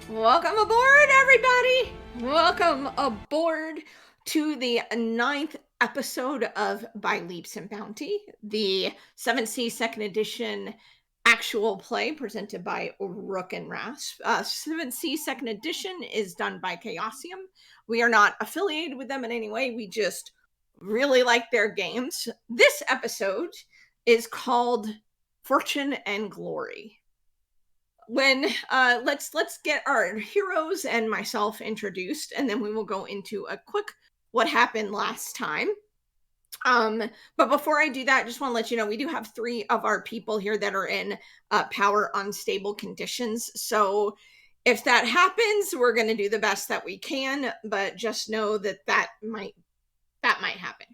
Welcome aboard, everybody! Welcome aboard to the ninth episode of By Leaps and Bounty, the 7th second edition actual play presented by Rook and Rasp. 7th second edition is done by Chaosium. We are not affiliated with them in any way. We just really like their games. This episode is called Fortune and Glory. Let's get our heroes and myself introduced, and then we will go into a quick what happened last time. But before I do that, I just want to let you know we do have 3 of our people here that are in power unstable conditions. So if that happens, we're going to do the best that we can, but just know that might happen.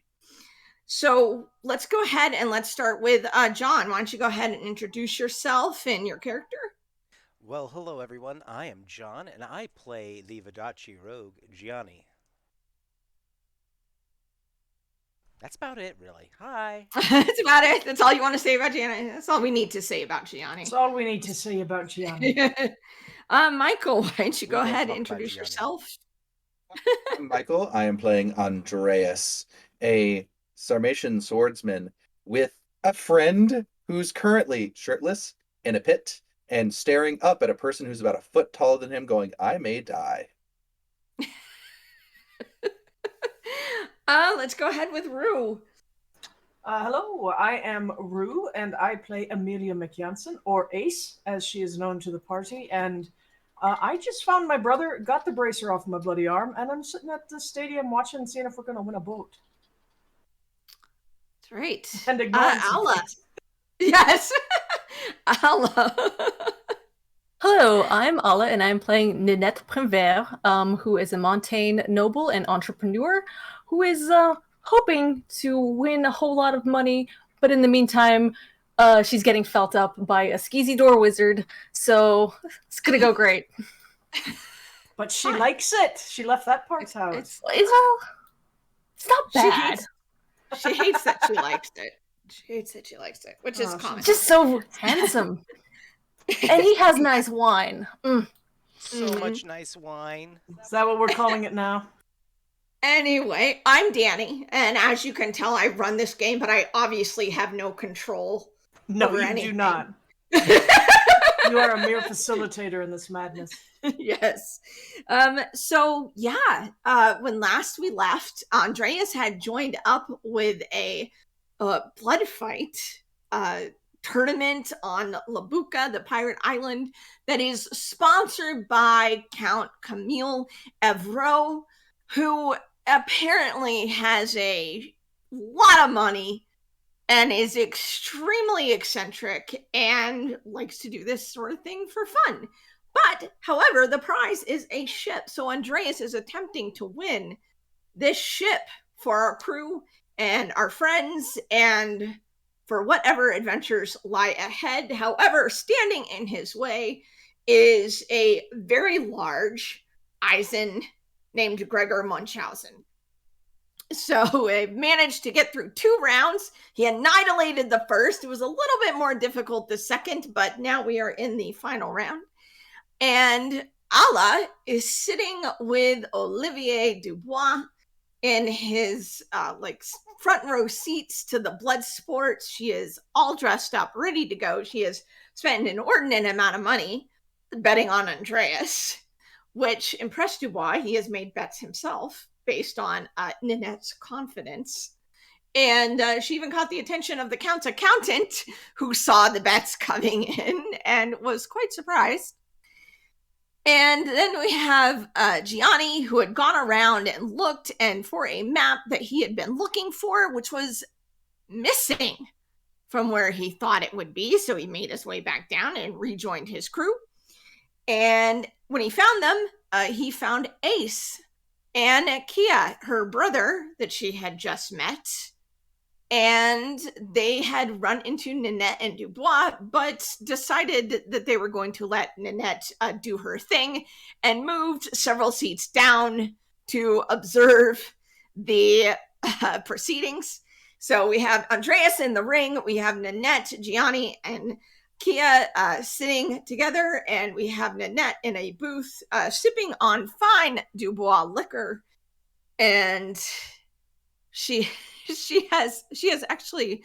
So let's go ahead and let's start with John. Why don't you go ahead and introduce yourself and your character? Well, hello everyone. I am John, and I play the Vodacce rogue, Gianni. That's about it, really. Hi. That's about it. That's all you want to say about Gianni. That's all we need to say about Gianni. That's all we need to say about Gianni. Michael, why don't you We go won't ahead and talk about introduce Gianni. yourself? I'm Michael. I am playing Andreas, a Sarmatian swordsman with a friend who's currently shirtless in a pit and staring up at a person who's about a foot taller than him, going, I may die. Let's go ahead with Rue. Hello, I am Rue, and I play Amelia McJansen, or Ace, as she is known to the party. And I just found my brother, got the bracer off my bloody arm, and I'm sitting at the stadium watching, seeing if we're going to win a boat. That's right. And ignoring Alla. Yes. Alla. Hello, I'm Ala, and I'm playing Ninette Prévert, who is a Montaigne noble and entrepreneur who is hoping to win a whole lot of money, but in the meantime, she's getting felt up by a skeezy door wizard, so it's gonna go great. But she likes it. She left that part out. It's not bad. She hates that she likes it. She hates that she likes it, which is common. Just so handsome. And he has nice wine. So much nice wine. Is that what we're calling it now? Anyway, I'm Danny, and as you can tell, I run this game, but I obviously have no control. No, over you anything. do not. You are a mere facilitator in this madness. Yes. So yeah, when last we left, Andreas had joined up with a blood fight tournament on Labuka, the pirate island, that is sponsored by Count Camille Evro, who apparently has a lot of money and is extremely eccentric and likes to do this sort of thing for fun. But, however, the prize is a ship. So Andreas is attempting to win this ship for our crew and our friends and for whatever adventures lie ahead. However, standing in his way is a very large Eisen named Gregor Munchausen. So he managed to get through 2 rounds. He annihilated the first. It was a little bit more difficult the second, but now we are in the final round. And Alla is sitting with Olivier Dubois in his front row seats to the blood sports. She is all dressed up, ready to go. She has spent an inordinate amount of money betting on Andreas, which impressed Dubois. He has made bets himself based on Ninette's confidence. And she even caught the attention of the Count's accountant, who saw the bets coming in and was quite surprised. And then we have Gianni, who had gone around and looked and for a map that he had been looking for, which was missing from where he thought it would be. So he made his way back down and rejoined his crew. And when he found them, he found Ace and Kia, her brother that she had just met. And they had run into Ninette and Dubois, but decided that they were going to let Ninette do her thing and moved several seats down to observe the proceedings. So we have Andreas in the ring, we have Ninette, Gianni, and Kia sitting together, and we have Nanette in a booth sipping on fine Dubois liquor, and she she has actually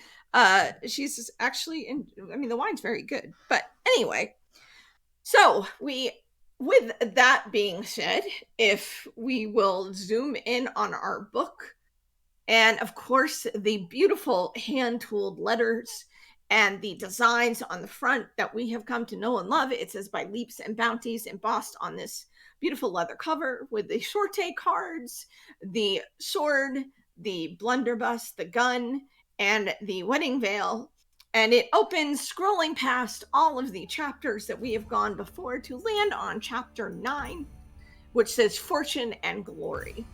she's actually in, I mean, the wine's very good. But anyway, so we, with that being said, if we will zoom in on our book, and of course, the beautiful hand tooled letters and the designs on the front that we have come to know and love. It says by Leaps and Bounties embossed on this beautiful leather cover with the Shorte cards, the sword, the blunderbuss, the gun, and the wedding veil. And it opens, scrolling past all of the chapters that we have gone before to land on chapter 9, which says Fortune and Glory.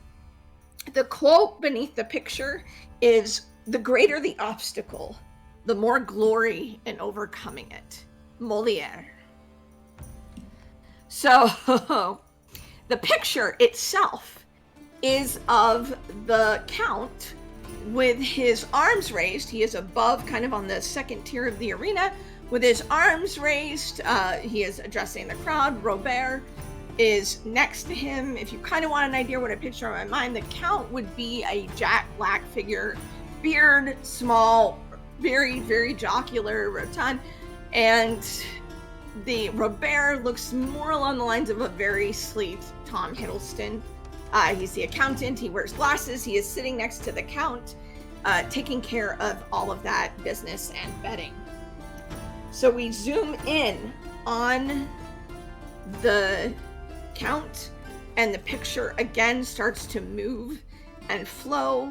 The quote beneath the picture is, "The greater the obstacle, the more glory in overcoming it." Moliere. So the picture itself is of the Count with his arms raised. He is above, kind of on the second tier of the arena, with his arms raised. He is addressing the crowd. Robert is next to him. If you kind of want an idea what I picture in my mind, the Count would be a Jack Black figure, beard, small, very, very jocular, rotund, and the Robert looks more along the lines of a very sleek Tom Hiddleston. He's the accountant. He wears glasses. He is sitting next to the Count, taking care of all of that business and betting. So we zoom in on the Count, and the picture again starts to move and flow,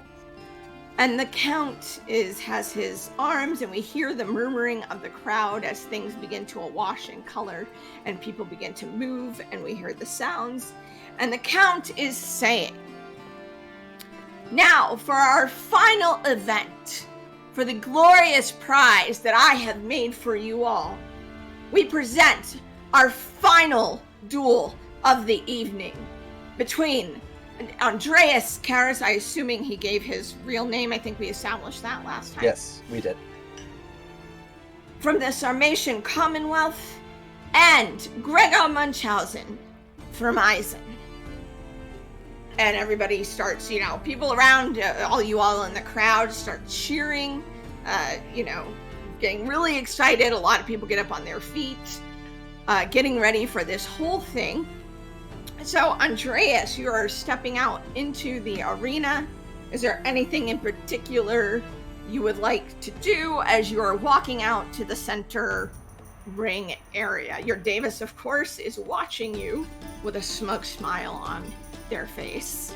and the Count has his arms, and we hear the murmuring of the crowd as things begin to awash in color and people begin to move, and we hear the sounds, and the Count is saying, "Now for our final event, for the glorious prize that I have made for you all, we present our final duel of the evening between Andreas Karras," I assuming he gave his real name. I think we established that last time. Yes, we did. "From the Sarmatian Commonwealth, and Gregor Munchausen from Eisen." And everybody starts, people around, all in the crowd start cheering, getting really excited. A lot of people get up on their feet, getting ready for this whole thing. So, Andreas, you are stepping out into the arena. Is there anything in particular you would like to do as you are walking out to the center ring area? Your Davis, of course, is watching you with a smug smile on their face.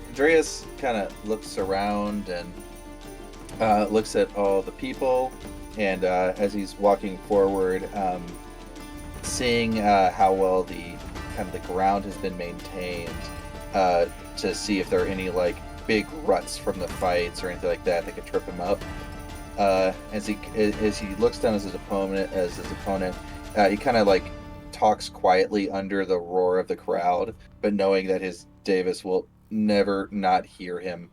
Andreas kind of looks around and looks at all the people, and as he's walking forward, seeing how well the ground has been maintained, to see if there are any big ruts from the fights or anything like that could trip him up. As he looks down at his opponent, he kind of talks quietly under the roar of the crowd, but knowing that his Davis will never not hear him,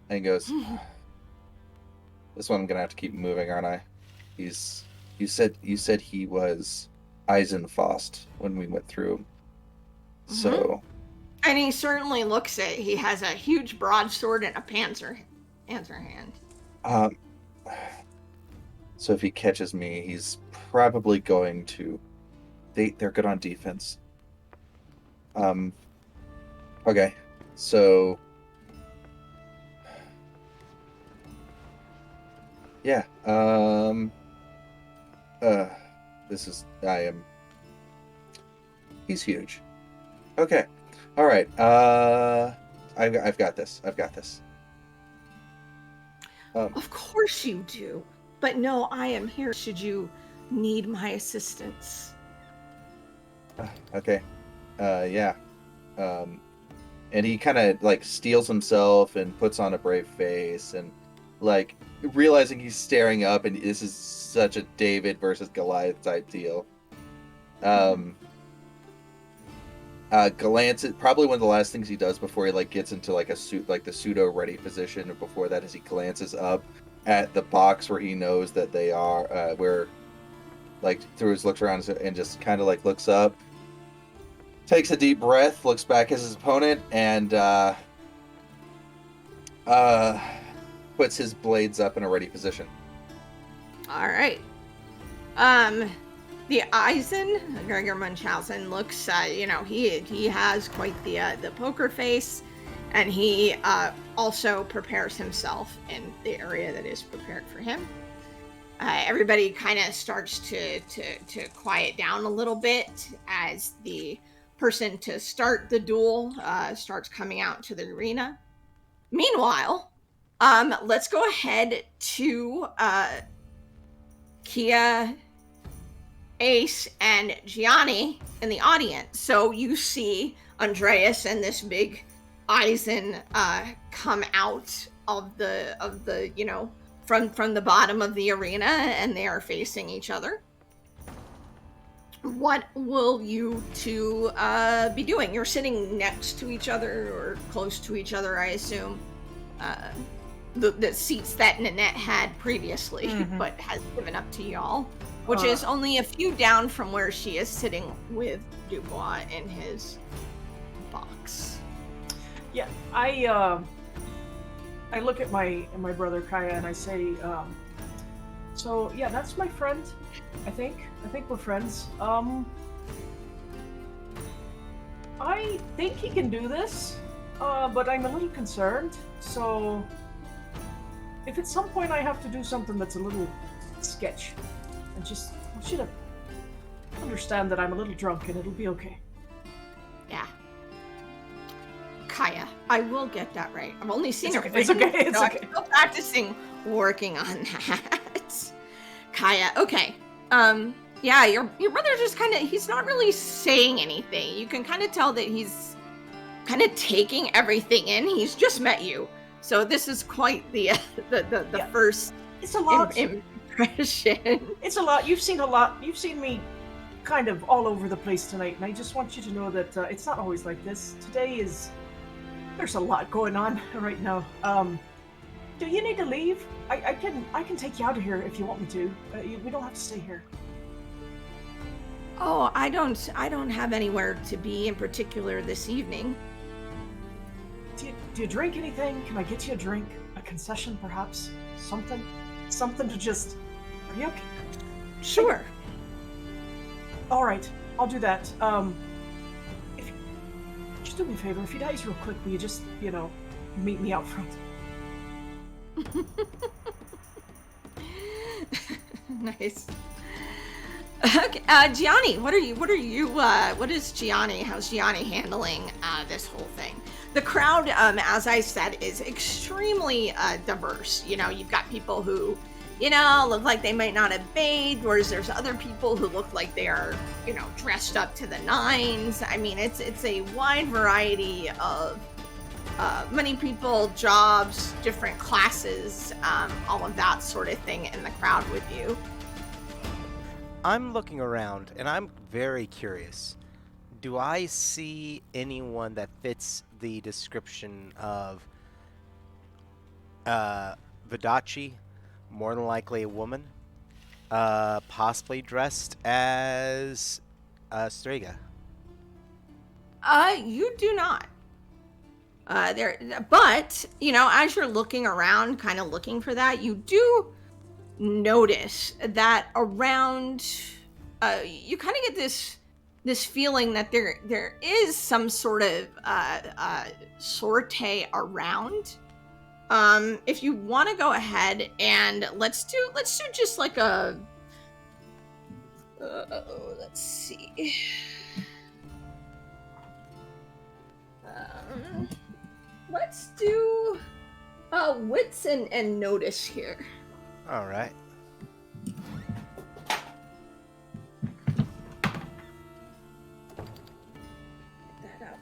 and goes, "This one I'm gonna have to keep moving, aren't I? You said he was Eisenfaust when we went through. So." And he certainly looks it. He has a huge broadsword and a panzer hand. So if he catches me, he's probably going to. They're good on defense. Okay, so yeah. He's huge. Okay. All right. I've got this. Of course you do. But no, I am here should you need my assistance. Okay. Yeah. And he kind of steels himself and puts on a brave face, and realizing he's staring up, and this is such a David versus Goliath type deal. Glances, probably one of the last things he does before he gets into a suit, the pseudo ready position. Before that, as he glances up at the box where he knows that they are, where, like, through his looks around and just kind of like looks up, takes a deep breath, looks back at his opponent, and uh, puts his blades up in a ready position. All right. The Eisen, Gregor Munchausen, looks, he has quite the poker face, and he also prepares himself in the area that is prepared for him. Everybody kind of starts to quiet down a little bit as the person to start the duel starts coming out to the arena. Meanwhile, let's go ahead to Kia, Ace, and Gianni in the audience. So you see Andreas and this big Eisen come out of the from the bottom of the arena, and they are facing each other. What will you two be doing? You're sitting next to each other or close to each other, I assume. The seats that Nanette had previously, but has given up to y'all, which is only a few down from where she is sitting with Dubois in his box. Yeah, I look at my brother Kaya and I say, so yeah, that's my friend. I think we're friends. I think he can do this, but I'm a little concerned. So if at some point I have to do something that's a little sketch, I just want you to understand that I'm a little drunk and it'll be okay. Yeah. Kaya, I will get that right. I've only seen her. It's okay. It's so okay. I'm still practicing, working on that. Kaya, okay. Yeah, your brother just he's not really saying anything. You can kind of tell that he's kind of taking everything in. He's just met you. So this is quite the first It's a lot. impression. It's a lot. You've seen a lot. You've seen me kind of all over the place tonight, and I just want you to know that it's not always like this. There's a lot going on right now. Do you need to leave? I can take you out of here if you want me to. We don't have to stay here. Oh, I don't have anywhere to be in particular this evening. Do you drink anything? Can I get you a drink? A concession, perhaps? Something to just... Are you okay? Sure. All right, I'll do that. Just do me a favor. If he dies real quick, will you just, meet me out front? Nice. Okay, Gianni, how's Gianni handling this whole thing? The crowd, as I said, is extremely diverse. You've got people who, look like they might not have bathed, whereas there's other people who look like they are, dressed up to the nines. I mean, it's a wide variety of many people, jobs, different classes, all of that sort of thing in the crowd with you. I'm looking around, and I'm very curious. Do I see anyone that fits the description of Vodacce, more than likely a woman, possibly dressed as Strega? You do not. But as you're looking around, kind of looking for that, you do notice that around, you kind of get this feeling that there is some sort of sortie around. If you want to go ahead and let's do just like a let's see. Let's do wits and notice here. All right. That up.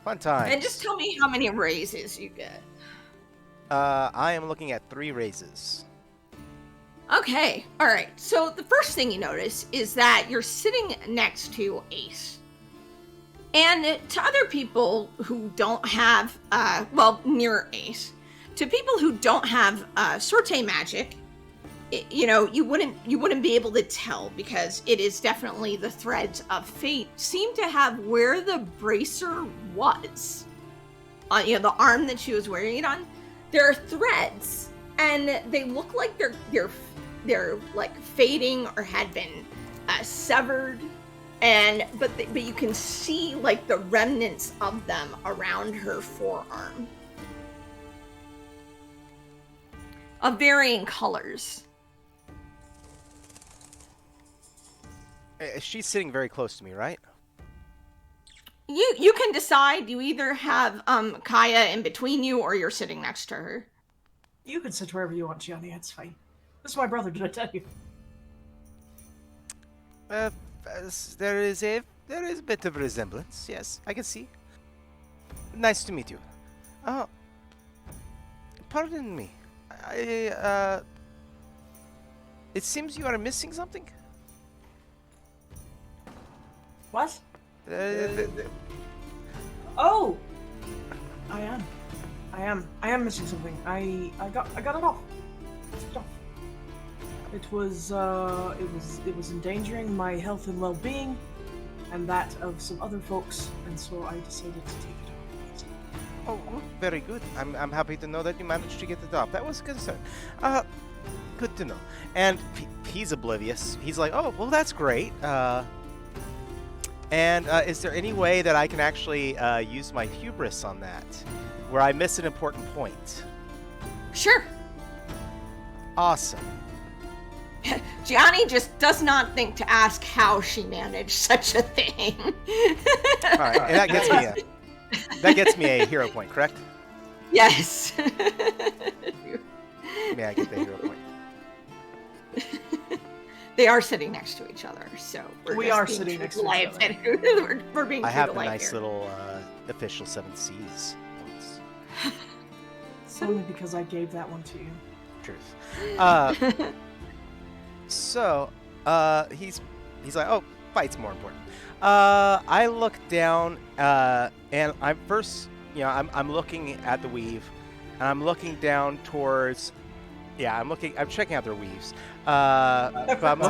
Fun time. And just tell me how many raises you get. I am looking at 3 raises. Okay, all right. So the first thing you notice is that you're sitting next to Ace. And to other people who don't have, near Ace, to people who don't have sorte magic, you wouldn't be able to tell, because it is definitely the threads of fate seem to have where the bracer was. The arm that she was wearing it on, there are threads, and they look like they're like fading or had been severed, but you can see like the remnants of them around her forearm, of varying colors. She's sitting very close to me, right? You can decide. You either have Kaya in between you, or you're sitting next to her. You can sit wherever you want, Gianni. It's fine. This is my brother. Did I tell you? There is a bit of resemblance. Yes, I can see. Nice to meet you. Pardon me. It seems you are missing something. What? Oh, I am missing something. I got it off. It was endangering my health and well-being, and that of some other folks, and so I decided to take it off. Oh, very good. I'm happy to know that you managed to get it off. That was a concern. Good to know. And he's oblivious. He's like, oh, well, that's great. And is there any way that I can actually use my hubris on that, where I miss an important point? Sure. Awesome. Gianni just does not think to ask how she managed such a thing. All right, and that gets me a hero point, correct? Yes. May I get the hero point? They are sitting next to each other, so we are sitting next to each other. We're being I true have to the life nice here. little official 7 Cs points. Only because I gave that one to you. Truth. So, he's like, oh, fight's more important. I look down, and I'm first, I'm looking at the weave, and I'm looking down towards, I'm checking out their weaves. But I'm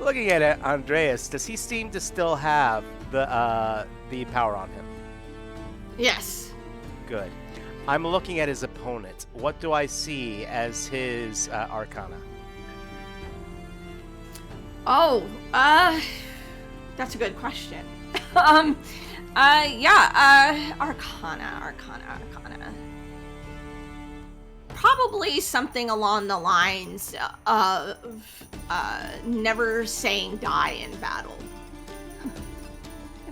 looking at Andreas. Does he seem to still have the power on him? Yes. Good. I'm looking at his opponent. What do I see as his arcana? Oh, that's a good question. Arcana. Probably something along the lines of never saying die in battle.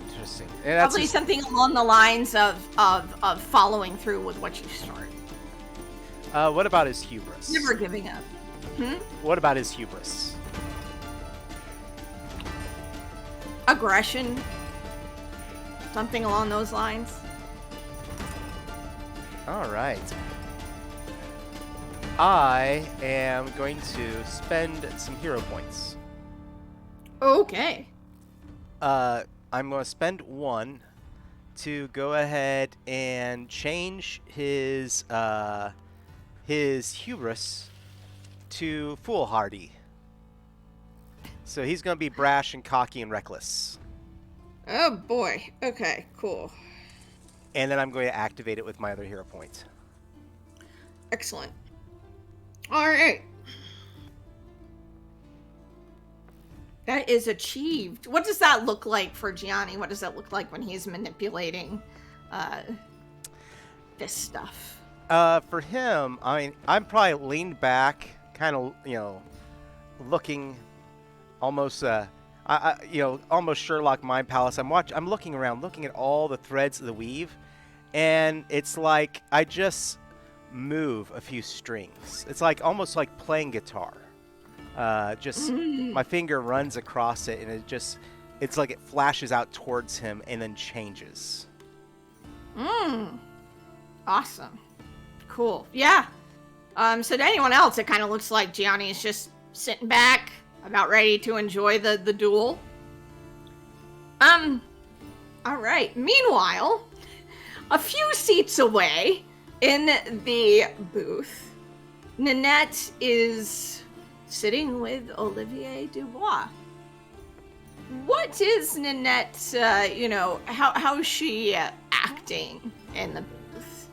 Interesting. Probably something along the lines of following through with what you start. What about his hubris? Never giving up. What about his hubris? Aggression. Something along those lines. All right. I am going to spend some hero points. Okay. I'm going to spend 1 to go ahead and change his hubris to foolhardy. So he's going to be brash and cocky and reckless. Oh boy. Okay, cool. And then I'm going to activate it with my other hero point. Excellent. All right. That is achieved. What does that look like for Gianni? What does that look like when he's manipulating this stuff? For him, I mean, I'm probably leaned back, kind of, looking almost, almost Sherlock Mind Palace. I'm looking around, looking at all the threads of the weave, and it's like I just move a few strings. It's like almost like playing guitar. My finger runs across it, and it's like it flashes out towards him and then changes. Awesome. Cool. Yeah. So to anyone else, it kind of looks like Gianni is just sitting back, about ready to enjoy the duel. All right. Meanwhile, a few seats away, In the booth, Nanette is sitting with Olivier Dubois. What is Nanette, how is she acting in the booth?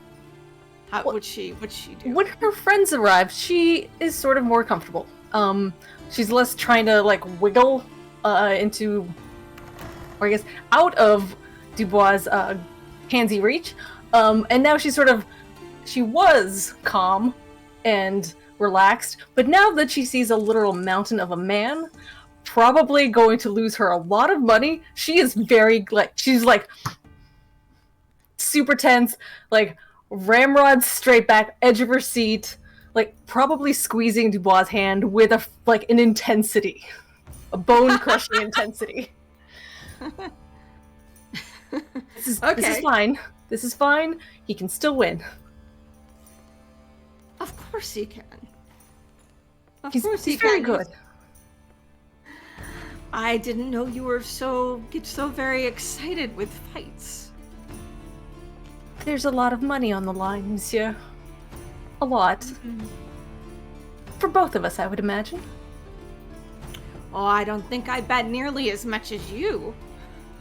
What's she do? When her friends arrive, she is sort of more comfortable. She's less trying to like wiggle into, or I guess out of Dubois' handsy reach. And now she was calm and relaxed, but now that she sees a literal mountain of a man, probably going to lose her a lot of money, she is she's like super tense, like ramrod straight back, edge of her seat, like probably squeezing Dubois' hand with an intensity, a bone-crushing intensity. This is fine. This is fine. He can still win. Of course he can. He's very good. I didn't know you were get so very excited with fights. There's a lot of money on the line, monsieur. A lot. Mm-hmm. For both of us, I would imagine. Oh, I don't think I bet nearly as much as you.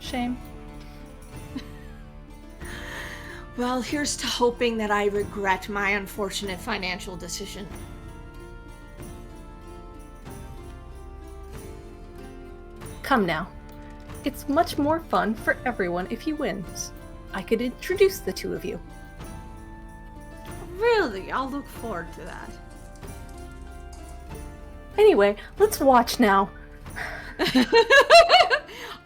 Shame. Well, here's to hoping that I regret my unfortunate financial decision. Come now. It's much more fun for everyone if he wins. I could introduce the two of you. Really? I'll look forward to that. Anyway, let's watch now.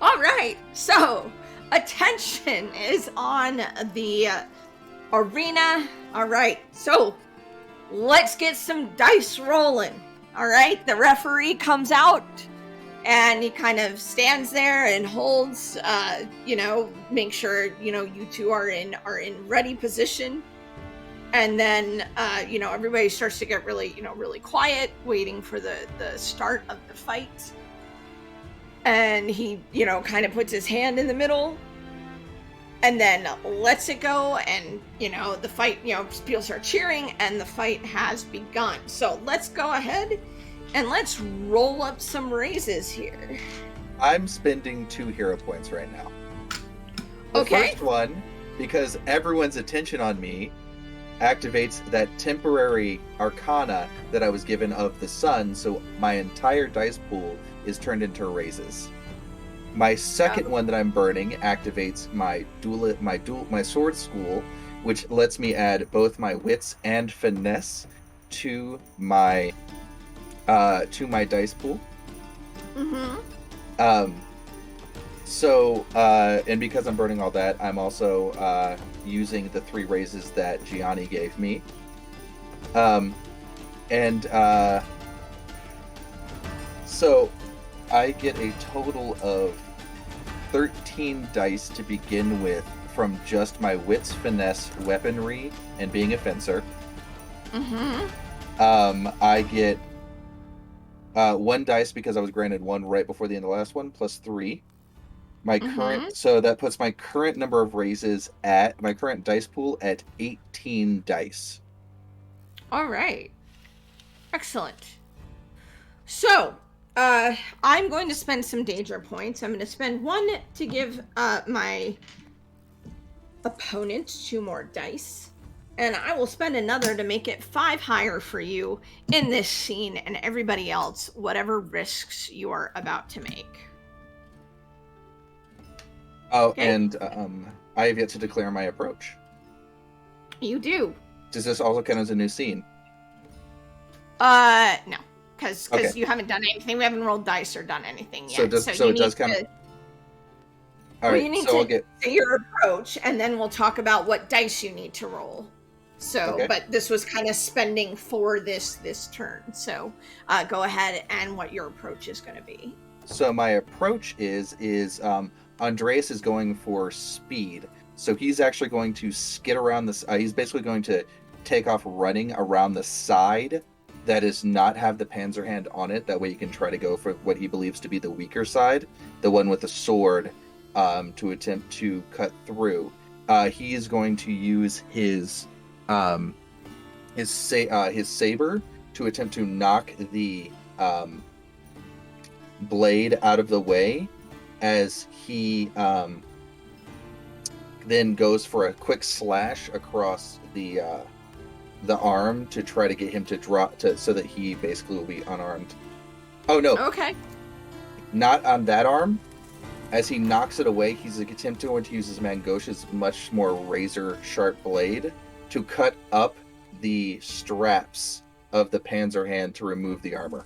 All right, so attention is on the arena. All right, so let's get some dice rolling. All right, the referee comes out and he kind of stands there and holds, make sure, you two are in ready position. And then, everybody starts to get really quiet, waiting for the start of the fight. And he, kind of puts his hand in the middle and then lets it go. And, the fight, people start cheering and the fight has begun. So let's go ahead and let's roll up some raises here. I'm spending 2 hero points right now. The first one, because everyone's attention on me, activates that temporary arcana that I was given of the sun, so my entire dice pool is turned into raises. My second one that I'm burning activates my sword school, which lets me add both my wits and finesse to my dice pool. Mm-hmm. And because I'm burning all that, I'm also using the 3 raises that Gianni gave me. So I get a total of 13 dice to begin with from just my wits, finesse, weaponry, and being a fencer. Mm-hmm. I get 1 dice because I was granted 1 right before the end of the last one, plus 3. So that puts my current number of raises at my current dice pool at 18 dice. All right. Excellent. So, I'm going to spend some danger points. I'm going to spend 1 to give my opponent 2 more dice. And I will spend another to make it 5 higher for you in this scene and everybody else, whatever risks you are about to make. Oh, okay. And I have yet to declare my approach. You do. Does this also count as a new scene? No, because you haven't done anything. We haven't rolled dice or done anything yet. So it does count. All right, you need to say your approach, and then we'll talk about what dice you need to roll. So, but this was kind of spending for this turn. So, go ahead and what your approach is going to be. So my approach is Andreas is going for speed. So he's actually going to skid around this. He's basically going to take off running around the side that does not have the Panzerhand on it. That way he can try to go for what he believes to be the weaker side, the one with the sword, to attempt to cut through. He is going to use his his saber to attempt to knock the blade out of the way as he then goes for a quick slash across the arm to try to get him to drop so that he basically will be unarmed. Oh no, Okay. not on that arm. As he knocks it away, he's attempting to use his Mangosha's much more razor-sharp blade to cut up the straps of the Panzerhand to remove the armor.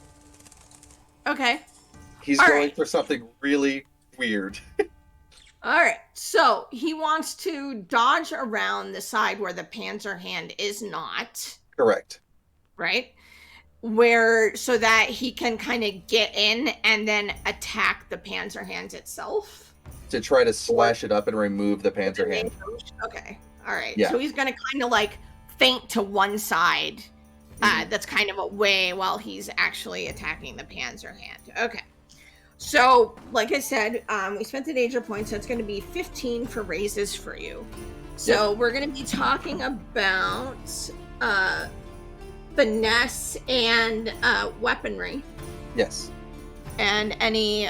Okay. He's All going right. for something really weird. All right. So he wants to dodge around the side where the Panzerhand is not, Correct. right? So that he can kind of get in and then attack the Panzerhand itself. To try to slash it up and remove the Panzerhand. Okay. All right. Yeah. So he's going to kind of like feint to one side. That's kind of away while he's actually attacking the Panzerhand. Okay. So, like I said, we spent the danger point, so it's going to be 15 for raises for you. So we're going to be talking about finesse and weaponry. Yes. And any,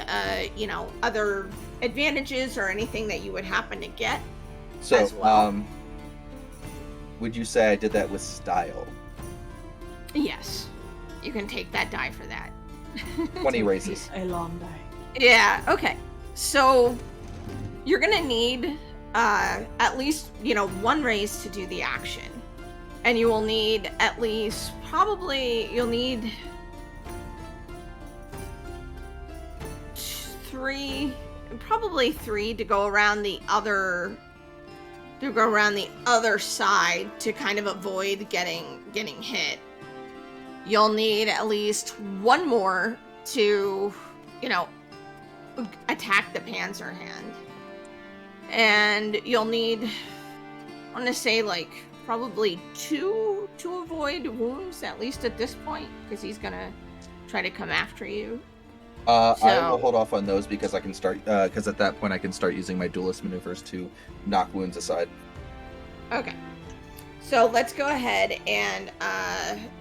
other advantages or anything that you would happen to get. So, as well. Would you say I did that with style? Yes. You can take that die for that. 20 raises. A long day. Yeah, okay. So you're gonna need at least, one raise to do the action. And you will need at least you'll need three to go around the other side to kind of avoid getting hit. You'll need at least one more to, attack the Panzerhand. And you'll need, I want to say, probably 2 to avoid wounds, at least at this point, because he's going to try to come after you. I will hold off on those because I can start, because at that point I can start using my duelist maneuvers to knock wounds aside. Okay. So let's go ahead and,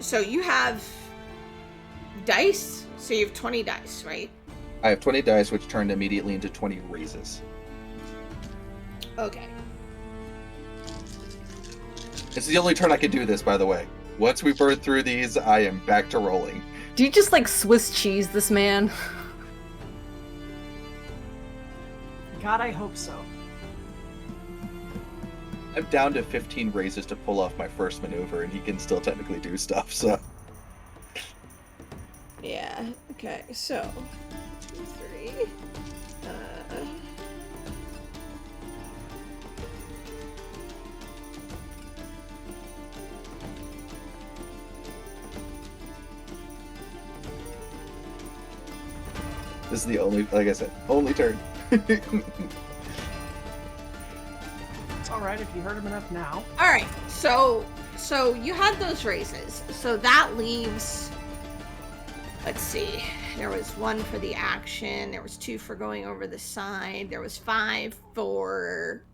so you have dice, so you have 20 dice, right? I have 20 dice, which turned immediately into 20 raises. Okay. It's the only turn I can do this, by the way. Once we burn through these, I am back to rolling. Do you just Swiss cheese this man? God, I hope so. I'm down to 15 raises to pull off my first maneuver, and he can still technically do stuff, so... Yeah, okay, so 3. This is the only, like I said, only turn. It's alright if you hurt him enough now. Alright, so you had those raises. So that leaves, let's see, there was 1 for the action, there was 2 for going over the side, there was 5 for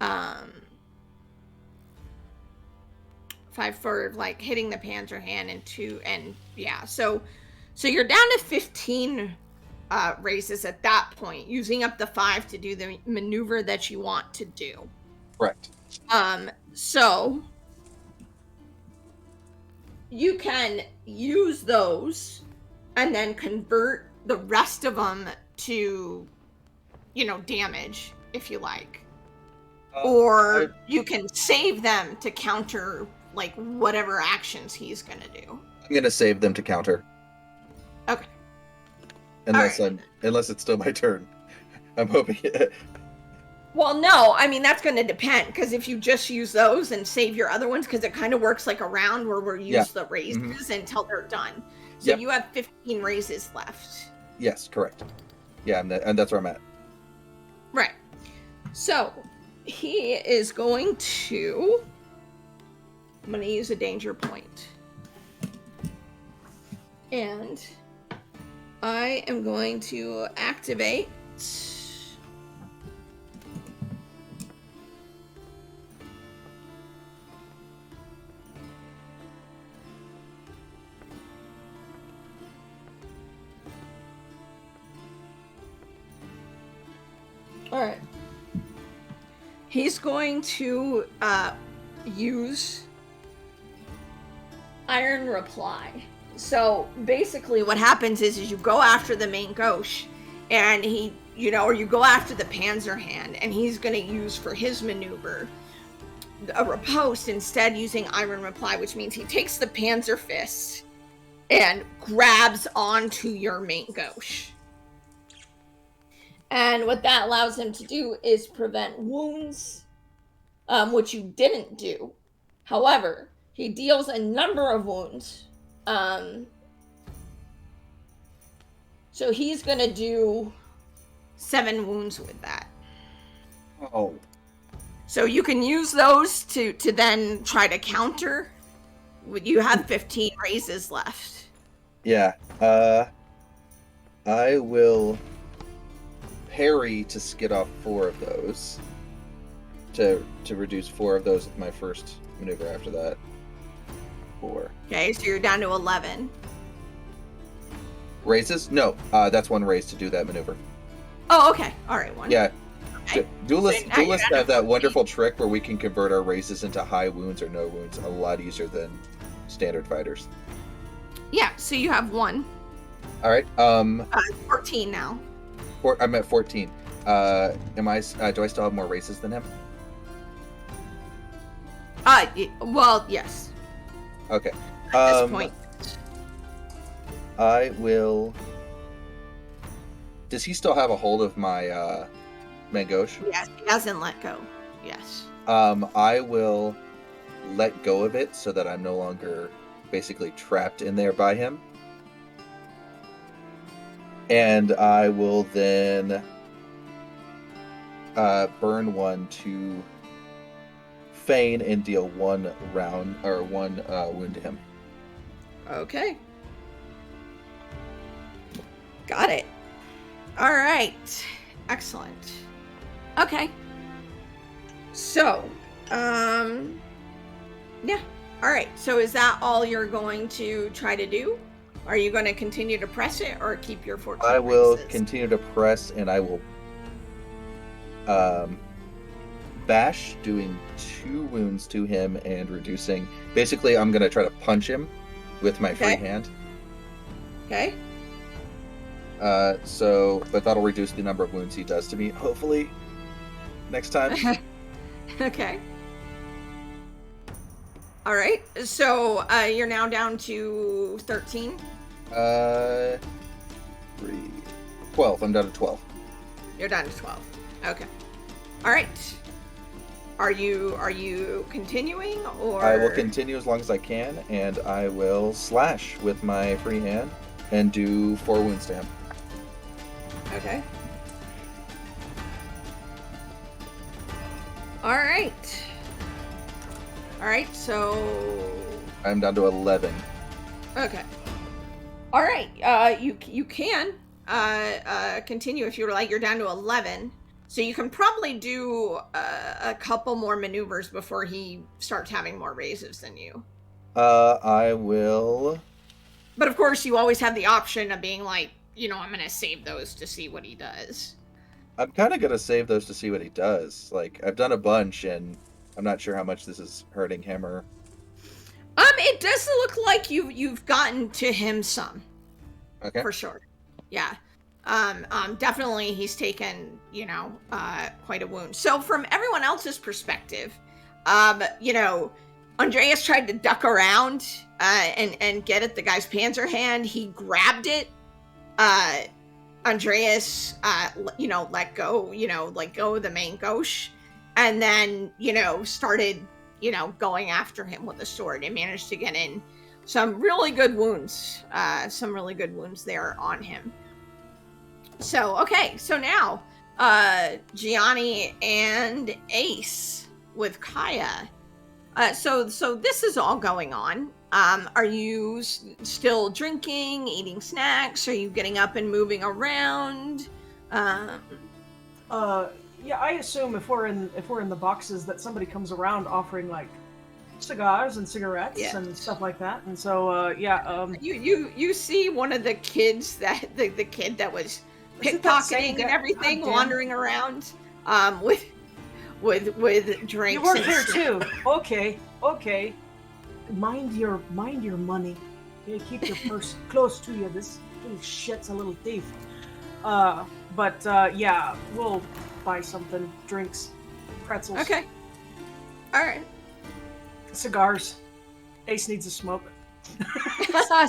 5 for hitting the Panzerhand, and 2, and yeah, so you're down to 15 raises at that point, using up the 5 to do the maneuver that you want to do. Correct. So you can use those and then convert the rest of them to, damage, if you like. Or you can save them to counter, whatever actions he's gonna do. I'm gonna save them to counter. Okay. Unless right. unless it's still my turn. I'm hoping. Well, no, I mean, that's going to depend, because if you just use those and save your other ones, because it kind of works like a round where we use the raises until they're done. So you have 15 raises left. Yes, correct. Yeah, and that's where I'm at. Right. So, he is going to... I'm going to use a danger point. And I am going to activate... All right. He's going to use Iron Reply. So basically, what happens is you go after the main gauche, and he, or you go after the Panzerhand, and he's going to use for his maneuver a riposte, instead using Iron Reply, which means he takes the Panzer Fist and grabs onto your main gauche. And what that allows him to do is prevent wounds, which you didn't do. However, he deals a number of wounds. So he's going to do 7 wounds with that. Oh. So you can use those to then try to counter. You have 15 raises left. Yeah. I will parry to skid off 4 of those. To reduce 4 of those with my first maneuver after that. 4. Okay, so you're down to 11. Raises? No, that's 1 raise to do that maneuver. Oh, okay. All right, 1. Yeah. Okay. Duelists So now you're down to have that 14. wonderful trick where we can convert our raises into high wounds or no wounds a lot easier than standard fighters. Yeah, so you have 1. All right. 14 now. I'm at 14. Do I still have more races than him? Well, yes. Okay. At this point. I will. Does he still have a hold of my main gauche? Yes, he hasn't let go. Yes. I will let go of it so that I'm no longer basically trapped in there by him. And I will then burn 1 to feign and deal 1 round or 1 wound to him. Okay. Got it. All right. Excellent. Okay. So, yeah. All right. So is that all you're going to try to do? Are you going to continue to press it or keep your 14 I will raises? continue to press, and I will bash, doing 2 wounds to him and reducing. Basically, I'm going to try to punch him with my free hand. Okay. But that'll reduce the number of wounds he does to me, hopefully, next time. Okay. All right. So you're now down to 13. 3, 12. I'm down to 12. You're down to 12. Okay. All right. Are you continuing, or? I will continue as long as I can, and I will slash with my free hand and do 4 wounds to him. Okay. All right. All right. So. I'm down to 11. Okay. All right. You can continue if you're down to 11. So you can probably do a couple more maneuvers before he starts having more raises than you. I will. But of course, you always have the option of being like, I'm going to save those to see what he does. I'm kind of gonna save those to see what he does. Like, I've done a bunch, and I'm not sure how much this is hurting him or. It does look like you've gotten to him some. Okay. For sure. Yeah. Definitely he's taken, quite a wound. So from everyone else's perspective, Andreas tried to duck around and get at the guy's Panzerhand. He grabbed it. Andreas, let go of the main gauche, and then, started, going after him with a sword and managed to get in some really good wounds there on him. So, okay, so now, Gianni and Ace with Kaya. So this is all going on. Are you still drinking, eating snacks? Are you getting up and moving around? Yeah, I assume if we're in the boxes that somebody comes around offering like cigars and cigarettes and stuff like that. And so you see one of the kids that the kid that was pickpocketing and everything wandering around. with drinks. You work and here stuff. too. Okay. Mind your money. Okay, keep your purse close to you. This little shit's a little thief. Yeah, we'll buy something. Drinks, pretzels, Okay. All right. cigars. Ace needs a smoke.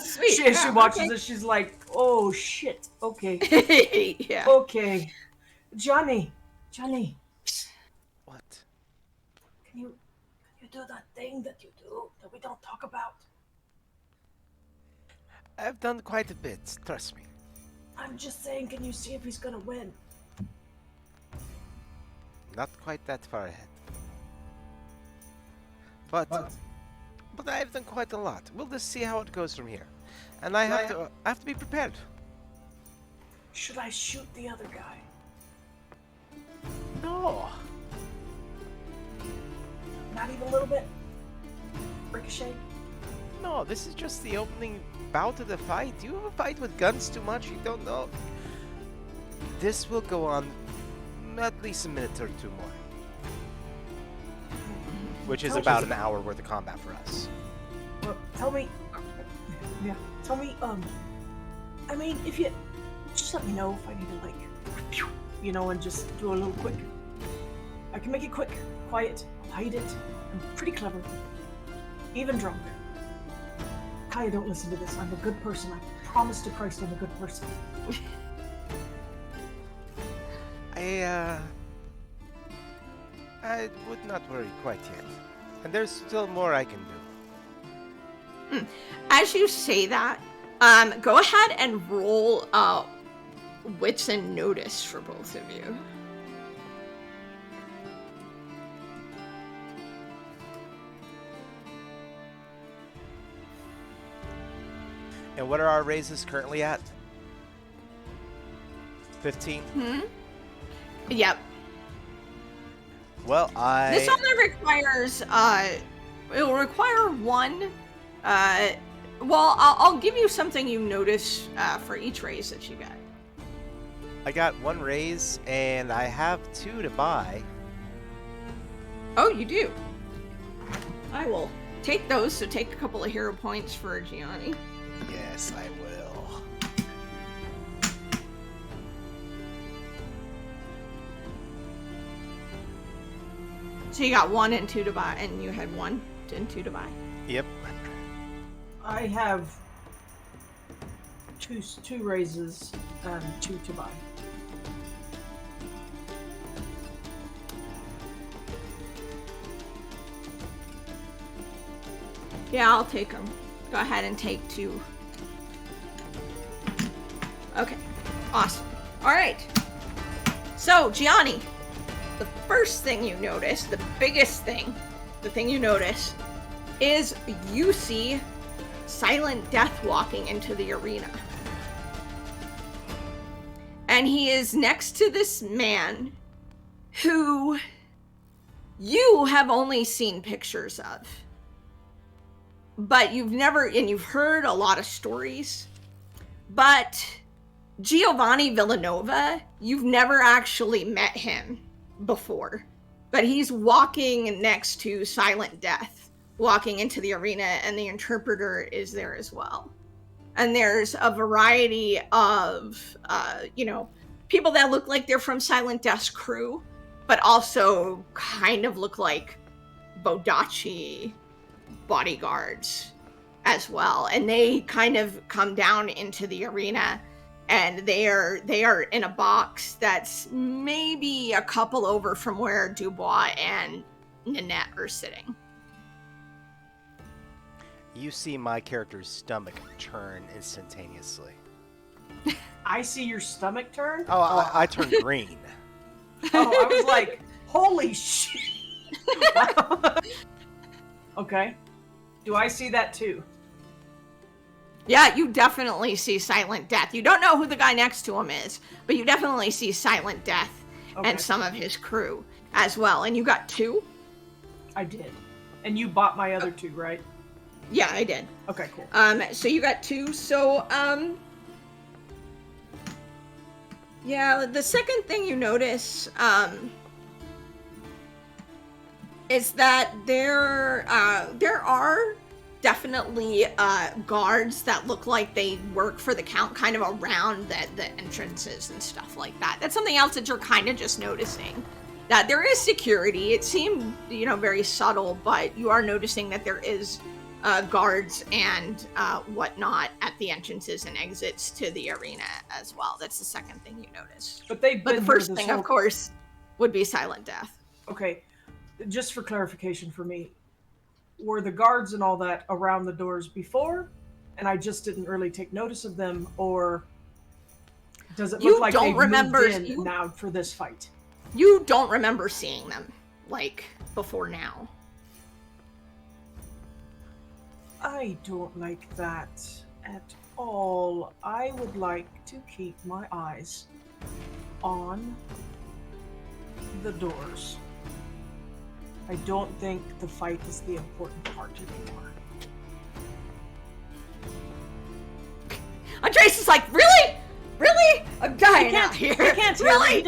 Sweet. She Yeah, watches it. She's like, "Oh shit. Okay, okay. Yeah. okay." Johnny, What? can you do that thing that you do that we don't talk about? I've done quite a bit, trust me. I'm just saying, can you see if he's gonna win? Not quite that far ahead. But I've done quite a lot. We'll just see how it goes from here. And I have to be prepared. Should I shoot the other guy? No. Not even a little bit? Ricochet? No, this is just the opening bout of the fight. You ever fight with guns too much? You don't know. This will go on at least a minute or two more. Which is about an hour worth of combat for us. Well, tell me, I mean, if you, just let me know if I need to, like, and just do a little quick. I can make it quick, quiet, I'll hide it. I'm pretty clever. Even drunk. Kaya, don't listen to this. I'm a good person. I promise to Christ I'm a good person. I would not worry quite yet. And there's still more I can do. As you say that, go ahead and roll wits and notice for both of you. And what are our raises currently at? 15? Yep. Well, This only requires, it'll require one, I'll give you something you notice, for each raise that you get. I got one raise, and I have 2 to buy. Oh, you do? I will take those, so take a couple of hero points for Gianni. Yes, I will. So you got 1 and 2 to buy, and you had 1 and 2 to buy. Yep. I have two raises and 2 to buy. Yeah, I'll take them. Go ahead and take 2. Okay, awesome. All right. So, Gianni, the first thing you notice, the biggest thing, the thing you notice, is you see Silent Death walking into the arena. And he is next to this man who you have only seen pictures of. But you've heard a lot of stories. But Giovanni Villanova, you've never actually met him before. But he's walking next to Silent Death, walking into the arena, and the interpreter is there as well. And there's a variety of, people that look like they're from Silent Death's crew, but also kind of look like Bodachi bodyguards as well. And they kind of come down into the arena, and they are in a box that's maybe a couple over from where Dubois and Nanette are sitting. You see my character's stomach turn instantaneously. I see your stomach turn? Oh, I turn green. Oh, I was like, holy shit. Okay. Do I see that too? Yeah, you definitely see Silent Death. You don't know who the guy next to him is, but you definitely see Silent Death and some of his crew as well. And you got 2? I did. And you bought my other 2, right? Yeah, I did. Okay, cool. So you got 2. So, yeah, the second thing you notice, is that there are definitely guards that look like they work for the count kind of around the entrances and stuff like that. That's something else that you're kind of just noticing. That there is security. It seemed, very subtle, but you are noticing that there is guards and whatnot at the entrances and exits to the arena as well. That's the second thing you notice. But the first thing, of course, would be Silent Death. Okay, just for clarification for me, were the guards and all that around the doors before, and I just didn't really take notice of them, or does it look like they moved in now for this fight? You don't remember seeing them, before now. I don't like that at all. I would like to keep my eyes on the doors. I don't think the fight is the important part anymore. Andres is like, really? Really? I'm dying out here. He can't hear me.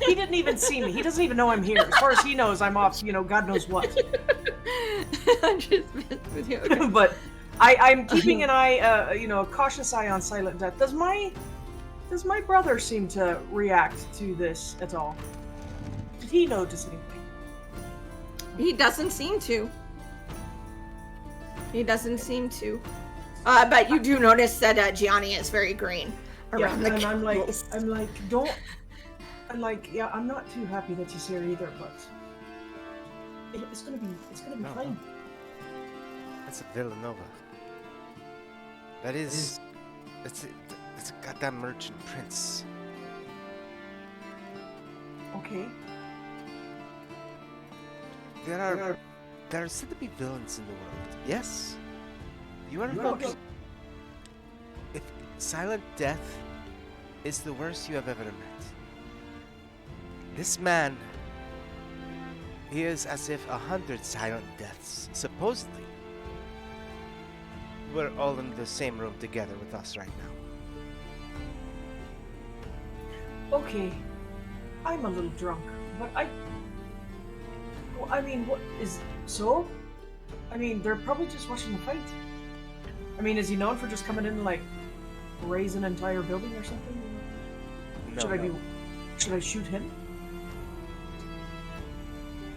He didn't even see me. He doesn't even know I'm here. As far as he knows, I'm off, God knows what. I'm just messing with you. Okay. But I'm keeping an eye, a cautious eye on Silent Death. Does my brother seem to react to this at all? Did he notice anything? He doesn't seem to. But you do notice that Gianni is very green around the and I'm like, I'm not too happy that he's here either, but it's gonna be fine. That's a Villanova. That's a goddamn merchant prince. Okay. There are said to be villains in the world. Yes, you are right. Okay. If Silent Death is the worst you have ever met, this man, he is as if 100 Silent Deaths, supposedly, we're all in the same room together with us right now. Okay. I'm a little drunk, but what is so? They're probably just watching the fight. Is he known for just coming in and raise an entire building or something? No. Should I shoot him?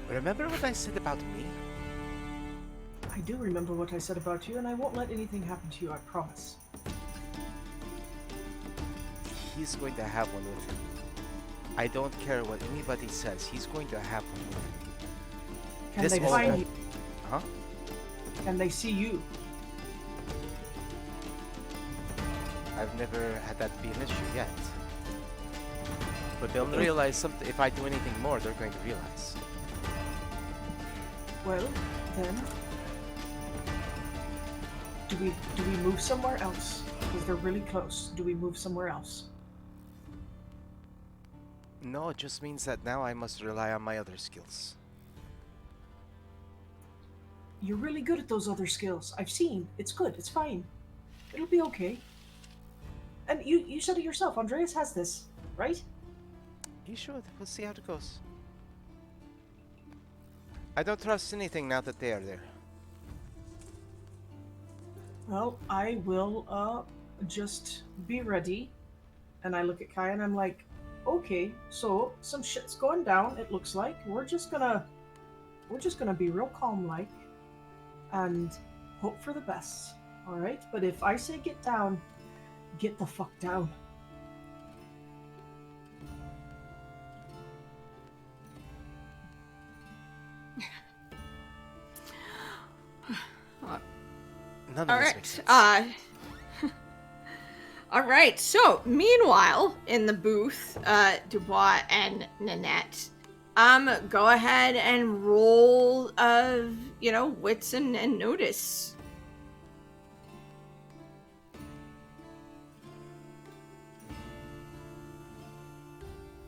Remember what I said about me? I do remember what I said about you, and I won't let anything happen to you, I promise. He's going to have one with him. I don't care what anybody says, he's going to have one with him. Can they find you? Huh? Can they see you? I've never had that be an issue yet. But they'll realize something. If I do anything more, they're going to realize. Well, then, do we move somewhere else? Because they're really close. Do we move somewhere else? No, it just means that now I must rely on my other skills. You're really good at those other skills. I've seen. It's good. It's fine. It'll be okay. And you said it yourself. Andreas has this, right? You should. We'll see how it goes. I don't trust anything now that they are there. Well, I will just be ready. And I look at Kai and I'm like, okay, so some shit's going down, it looks like. We're just gonna be real calm and hope for the best. Alright? But if I say get down, get the fuck down. None of all this right. makes sense. All right. So, meanwhile, in the booth, Dubois and Nanette, go ahead and roll, wits and notice.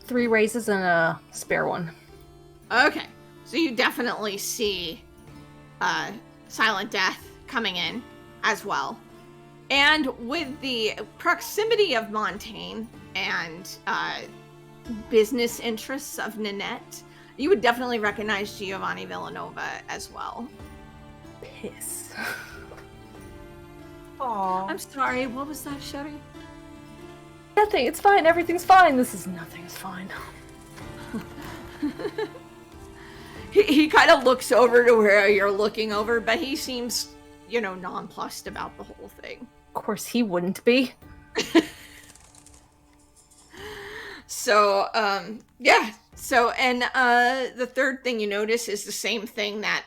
Three raises and a spare one. Okay. So you definitely see, Silent Death coming in as well. And with the proximity of Montaigne and business interests of Nanette, You would definitely recognize Giovanni Villanova as well. Piss. Aww. I'm sorry, what was that, Sherry? Nothing, it's fine, everything's fine. This is nothing, it's fine. He kind of looks over to where you're looking over, but he seems, nonplussed about the whole thing. Of course he wouldn't be. So, yeah. So, and the third thing you notice is the same thing that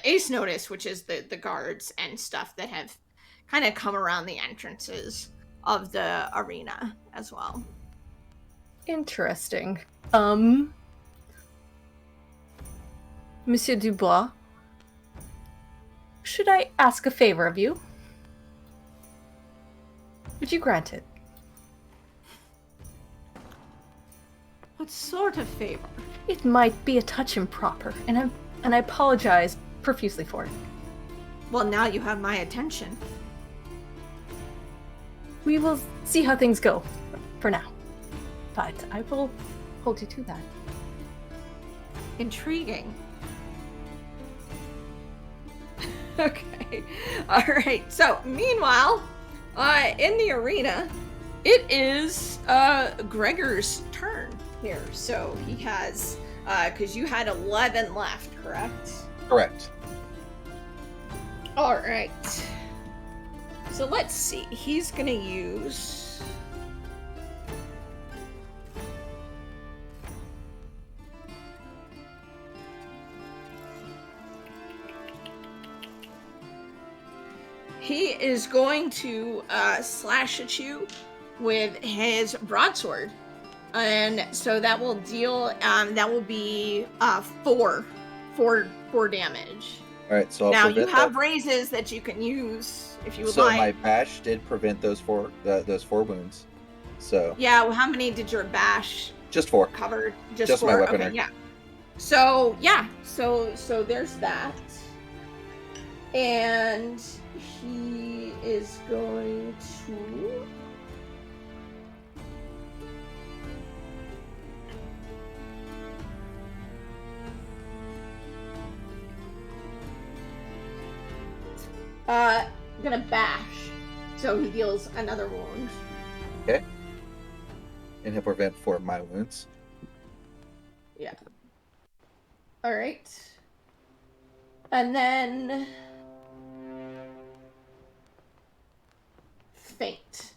Ace noticed, which is the guards and stuff that have kind of come around the entrances of the arena as well. Interesting. Monsieur Dubois, should I ask a favor of you? Would you grant it? What sort of favor? It might be a touch improper, and I apologize profusely for it. Well, now you have my attention. We will see how things go for now, but I will hold you to that. Intriguing. Okay. All right. So, meanwhile, in the arena, it is Gregor's turn here. So he has, because you had 11 left, correct? Correct. All right. So let's see. He's gonna use. He is going to slash at you with his broadsword, and so that will deal. That will be 4 damage. All right, so I'll Now you prevent have that. raises that you can use if you would So like. my bash did prevent those four wounds. So Yeah. Well, how many did your bash just 4. cover? Just my 4? weaponry. Okay. Yeah. So yeah. So there's that, and he is going to. Gonna bash, so he deals another wound. Okay. And he'll prevent 4 of my wounds. Yeah. All right. And then faint.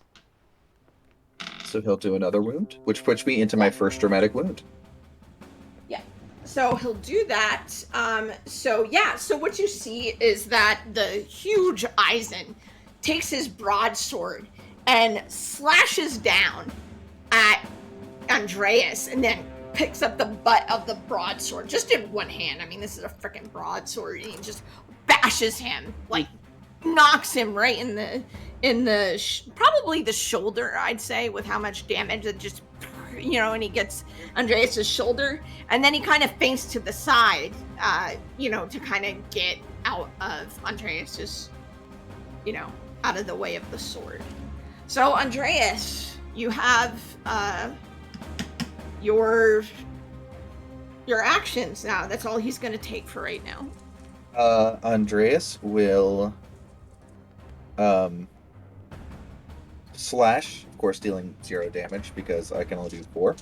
So he'll do another wound, which puts me into my first dramatic wound. So he'll do that. So what you see is that the huge Eisen takes his broadsword and slashes down at Andreas, and then picks up the butt of the broadsword just in one hand. I mean, this is a freaking broadsword, and he just bashes him, like knocks him right in the probably the shoulder, I'd say, with how much damage it just. And he gets Andreas's shoulder, and then he kind of feints to the side, to kind of get out of Andreas's, out of the way of the sword. So, Andreas, you have your actions now. That's all he's going to take for right now. Andreas will slash, of course, dealing 0 damage because I can only do 4.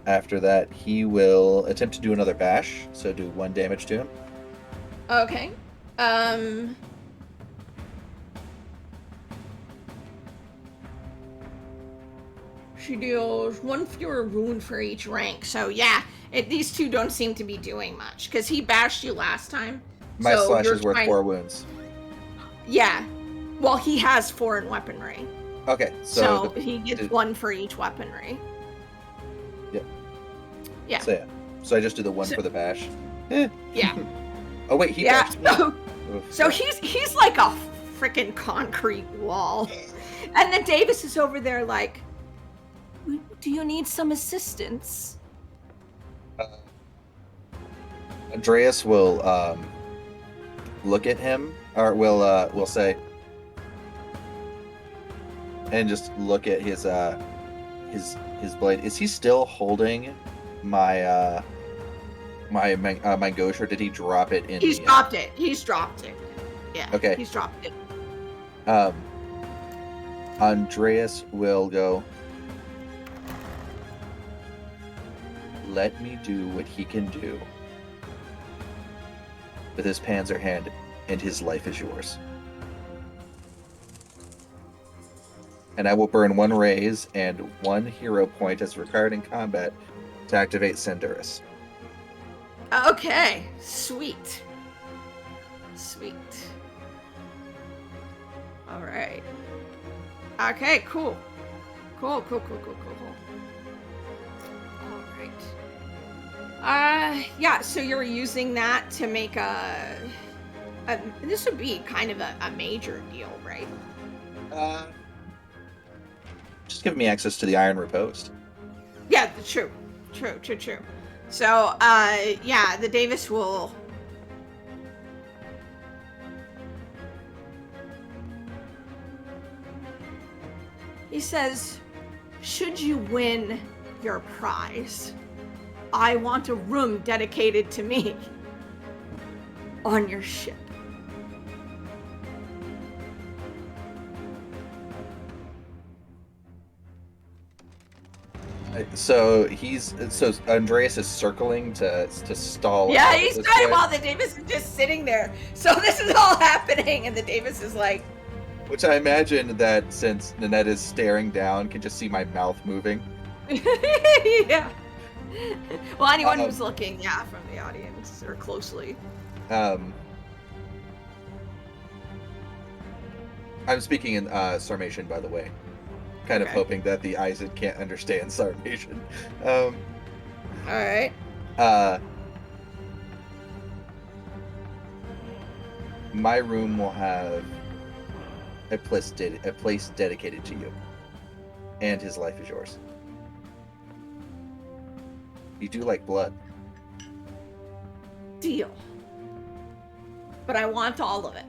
After that, he will attempt to do another bash, so do 1 damage to him. Okay. She deals 1 fewer wound for each rank. So yeah, these two don't seem to be doing much because he bashed you last time. My so slash you're is worth trying- 4 wounds. Yeah. Well, he has 4 in weaponry. Okay, So he gets 1 for each weaponry. Yep. Yeah. So I just do the 1 for the bash. Yeah. Oh wait, he Yeah. bashed me. So he's like a freaking concrete wall. And then Davis is over there like, do you need some assistance? Andreas will look at him, or will say, and just look at his his blade. Is he still holding my my gauche, or did he drop it in He's the? dropped it. He's dropped it. Yeah. Okay. He's dropped it. Andreas will go. Let me do what he can do with his panzer hand, and his life is yours. And I will burn 1 raise and 1 hero point as required in combat to activate Senduris. Okay. Sweet. Sweet. All right. Okay, cool. Cool. All right. Yeah, so you're using that to make this would be kind of a major deal, right? Just give me access to the Iron Repost. Yeah, true. So, yeah, the Davis will... He says, should you win your prize, I want a room dedicated to me on your ship. So Andreas is circling to stall. Yeah, out he's at this trying point, while the Davis is just sitting there. So this is all happening, and the Davis is like, which I imagine that since Nanette is staring down, can just see my mouth moving. yeah. Well, anyone who's looking, from the audience or closely. I'm speaking in Sarmatian, by the way. Kind of hoping that the Isaac can't understand Sarmatian. All right. My room will have a place dedicated to you, and his life is yours. You do like blood. Deal. But I want all of it.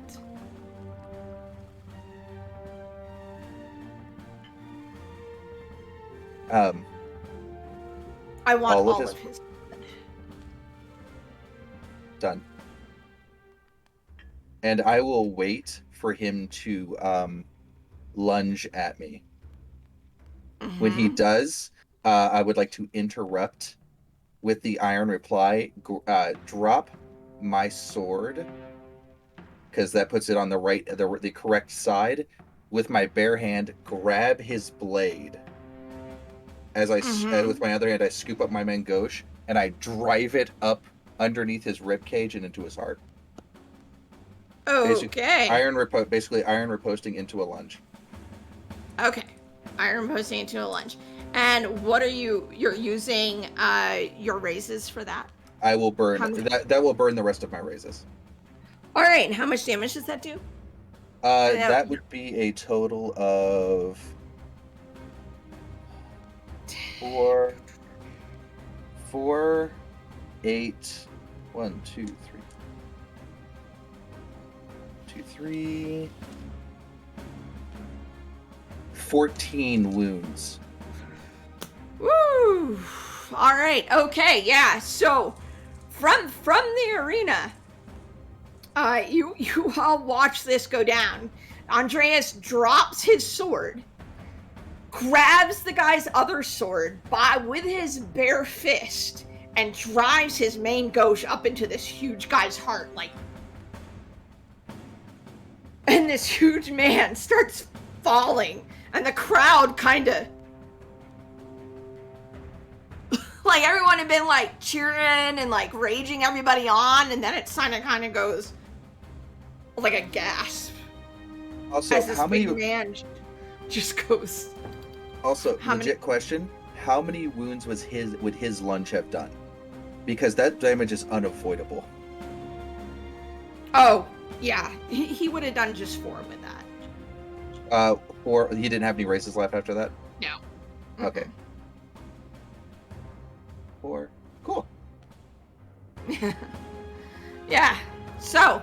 I want all of his. Done. And I will wait for him to lunge at me. Mm-hmm. When he does, I would like to interrupt with the iron reply, drop my sword, because that puts it on the correct side. With my bare hand, grab his blade. As with my other hand, I scoop up my main gauche and I drive it up underneath his rib cage and into his heart. Okay. Basically iron reposting into a lunge. Okay. Iron reposting into a lunge. And what are you're using your raises for that? I will burn that will burn the rest of my raises. All right. And how much damage does that do? That would be a total of 4, 8, 1, 2, 3. 2, 3. 14 wounds. Woo! All right. Okay. Yeah. So, from the arena, you all watch this go down. Andreas drops his sword, grabs the guy's other sword with his bare fist, and drives his main gauche up into this huge guy's heart, and this huge man starts falling, and the crowd kind of everyone had been cheering and raging everybody on, and then it kind of goes like a gasp. Also, as this big man just goes. Also, legit question: how many wounds would his lunge have done? Because that damage is unavoidable. Oh yeah, he would have done just 4 with that. Or he didn't have any races left after that. No. Mm-hmm. Okay. 4. Cool. Yeah. So.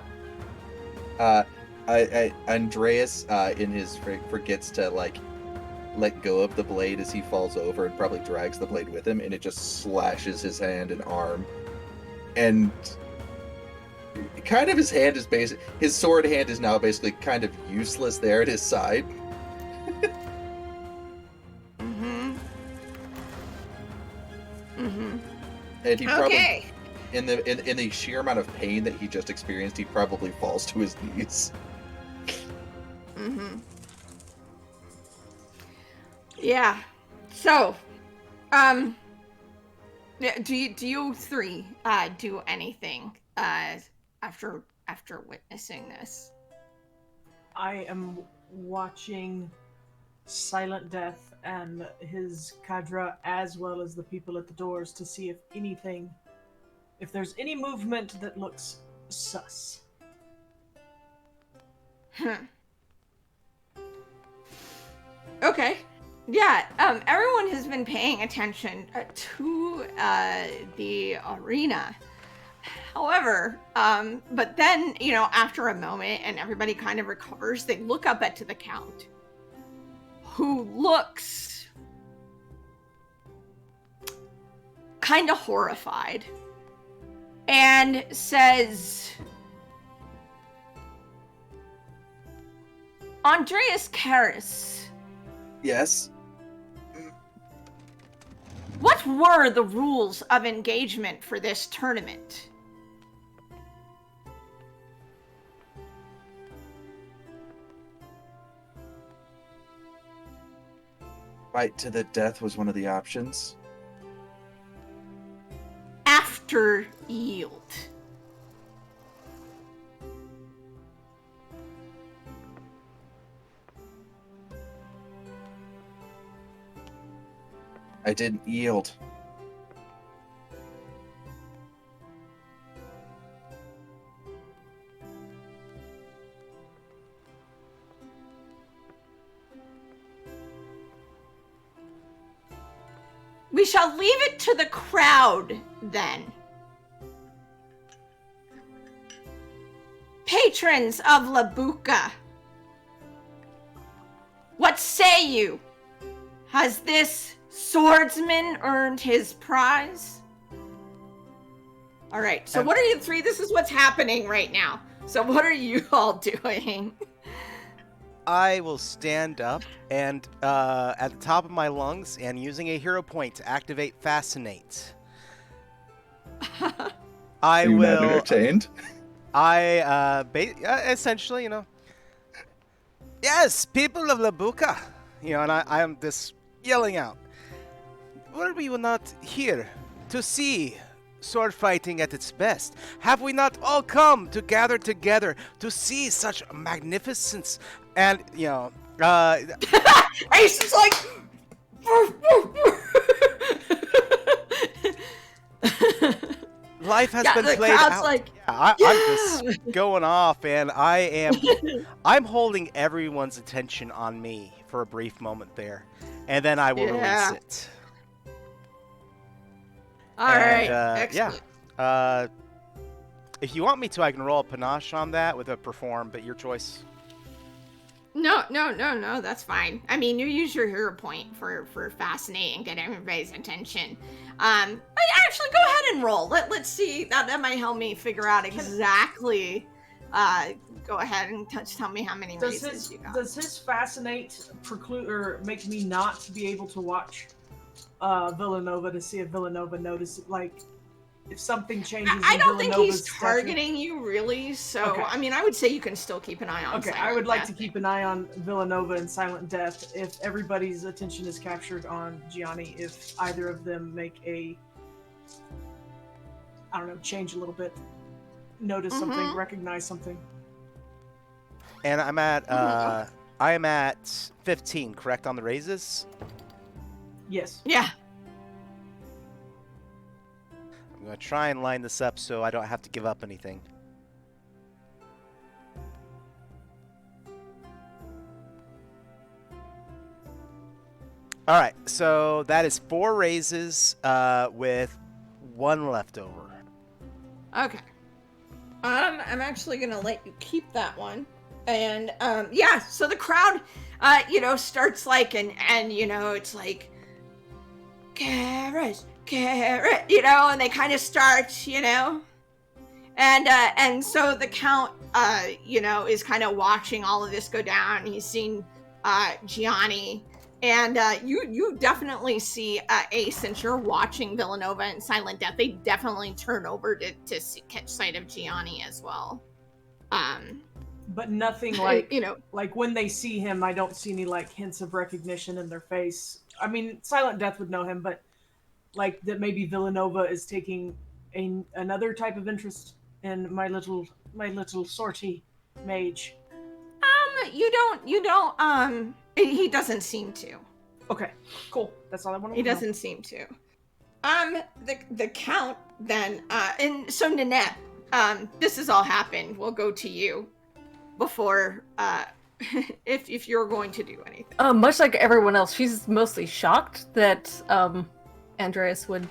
Andreas in his forgets to let go of the blade as he falls over and probably drags the blade with him, and it just slashes his hand and arm. And kind of his hand is his sword hand is now basically kind of useless there at his side. And he probably, in the sheer amount of pain that he just experienced, he probably falls to his knees. Yeah. So, do you three do anything after witnessing this? I am watching Silent Death and his cadre, as well as the people at the doors, to see if there's any movement that looks sus. Okay. Yeah, everyone has been paying attention to the arena. However, but then, after a moment and everybody kind of recovers, they look up to the Count, who looks kind of horrified and says, Andreas Karras. Yes? What were the rules of engagement for this tournament? Fight to the death was one of the options. After yield. I didn't yield. We shall leave it to the crowd, then. Patrons of Labuka, what say you? Has this swordsman earned his prize? All right, so what are you three? This is what's happening right now. So what are you all doing? I will stand up and at the top of my lungs and using a hero point to activate Fascinate. I Are you will. not entertained? Essentially, yes, people of Labuka, and I am just yelling out. Were we not here to see sword fighting at its best? Have we not all come to gather together to see such magnificence? And, Ace is like... Life has Yeah, been the played crowd's out. like, I'm just going off, and I'm holding everyone's attention on me for a brief moment there, and then I will release it. All right, excellent. If you want me to, I can roll a panache on that with a perform, but your choice. No, that's fine. I mean, you use your hero point for fascinate and get everybody's attention. Actually, go ahead and roll. Let's see. That might help me figure out exactly. Go ahead and tell me how many raises you got. Does his fascinate preclude or make me not be able to watch Villanova to see if Villanova notices, like, if something changes? I don't think he's Villanova's targeting you, really. So, Okay. I mean, I would say you can still keep an eye on. Okay, I would like to keep an eye on Villanova and Silent Death if everybody's attention is captured on Gianni, if either of them make a, change a little bit, notice something, recognize something. And I'm at I am at 15, correct, on the raises? Yes. Yeah. I'm going to try and line this up so I don't have to give up anything. All right, so that is 4 raises with 1 left over. Okay. I'm actually gonna let you keep that one. And so the crowd, starts like, and it's like, carrot, carrot, and they kind of start, and so the count, is kind of watching all of this go down. He's seen Gianni, and you definitely see Ace, since you're watching Villanova and Silent Death. They definitely turn over to catch sight of Gianni as well. But nothing like like when they see him, I don't see any like hints of recognition in their face. I mean, Silent Death would know him, but like that maybe Villanova is taking another type of interest in my little sortie mage. You don't. He doesn't seem to. Okay, cool. That's all I want to know. He doesn't seem to. The count then, and so Nanette, this has all happened. We'll go to you before, if you're going to do anything. Much like everyone else, she's mostly shocked that Andreas would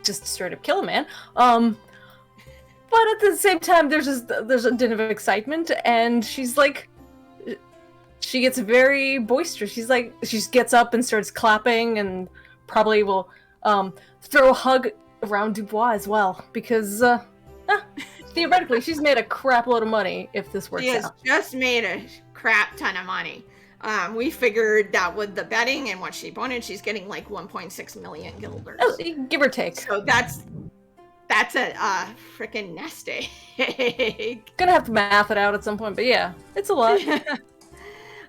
just straight up kill a man. But at the same time, there's a din of excitement, and she's like, she gets very boisterous. She just gets up and starts clapping, and probably will throw a hug around Dubois as well, because theoretically she's made a crap load of money if this works out. She has just made a crap ton of money. We figured that with the betting and what she wanted, she's getting like 1.6 million guilders. Oh, give or take. So that's a freaking nest egg. Gonna have to math it out at some point, but yeah, it's a lot.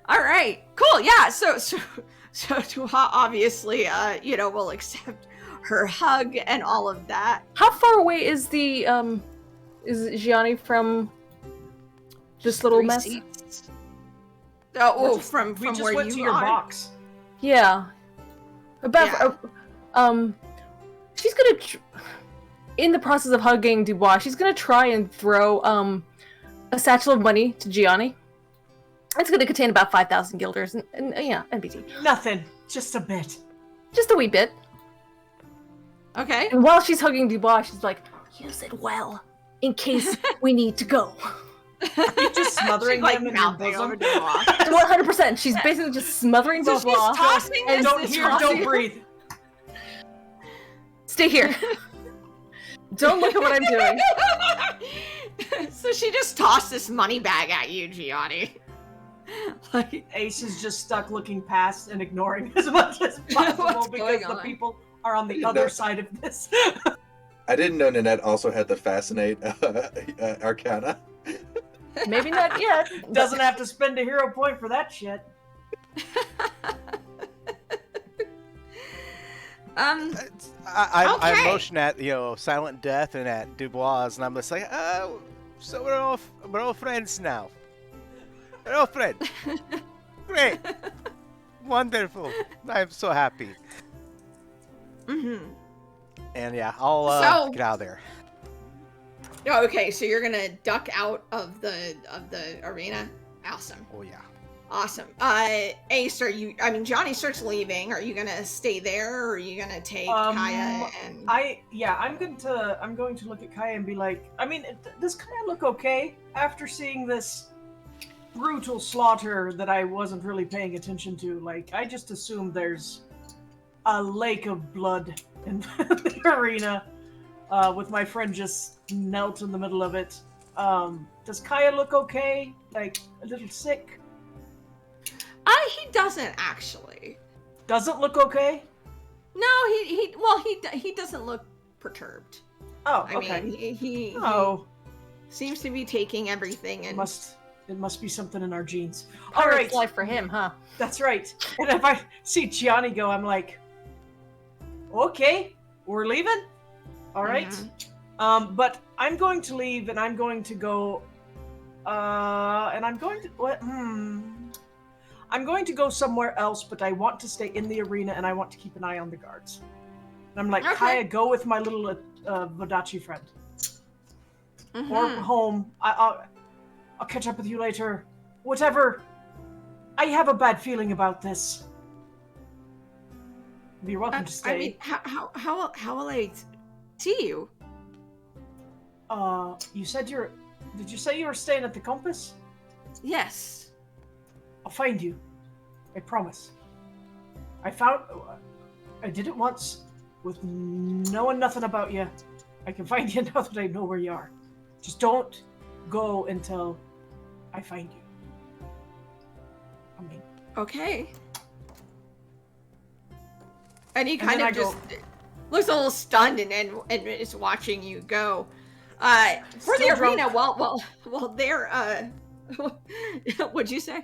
All right, cool. Yeah, so Tuha obviously, will accept her hug and all of that. How far away is is Gianni from this little mess? Seats. Oh, from we just where went you to your are. box. Yeah. About she's gonna in the process of hugging Dubois, she's gonna try and throw a satchel of money to Gianni. It's gonna contain about 5,000 guilders and NBT. Nothing, just a bit. Just a wee bit. Okay. And while she's hugging Dubois, she's like, use it well, in case we need to go. You're just smothering him in your bosom. 100%. She's basically just smothering So Dubois. she's tossing and Don't hear, don't breathe. Stay here. Don't look at what I'm doing. So she just tossed this money bag at you, Gianni. Like, Ace is just stuck looking past and ignoring as much as possible What's because going the on? people are on the other side of this. I didn't know Nanette also had the Fascinate Arcana. Maybe not yet. Doesn't have to spend a hero point for that shit. I Okay. motion at Silent Death and at Dubois, and I'm just like, oh, so we're all friends now. We're all friends. Great, wonderful. I'm so happy. Mm-hmm. And yeah, I'll So- get out of there. Oh, okay, so you're gonna duck out of the arena. Awesome. Oh yeah. Awesome. Ace, Johnny starts leaving. Are you gonna stay there, or are you gonna take Kaya and? I'm going to look at Kaya and be like, I mean, does Kaya look okay after seeing this brutal slaughter that I wasn't really paying attention to? Like, I just assumed there's a lake of blood in the arena, with my friend just knelt in the middle of it. Does Kaya look okay? Like, a little sick? He doesn't actually. Doesn't look okay? No, he doesn't look perturbed. Oh, I okay. mean, he seems to be taking everything and It must be something in our genes. All All right, right, life for him, huh? that's right. And if I see Gianni go, I'm like, okay, we're leaving. All right. Mhm. But I'm going to leave, and I'm going to go. And I'm going to what? I'm going to go somewhere else, but I want to stay in the arena, and I want to keep an eye on the guards. And I'm like, Okay. Kaya, go with my little Vodachi friend, or Mhm. home. I'll catch up with you later. Whatever. I have a bad feeling about this. You're welcome to stay. I mean, how will I see you? You said did you say you were staying at the Compass? Yes. I'll find you. I promise. I did it once with knowing nothing about you. I can find you now that I know where you are. Just don't go until I find you. I mean, Okay. And he And kind then of I just go- looks a little stunned and is watching you go. For the Still drunk. arena, well, they're what'd you say?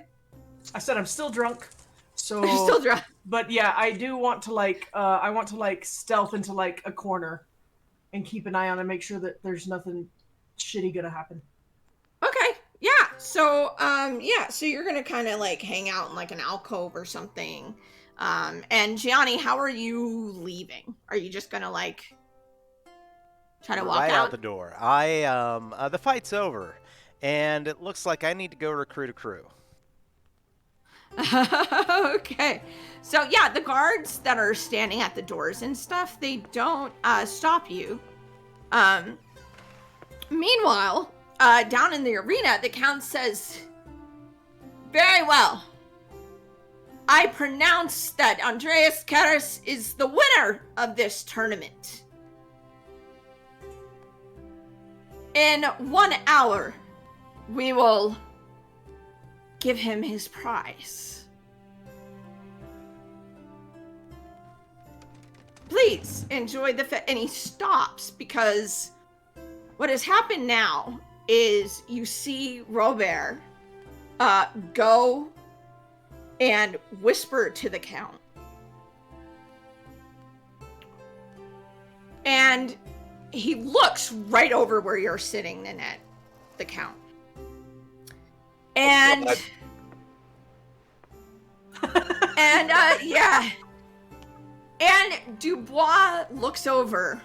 I said I'm still drunk. So You're still drunk. But yeah, I do want to I want to stealth into like a corner and keep an eye on and make sure that there's nothing shitty gonna happen. Okay. Yeah. So so you're gonna kind of like hang out in like an alcove or something. And Gianni, how are you leaving? Are you just gonna like try to walk Right out out? the door. The fight's over, and it looks like I need to go recruit a crew. Okay. So yeah, the guards that are standing at the doors and stuff, they don't stop you. Um Meanwhile, down in the arena, the count says, "Very well. I pronounce that Andreas Karras is the winner of this tournament. In 1 hour, we will give him his prize. Please enjoy the and he stops because what has happened now is you see Robert go and whisper to the count. And he looks right over where you're sitting, Nanette, the count. And and yeah. And Dubois looks over.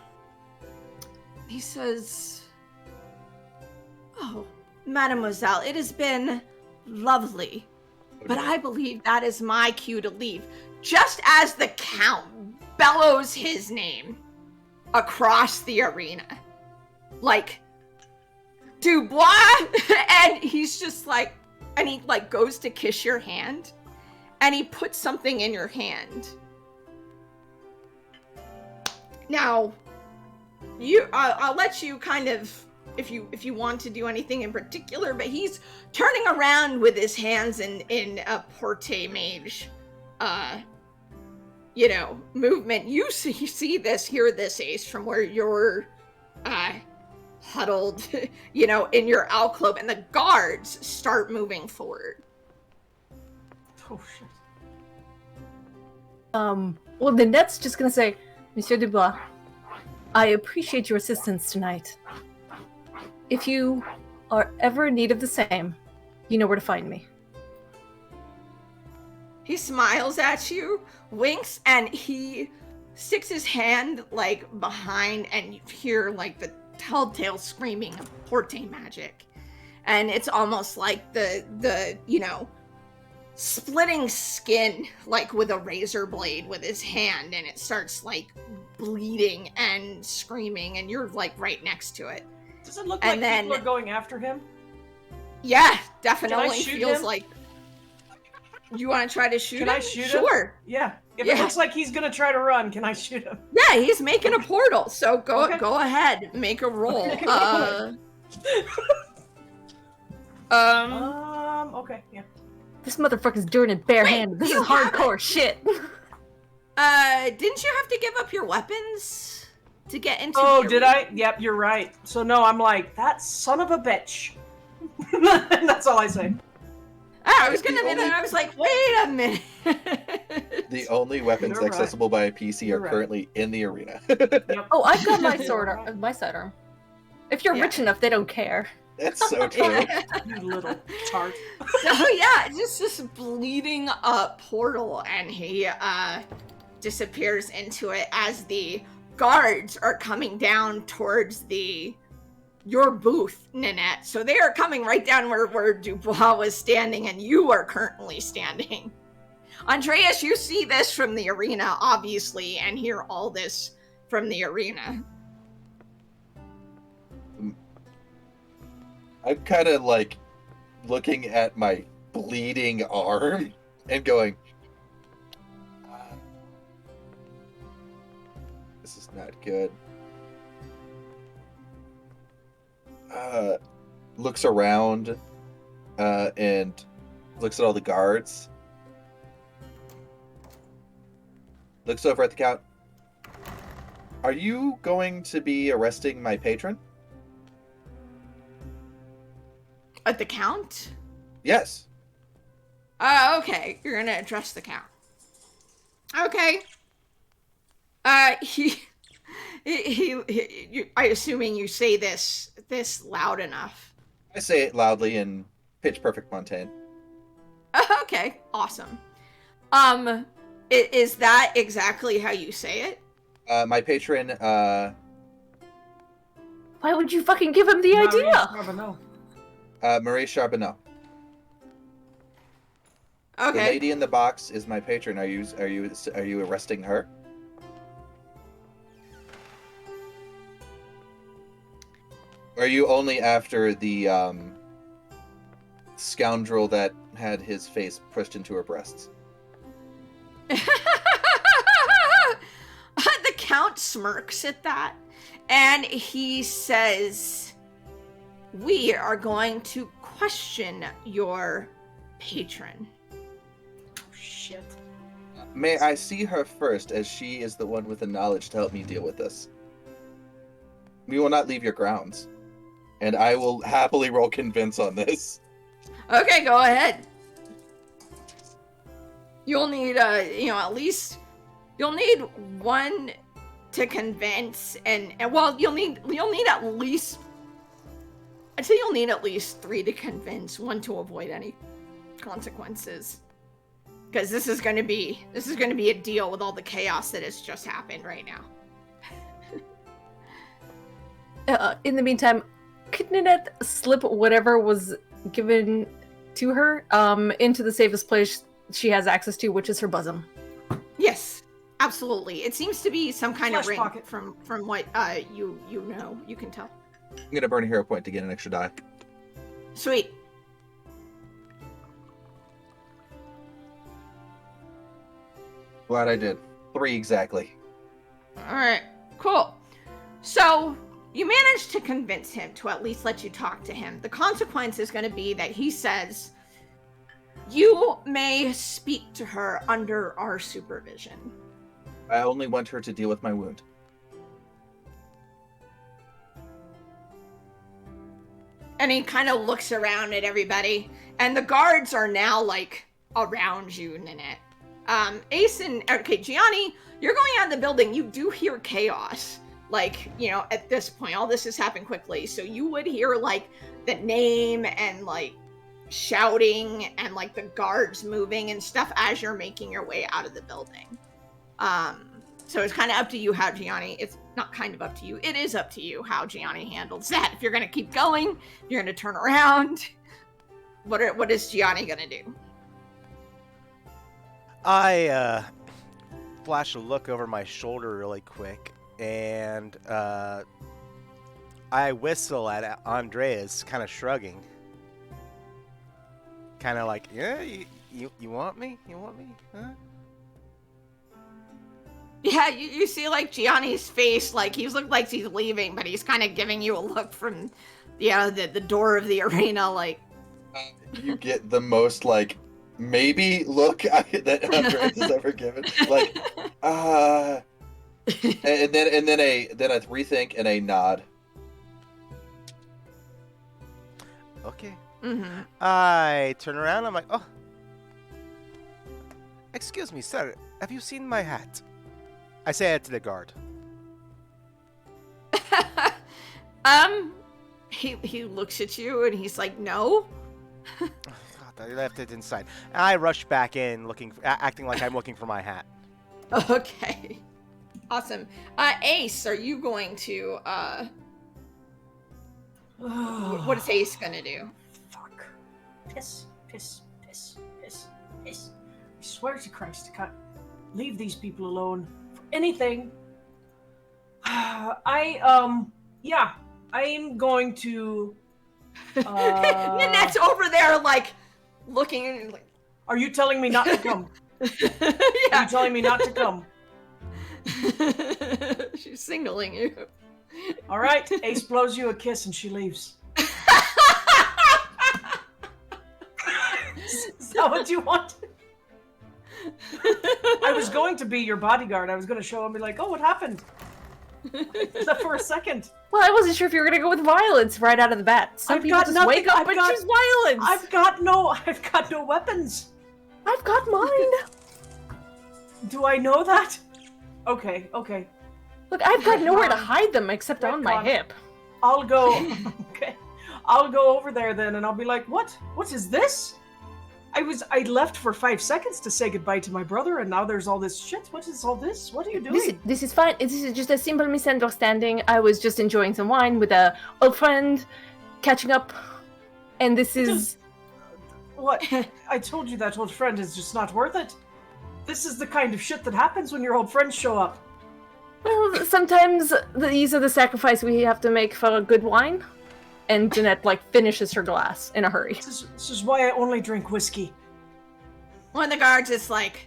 He says, "Oh, mademoiselle, it has been lovely, but I believe that is my cue to leave." Just as the count bellows his name across the arena. Like, "Dubois!" And he's just like, and he like goes to kiss your hand, and he puts something in your hand. Now, I'll let you kind of, if you want to do anything in particular, but he's turning around with his hands in a porte mage, movement. You see this, hear this, Ace, from where you're, huddled, in your alcove, and the guards start moving forward. Oh shit. Well, Nanette's just gonna say, Monsieur Dubois, I appreciate your assistance tonight. If you are ever in need of the same, you know where to find me. He smiles at you, winks, and he sticks his hand like behind, and you hear like the telltale screaming of porte magic. And it's almost like the splitting skin like with a razor blade with his hand, and it starts like bleeding and screaming, and you're like right next to it. Does it look And like then- people are going after him? Yeah, definitely Can I shoot feels him? like you want to try to shoot Can him? I shoot him? Sure. Yeah. If Yeah. it looks like he's gonna try to run, can I shoot him? Yeah, he's making a portal, so go Okay. go ahead, make a roll. Okay. Okay, yeah. This motherfucker's doing it barehanded. This you is have hardcore shit. Didn't you have to give up your weapons to get into Oh, the did arena? I? Yep, you're right. So no, I'm like, that son of a bitch. That's all I say. I was gonna The admit that, only- I was like, wait a minute. The only weapons You're right. accessible by a PC You're are right. currently in the arena. Yep. Oh, I've got my You're sword, right. my sidearm. If you're Yeah. rich enough, they don't care. That's so true. You little tart. So yeah, just this bleeding up portal, and he disappears into it as the guards are coming down towards your booth, Nanette. So they are coming right down where Dubois was standing, and you are currently standing. Andreas, you see this from the arena, obviously, and hear all this from the arena. I'm kind of like looking at my bleeding arm and going, Not good. Looks around and looks at all the guards. Looks over at the count. Are you going to be arresting my patron? At the count? Yes. Okay. You're gonna address the count. Okay. I assuming you say this loud enough. I say it loudly in pitch perfect Montaigne. Okay, awesome. Is that exactly how you say it? My patron, Why would you fucking give him the idea? Marie Charbonneau. The Okay. lady in the box is my patron. Are you arresting her? Or are you only after the scoundrel that had his face pushed into her breasts? The count smirks at that, and he says, "We are going to question your patron." Shit. May I see her first, as she is the one with the knowledge to help me deal with this? We will not leave your grounds, and I will happily roll convince on this. Okay, go ahead. You'll need at least you'll need one to convince, and well, you'll need at least. I'd say you'll need at least 3 to convince, 1 to avoid any consequences. Because this is going to be a deal with all the chaos that has just happened right now. In the meantime, could Ninette slip whatever was given to her into the safest place she has access to, which is her bosom? Yes, absolutely. It seems to be some kind of Flesh ring pocket. from what you know. You can tell. I'm gonna burn a hero point to get an extra die. Sweet. Glad I did. 3 exactly. All right, cool. So you managed to convince him to at least let you talk to him. The consequence is going to be that he says, you may speak to her under our supervision. I only want her to deal with my wound. And he kind of looks around at everybody, and the guards are now like around you, Ninette. Ace and Gianni, you're going out of the building. You do hear chaos. Like, at this point, all this has happened quickly. So you would hear like the name and like shouting and like the guards moving and stuff as you're making your way out of the building. So it's kind of up to you how Gianni, it's not kind of up to you, it is up to you how Gianni handles that. If you're going to keep going, if you're going to turn around, what is Gianni going to do? I flash a look over my shoulder really quick, and I whistle at Andreas, kind of shrugging. Kind of like, yeah, you want me? You want me? Huh? Yeah, you see like Gianni's face, like he's looked like he's leaving, but he's kind of giving you a look from the door of the arena, like. You get the most like maybe look that Andreas has ever given. Like, and then a rethink and a nod. Okay. Mm-hmm. I turn around. I'm like, oh, excuse me, sir. Have you seen my hat? I say it to the guard. He looks at you and he's like, no. Oh, God, I left it inside. And I rush back in, acting like I'm looking for my hat. Okay. Awesome. Ace, are you going to what is Ace gonna do? Fuck. Piss. I swear to Christ, I can't leave these people alone for anything. I'm going to Nanette's over there like looking and like, Are you telling me not to come? Are yeah. you telling me not to come? She's signaling you. All right, Ace blows you a kiss and she leaves. Is that what you want? I was going to be your bodyguard. I was going to show him and be like, oh, what happened? Except for a second. Well, I wasn't sure if you were gonna go with violence right out of the bat. Some people just wake up and choose violence. I've got no weapons. I've got mine. Do I know that? Okay. Look, I've got nowhere to hide them except on my hip. I'll go. Okay, I'll go over there then, and I'll be like, "What? What is this? I left for 5 seconds to say goodbye to my brother, and now there's all this shit. What is all this? What are you doing?" This is fine. This is just a simple misunderstanding. I was just enjoying some wine with a old friend, catching up, and this is... What? I told you that old friend is just not worth it. This is the kind of shit that happens when your old friends show up. Well, sometimes these are the sacrifice we have to make for a good wine. And Jeanette, finishes her glass in a hurry. This is why I only drink whiskey. One of the guards is like,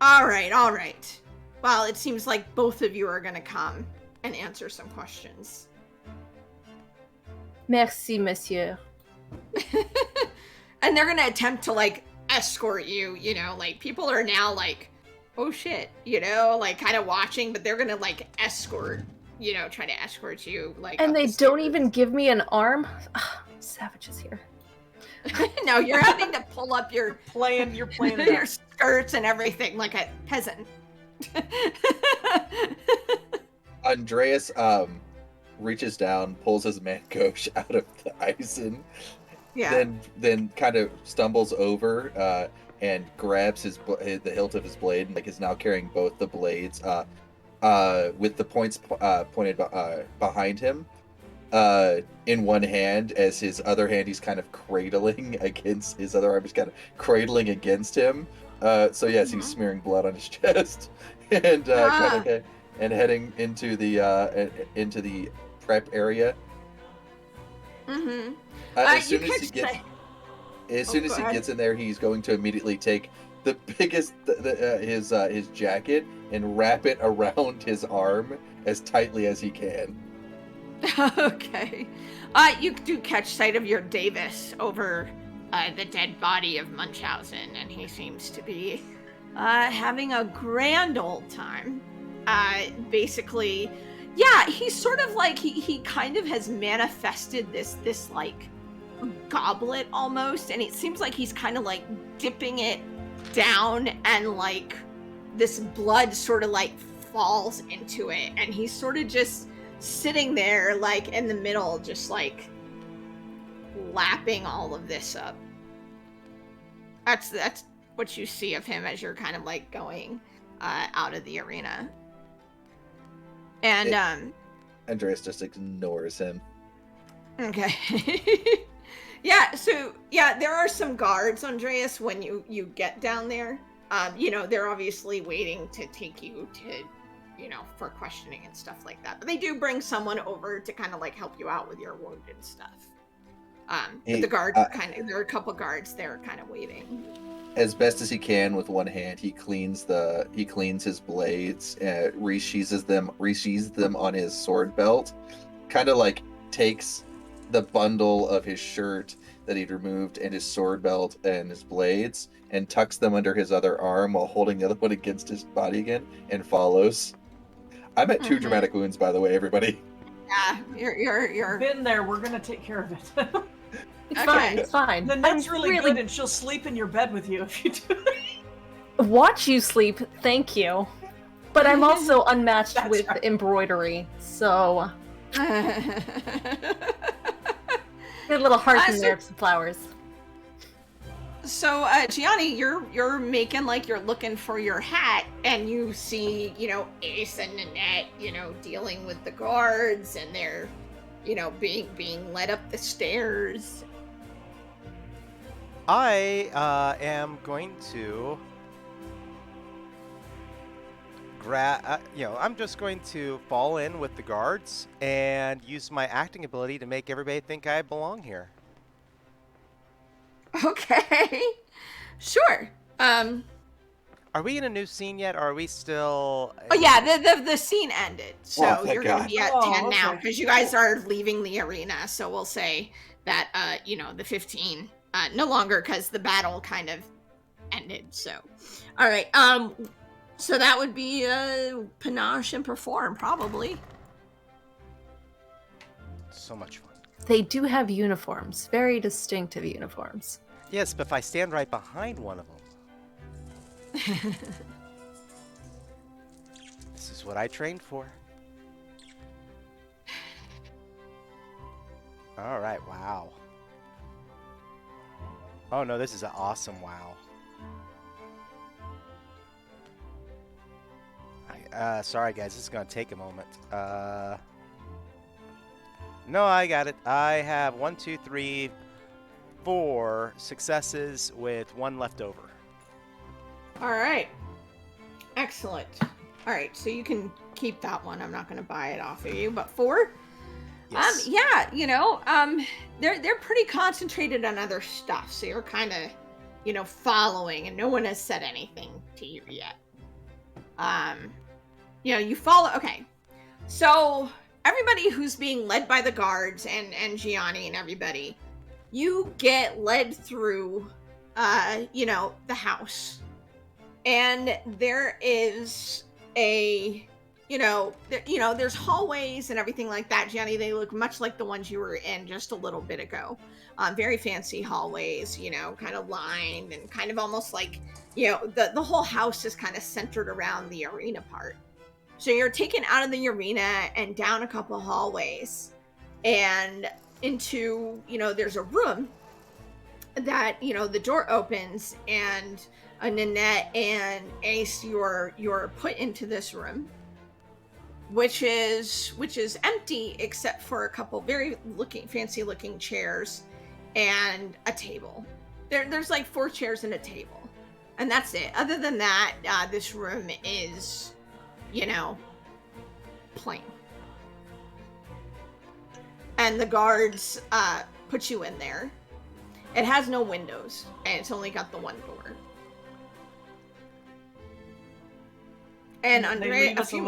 all right. Well, it seems like both of you are going to come and answer some questions. Merci, monsieur. And they're going to attempt to, escort you, people are now oh shit, kind of watching, but they're going to, escort try to escort you, and they don't even give me an arm? Ugh, savages here. No, you're having to pull up your You're playing your skirts and everything like a peasant. Andreas reaches down, pulls his mangosh out of the Eisen, then kind of stumbles over and grabs the hilt of his blade, and is now carrying both the blades with the points pointed behind him in one hand, as his other hand he's kind of cradling against, his other arm is kind of cradling against him. So yes, he's smearing blood on his chest and and heading into the prep area. Mm-hmm. As soon as he gets in there, he's going to immediately take the biggest his jacket and wrap it around his arm as tightly as he can. Okay. You do catch sight of your Davis over the dead body of Munchausen, and he seems to be having a grand old time. Basically, yeah, he's sort of he kind of has manifested this goblet almost, and it seems like he's kind of dipping it down, and this blood sort of falls into it, and he's sort of just sitting there in the middle, just lapping all of this up. That's what you see of him as you're kind of going out of the arena. And Andreas just ignores him. Okay. Yeah, so there are some guards, Andreas, when you get down there. They're obviously waiting to take you to, for questioning and stuff like that. But they do bring someone over to kind of help you out with your wound and stuff. But the guard there are a couple guards there kind of waiting. As best as he can with one hand, he cleans his blades, resheathes them on his sword belt, kind of takes the bundle of his shirt that he'd removed and his sword belt and his blades and tucks them under his other arm while holding the other one against his body again, and follows. I'm at 2 dramatic wounds, by the way, everybody. Yeah, you're Been there. We're gonna take care of it. It's fine. It's fine. Nanette's really good, and she'll sleep in your bed with you if you do. Watch you sleep, thank you. But I'm also unmatched That's with right. embroidery, so a little heart in there, some flowers. So, Gianni, you're making you're looking for your hat, and you see, Ace and Nanette, dealing with the guards, and they're, being led up the stairs. I am going to I'm just going to fall in with the guards and use my acting ability to make everybody think I belong here. Okay. Sure. Are Are we in a new scene yet, or are we still? Oh yeah, the scene ended, so Oh, thank you're gonna God. be at Oh, 10 now okay. because you guys are leaving the arena. So we'll say that the 15 no longer because the battle kind of ended. So, all right, so that would be panache and perform probably. So much fun. They do have uniforms, very distinctive uniforms. Yes, but if I stand right behind one of them, this is what I trained for. All right, wow. Oh no, this is an awesome wow. Sorry guys, this is gonna take a moment. No, I got it. I have 1, 2, 3, 4 successes with 1 left over. All right, excellent. All right, so you can keep that one. I'm not going to buy it off of you, but 4. Yes. Yeah, they're pretty concentrated on other stuff, so you're kind of, following, and no one has said anything to you yet. You follow. Okay, so everybody who's being led by the guards and Gianni and everybody, you get led through, the house, and there is there's hallways and everything like that. Gianni, they look much like the ones you were in just a little bit ago. Very fancy hallways, kind of lined and kind of almost like, the whole house is kind of centered around the arena part. So you're taken out of the arena and down a couple hallways and into, there's a room that, the door opens, and Nanette and Ace, you're put into this room, which is empty except for a couple very fancy looking chairs and a table. There's like 4 chairs and a table, and that's it. Other than that, this room is, plain. And the guards put you in there. It has no windows, and it's only got the one door. And Andre, a few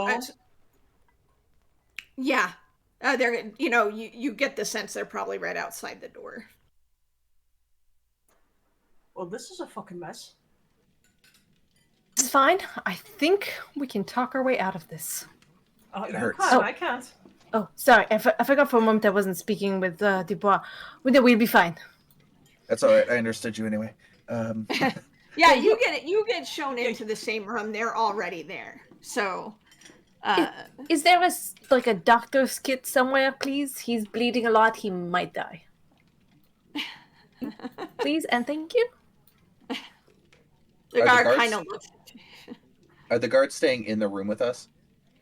yeah, they're you get the sense they're probably right outside the door. Well, this is a fucking mess. It's fine. I think we can talk our way out of this. It hurts. I can't. Oh, sorry. I forgot for a moment I wasn't speaking with Dubois. We'll be fine. That's all right. I understood you anyway. Yeah, you get it. You get shown into the same room. They're already there. So, is there a doctor's kit somewhere, please? He's bleeding a lot. He might die. Please and thank you. The guard kind of looks. Are the guards staying in the room with us?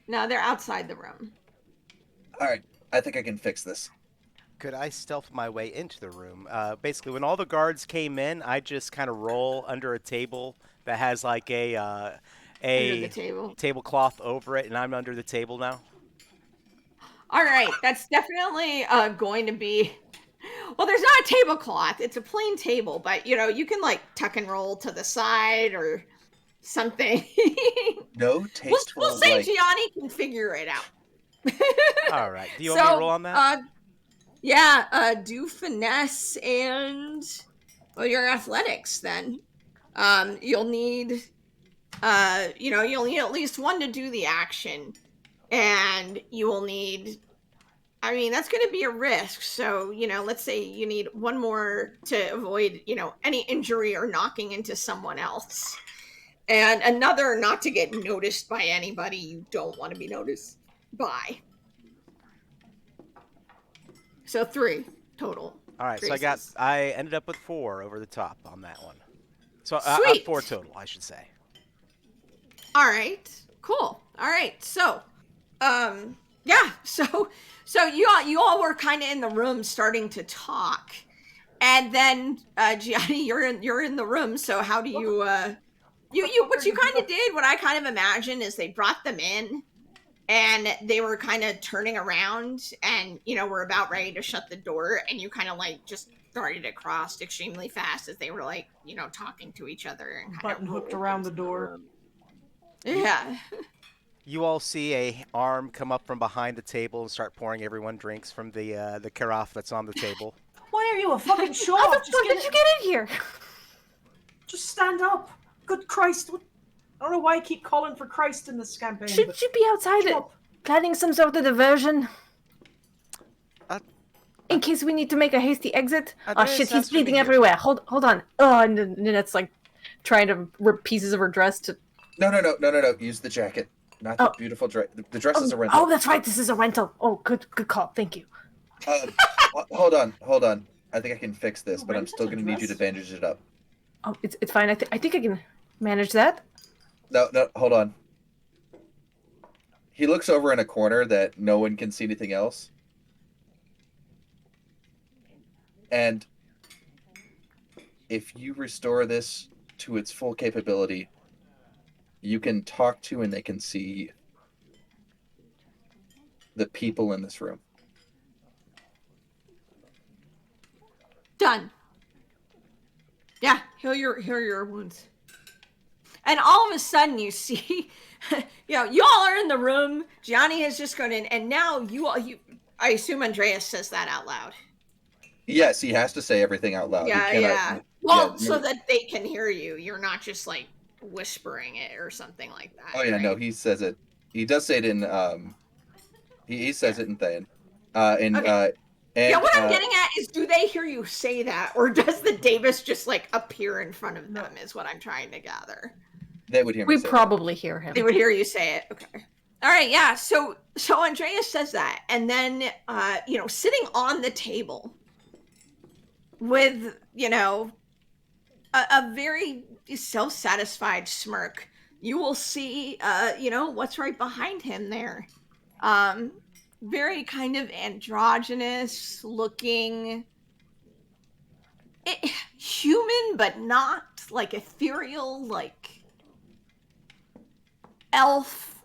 No, they're outside the room. All right. I think I can fix this. Could I stealth my way into the room? Basically, when all the guards came in, I just kind of roll under a table that has like a tablecloth over it, and I'm under the table now. All right, that's definitely going to be. Well, there's not a tablecloth; it's a plain table, but you can like tuck and roll to the side or something. No tasteful. We'll say Gianni can figure it out. All right. Do you want me to roll on that? Yeah, do finesse and your athletics then. You'll need you'll need at least 1 to do the action, and you will need, that's going to be a risk. So, let's say you need 1 more to avoid, any injury or knocking into someone else. And another not to get noticed by anybody you don't want to be noticed by. So 3 total. All right, so I ended up with 4 over the top on that one. So Sweet. 4 total, I should say. All right, cool. All right, so, yeah, so you all were kind of in the room starting to talk, and then Gianni, you're in the room. So how do you what you kind of did? What I kind of imagine is they brought them in. And they were kind of turning around and, were about ready to shut the door. And you kind of like just darted across extremely fast as they were like, talking to each other. And Button hooked around the door. Yeah. You all see a arm come up from behind the table and start pouring everyone drinks from the carafe that's on the table. Why are you a fucking show How the off? fuck did you get in here? Just stand up. Good Christ. I don't know why I keep calling for Christ in this campaign, but Should you be outside show up. planning some sort of diversion? Uh, In case we need to make a hasty exit? Oh Andreas shit, he's asked for me bleeding here. everywhere. Hold on. Oh, and Nanette's like trying to rip pieces of her dress to... No. Use the jacket, not the Oh. beautiful dress. The dress is a rental. Oh, that's right, this is a rental. Oh, good call, thank you. Hold on. I think I can fix this, You but I'm rented still a going to need you to dress? bandage it up. Oh, it's fine. I think I can manage that. No, hold on. He looks over in a corner that no one can see anything else. And if you restore this to its full capability, you can talk to and they can see the people in this room. Done. Yeah, heal your wounds. And all of a sudden you see, y'all are in the room. Gianni has just gone in, and now I assume Andreas says that out loud. Yes, he has to say everything out loud. Yeah, He cannot, yeah. Well, yeah, so that they can hear you. You're not just like whispering it or something like that. Oh yeah, right? no, he says it. He does say it in he says it in Thayan. Okay. And Yeah, what I'm getting at is, do they hear you say that, or does the Davis just like appear in front of them? Is what I'm trying to gather. they would hear me We say that. probably hear him. They would hear you say it. Okay. All right. Yeah. So Andreas says that, and then sitting on the table with a very self-satisfied smirk, you will see what's right behind him there. Very kind of androgynous looking, human but not, like ethereal, like elf,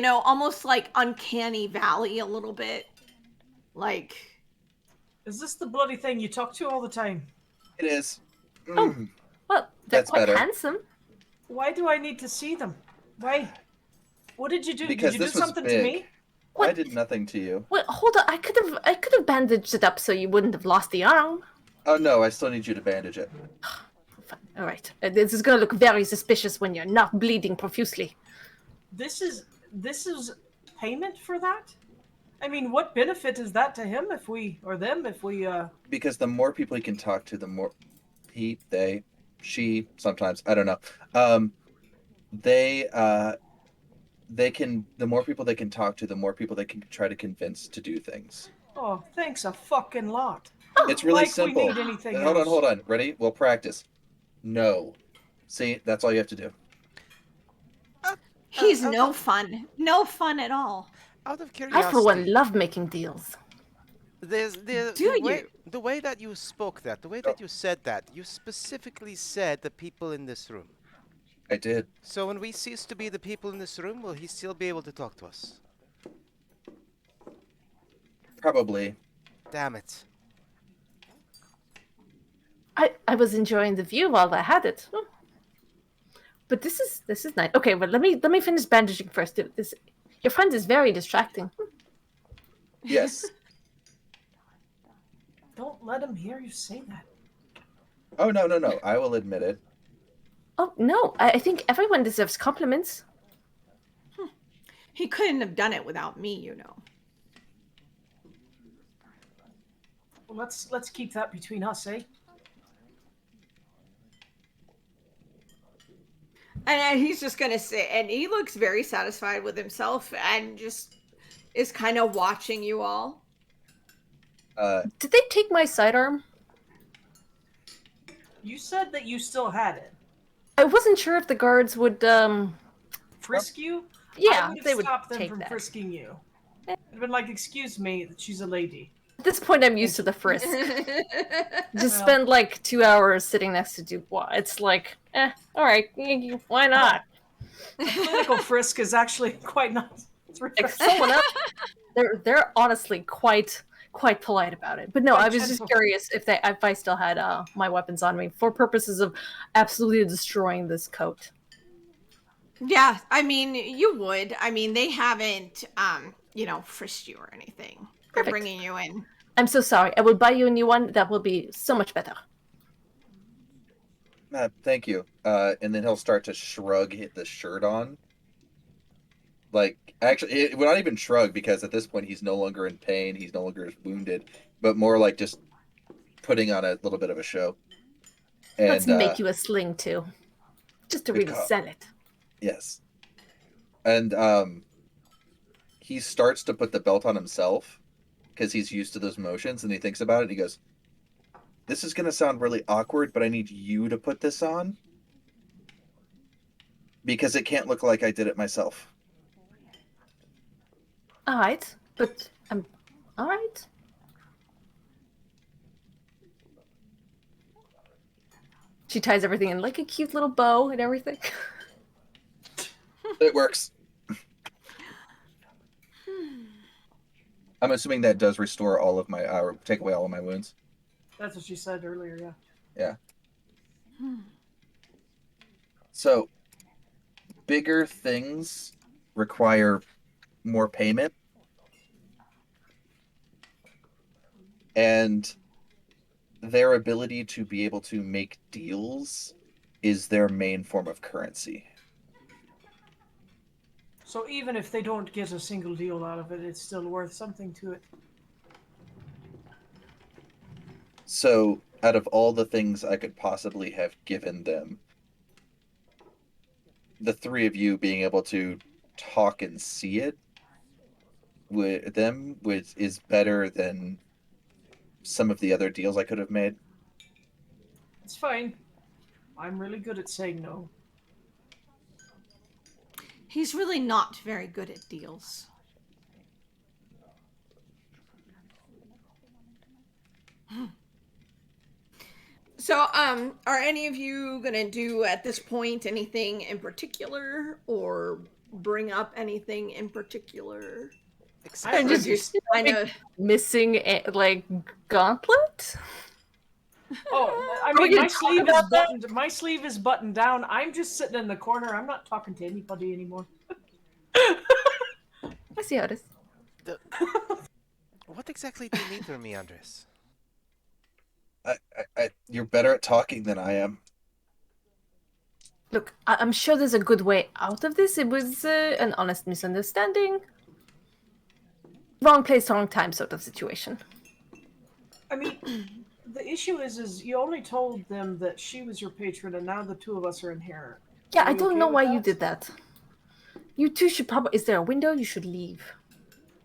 almost like uncanny valley a little bit. Like, Is this the bloody thing you talk to all the time? It is. Oh. Well, they're That's quite better. handsome. Why do I need to see them? Why? What did you do? Because did you this do was something big. to me? What? I did nothing to you. Wait, hold on. I could have bandaged it up so you wouldn't have lost the arm. Oh no, I still need you to bandage it. Fine. All right. This is gonna look very suspicious when you're not bleeding profusely. This is payment for that? I mean, what benefit is that to him if we Because the more people he can talk to, the more he, they, she, sometimes, I don't know. They can, the more people they can talk to, the more people they can try to convince to do things. Oh, thanks a fucking lot. It's really Like simple. we need anything Hold else. on. Ready? We'll practice. No. See, that's all you have to do. he's no fun at all. Out of I, curiosity, for one, love making deals. the way that you spoke that, the way that you said that, you specifically said the people in this room. I did. So when we cease to be the people in this room, will he still be able to talk to us? Probably. Damn it. I was enjoying the view while I had it. Hmm. But this is nice. Okay, but let me finish bandaging first. Your friend is very distracting. Yes. Don't let him hear you say that. Oh, no. I will admit it. Oh no, I think everyone deserves compliments. He couldn't have done it without me. Well, let's keep that between us, eh? And he's just gonna sit, and he looks very satisfied with himself, and just is kind of watching you all. Did they take my sidearm? You said that you still had it. I wasn't sure if the guards would Frisk you? yeah, I would have they would stopped them take from that. frisking you. It'd been like, excuse me, she's a lady. At this point I'm used to the frisk. Just Well. spend like 2 hours sitting next to Dubois. It's like, alright, why not? Clinical frisk is actually quite nice. It's Like refreshing. someone else, they're honestly quite polite about it. But no, Quite I was just gentle. curious if I still had my weapons on me for purposes of absolutely destroying this coat. Yeah, I mean, you would. I mean, they haven't, frisked you or anything. They're Perfect. bringing you in. I'm so sorry. I will buy you a new one. That will be so much better. Thank you. And then he'll start to shrug, hit the shirt on. Like, actually, it would not even shrug because at this point he's no longer in pain. He's no longer wounded, but more like just putting on a little bit of a show. Let's And make you a sling too, just to good really call. sell it. Yes. And he starts to put the belt on himself because he's used to those motions, and he thinks about it. And he goes, "This is gonna sound really awkward, but I need you to put this on because it can't look like I did it myself." All right, but all right. She ties everything in like a cute little bow and everything. It works. I'm assuming that does restore all of my, or take away all of my wounds. That's what she said earlier, yeah. Yeah. So, bigger things require more payment. And their ability to be able to make deals is their main form of currency. So even if they don't get a single deal out of it, it's still worth something to it. So, out of all the things I could possibly have given them, the three of you being able to talk and see it with them is better than some of the other deals I could have made. It's fine. I'm really good at saying no. He's really not very good at deals. So, are any of you gonna do at this point anything in particular, or bring up anything in particular? I'm Or just just kind of missing like gauntlet. Oh, I Are we mean, gonna my talk sleeve is about that? buttoned. My sleeve is buttoned down. I'm just sitting in the corner. I'm not talking to anybody anymore. I see how it is. What exactly do you need from me, Andres? You're better at talking than I am. Look, I'm sure there's a good way out of this. It was an honest misunderstanding. Wrong place, wrong time sort of situation. I mean, the issue is you only told them that she was your patron, and now the two of us are in here. Yeah, Are I you don't okay know with why that? you did that. You two should probably. Is there a window? You should leave.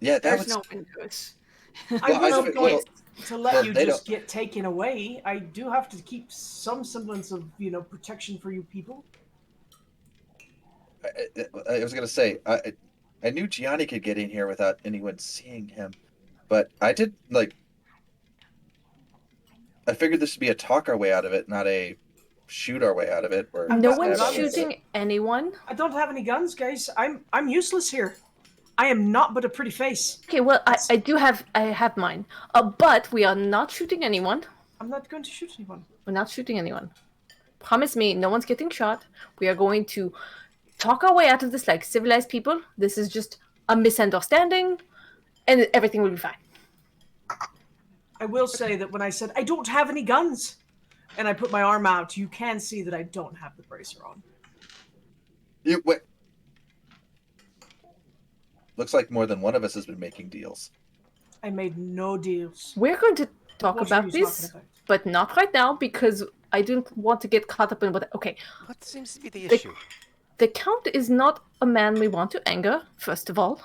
Yeah, that there's was no windows. I Well, wasn't going to let well, you they just don't- get taken away. I do have to keep some semblance of, protection for you people. I was gonna say I knew Gianni could get in here without anyone seeing him, but I did I figured this would be a talk our way out of it, not a shoot our way out of it. Or No got one's guns. shooting anyone. I don't have any guns, guys. I'm useless here. I am not but a pretty face. Okay, well, I have mine. But we are not shooting anyone. I'm not going to shoot anyone. We're not shooting anyone. Promise me, no one's getting shot. We are going to talk our way out of this like civilized people. This is just a misunderstanding, and everything will be fine. I will say that when I said I don't have any guns, and I put my arm out, you can see that I don't have the bracer on. wait. Looks like more than one of us has been making deals. I made no deals. We're going to talk What are about you this, talking about? but not right now because I don't want to get caught up in what. Okay, What seems to be the issue? the Count is not a man we want to anger. First of all,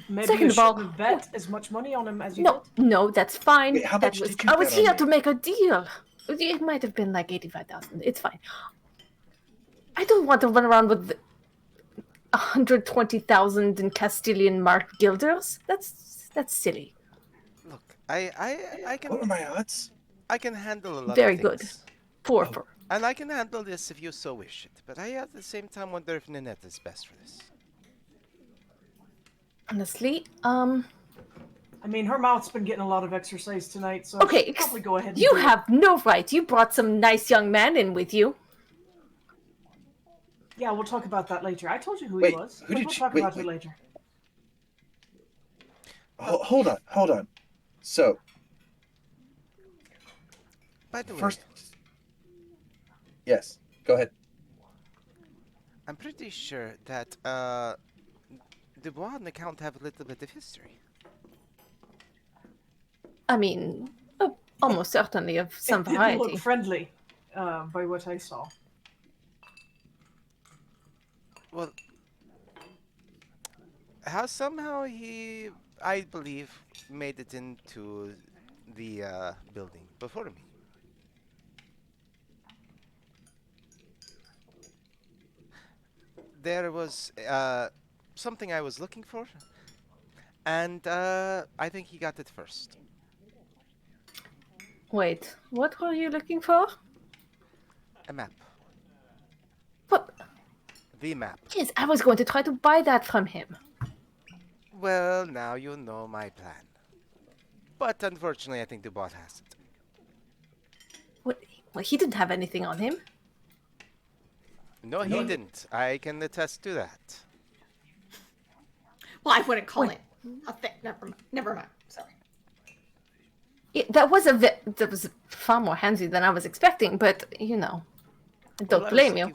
Maybe Second you of all- shouldn't have bet as much money on him as you no, that's fine. Wait, how much did you I was bet on here me? to make a deal. It might have been like 85,000. It's fine. I don't want to run around with 120,000 in Castilian mark guilders. That's silly. Look, I What were can my odds? I can handle a lot Very of good. things. Four. And I can handle this if you so wish it. But I at the same time wonder if Ninette is best for this. Honestly, I mean, her mouth's been getting a lot of exercise tonight, so okay. I should probably go ahead and You do it. have no right. You brought some nice young man in with you. Yeah, we'll talk about that later. I told you who he Wait, was, who but did we'll you? talk Wait, about it wait. later. Hold on, hold on. So By the way, first, yes, go ahead. I'm pretty sure that Dubois and the Count have a little bit of history. I mean, almost certainly of some It didn't look variety. friendly, by what I saw. Well, how somehow he, I believe, made it into the building before me. There was something I was looking for, and I think he got it first. Wait, what were you looking for? A map. What? The map. Yes, I was going to try to buy that from him. Well, now you know my plan. But unfortunately, I think Dubois has it. What? Well, he didn't have anything on him. No, he didn't. I can attest to that. Well, I wouldn't call Wait. it a thing. Never mind. Never mind. Sorry. That was that was far more handsy than I was expecting, but you know, I Well, don't blame you.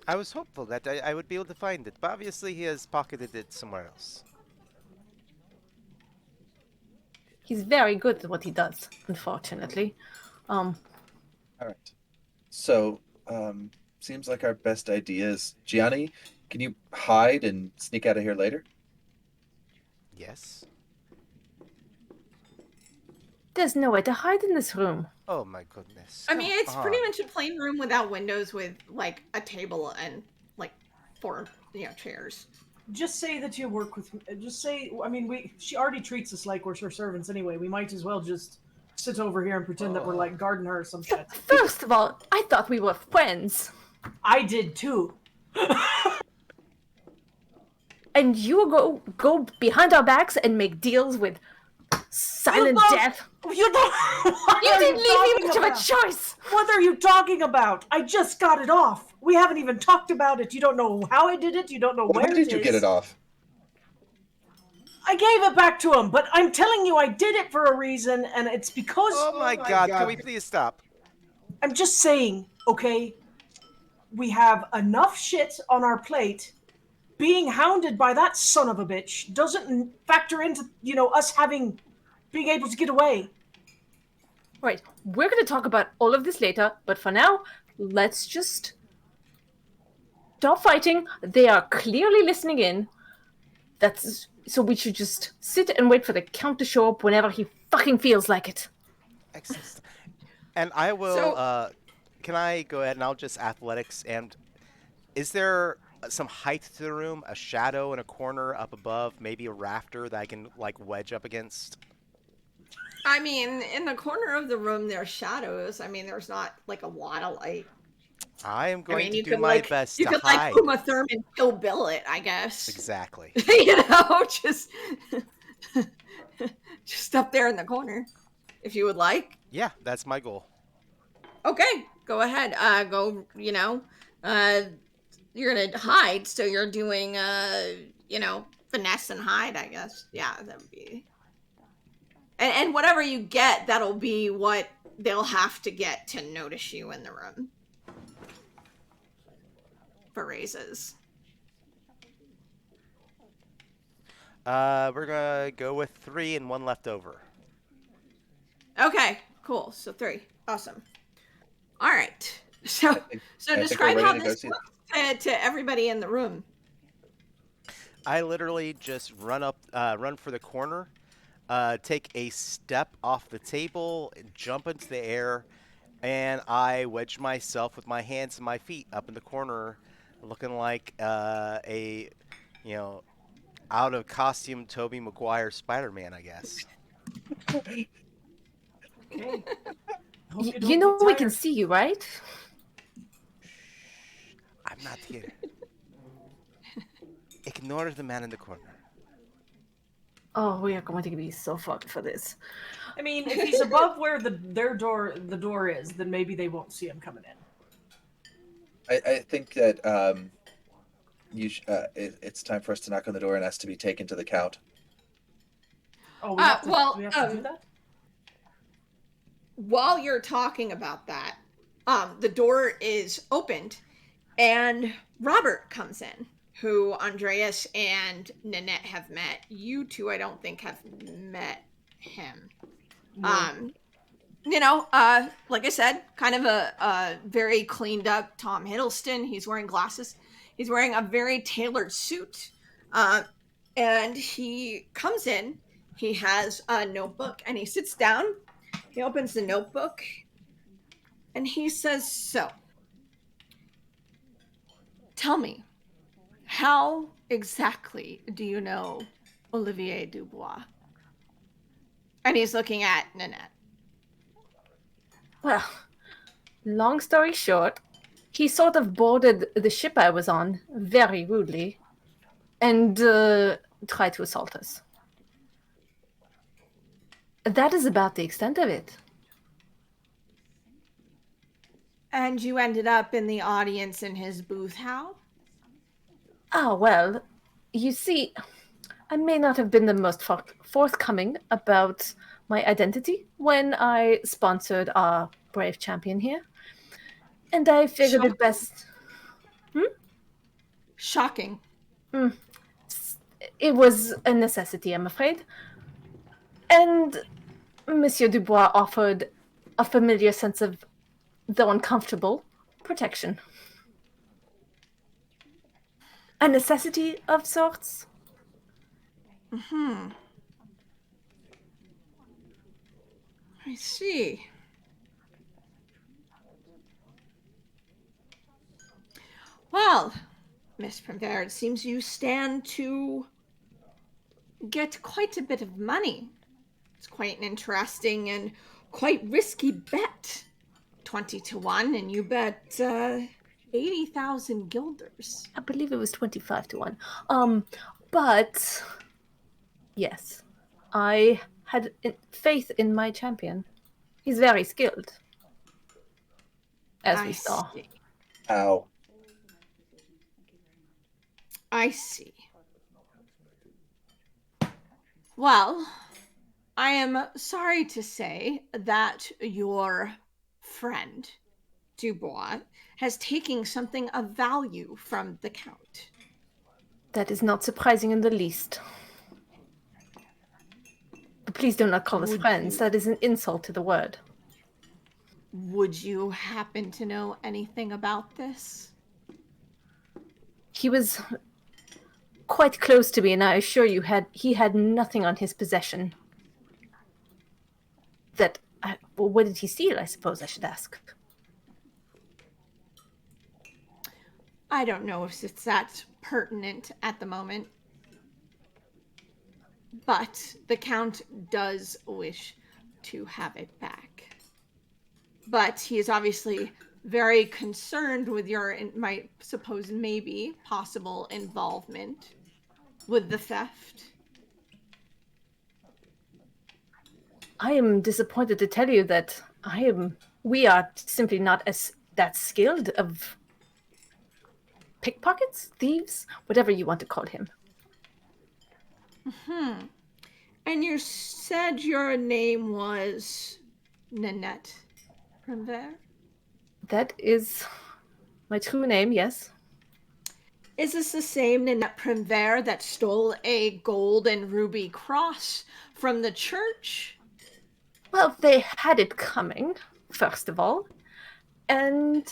I was hopeful that I would be able to find it, but obviously he has pocketed it somewhere else. He's very good at what he does, unfortunately. All right. So, seems like our best idea is Gianni. Can you hide and sneak out of here later? Yes? There's no way to hide in this room. Oh my goodness. I mean, it's Come pretty on. much a plain room without windows with like a table and like four, chairs. Just say that you work with. Just say. I mean, she already treats us like we're her servants anyway. We might as well just sit over here and pretend that we're like guarding her or some shit. First of all, I thought we were friends. I did too. And you go behind our backs and make deals with silent death. You don't. What You are didn't leave me talking much of a about? choice. What are you talking about? I just got it off. We haven't even talked about it. You don't know how I did it. You don't know Why where did you get it off? I gave it back to him, but I'm telling you, I did it for a reason, and it's because Oh my god, can we please stop? I'm just saying, okay? We have enough shit on our plate. Being hounded by that son of a bitch doesn't factor into, us being able to get away. Right, we're going to talk about all of this later, but for now, let's just stop fighting. They are clearly listening in. So we should just sit and wait for the Count to show up whenever he fucking feels like it. Excellent. And I will, can I go ahead and I'll just athletics, and is there some height to the room, a shadow in a corner up above, maybe a rafter that I can like wedge up against? I mean, in the corner of the room, there's shadows. I mean, there's not like a lot of light. I am going to you do could my best you to could hide. like Uma Thurman Kill Bill it, I guess. Exactly. Just just up there in the corner, if you would like. Yeah, that's my goal. Okay, go ahead. Go. You're gonna hide, so you're doing finesse and hide, I guess. Yeah, that would be. And whatever you get, that'll be what they'll have to get to notice you in the room for raises. We're gonna go with 3 and 1 left over. Okay, cool. So 3. Awesome. All right. So I think describe we're how ready to go this see. looks to everybody in the room. I literally just run for the corner, take a step off the table, jump into the air, and I wedge myself with my hands and my feet up in the corner, looking like a, out of costume Tobey Maguire Spider-Man, I guess. Okay. You know we can see you, right? I'm not here. Ignore the man in the corner. Oh, we are going to be so fucked for this. I mean, if he's above where the door is, then maybe they won't see him coming in. I think that it's time for us to knock on the door and ask to be taken to the count. Oh, Well, we have to do that? while you're talking about that, the door is opened and Robert comes in, who Andreas and Nanette have met. You two, I don't think, have met him. No. Um, like I said, kind of a very cleaned up Tom Hiddleston. He's wearing glasses. He's wearing a very tailored suit. Uh, and he comes in. He has a notebook and he sits down. He opens the notebook and he says, "So, tell me, how exactly do you know Olivier Dubois?" And he's looking at Nanette. Well, long story short, he sort of boarded the ship I was on very rudely and tried to assault us. That is about the extent of it. And you ended up in the audience in his booth, how? Ah, well, you see, I may not have been the most forthcoming about my identity when I sponsored our brave champion here. And I figured it best. Shocking. It was a necessity, I'm afraid. And Monsieur Dubois offered a familiar sense of, though uncomfortable, protection. A necessity of sorts. I see. Well, Miss Primvera, it seems you stand to get quite a bit of money. It's quite an interesting and quite risky bet. 20 to 1, and you bet 80,000 guilders. I believe it was 25 to 1. But yes, I had faith in my champion. He's very skilled, as we saw. See. Ow. I see. Well, I am sorry to say that your friend, Dubois, has taken something of value from the Count. That is not surprising in the least. But please do not call us friends. That is an insult to the word. Would you happen to know anything about this? He was quite close to me, and I assure you he had nothing on his possession. Well, what did he steal, I suppose I should ask? I don't know if it's that pertinent at the moment. But the Count does wish to have it back. But he is obviously very concerned with your, might suppose, maybe possible involvement with the theft. I am disappointed to tell you that we are simply not that skilled of pickpockets, thieves, whatever you want to call him. And you said your name was Nanette Primvera? That is my true name, yes. Is this the same Nanette Primvera that stole a gold and ruby cross from the church? Well, they had it coming, first of all. And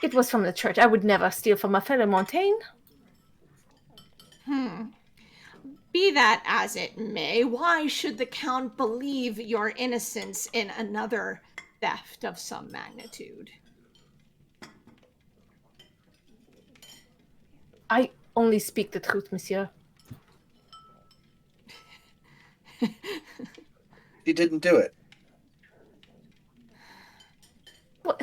it was from the church. I would never steal from a fellow Montaigne. Be that as it may, why should the Count believe your innocence in another theft of some magnitude? I only speak the truth, monsieur. He didn't do it. Well,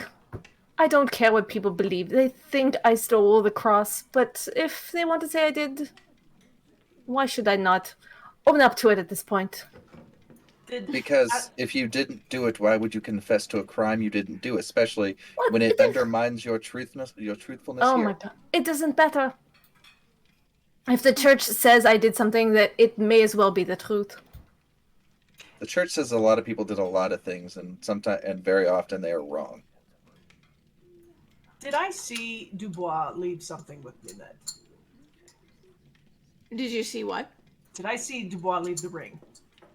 I don't care what people believe. They think I stole the cross, but if they want to say I did, why should I not own up to it at this point? Because if you didn't do it, why would you confess to a crime you didn't do, especially What? when it undermines your truthfulness Oh here? my god. It doesn't matter. If the church says I did something, that it may as well be the truth. The church says a lot of people did a lot of things, and sometimes and very often they are wrong. Did I see Dubois leave something with Ninette? Did you see what? Did I see Dubois leave the ring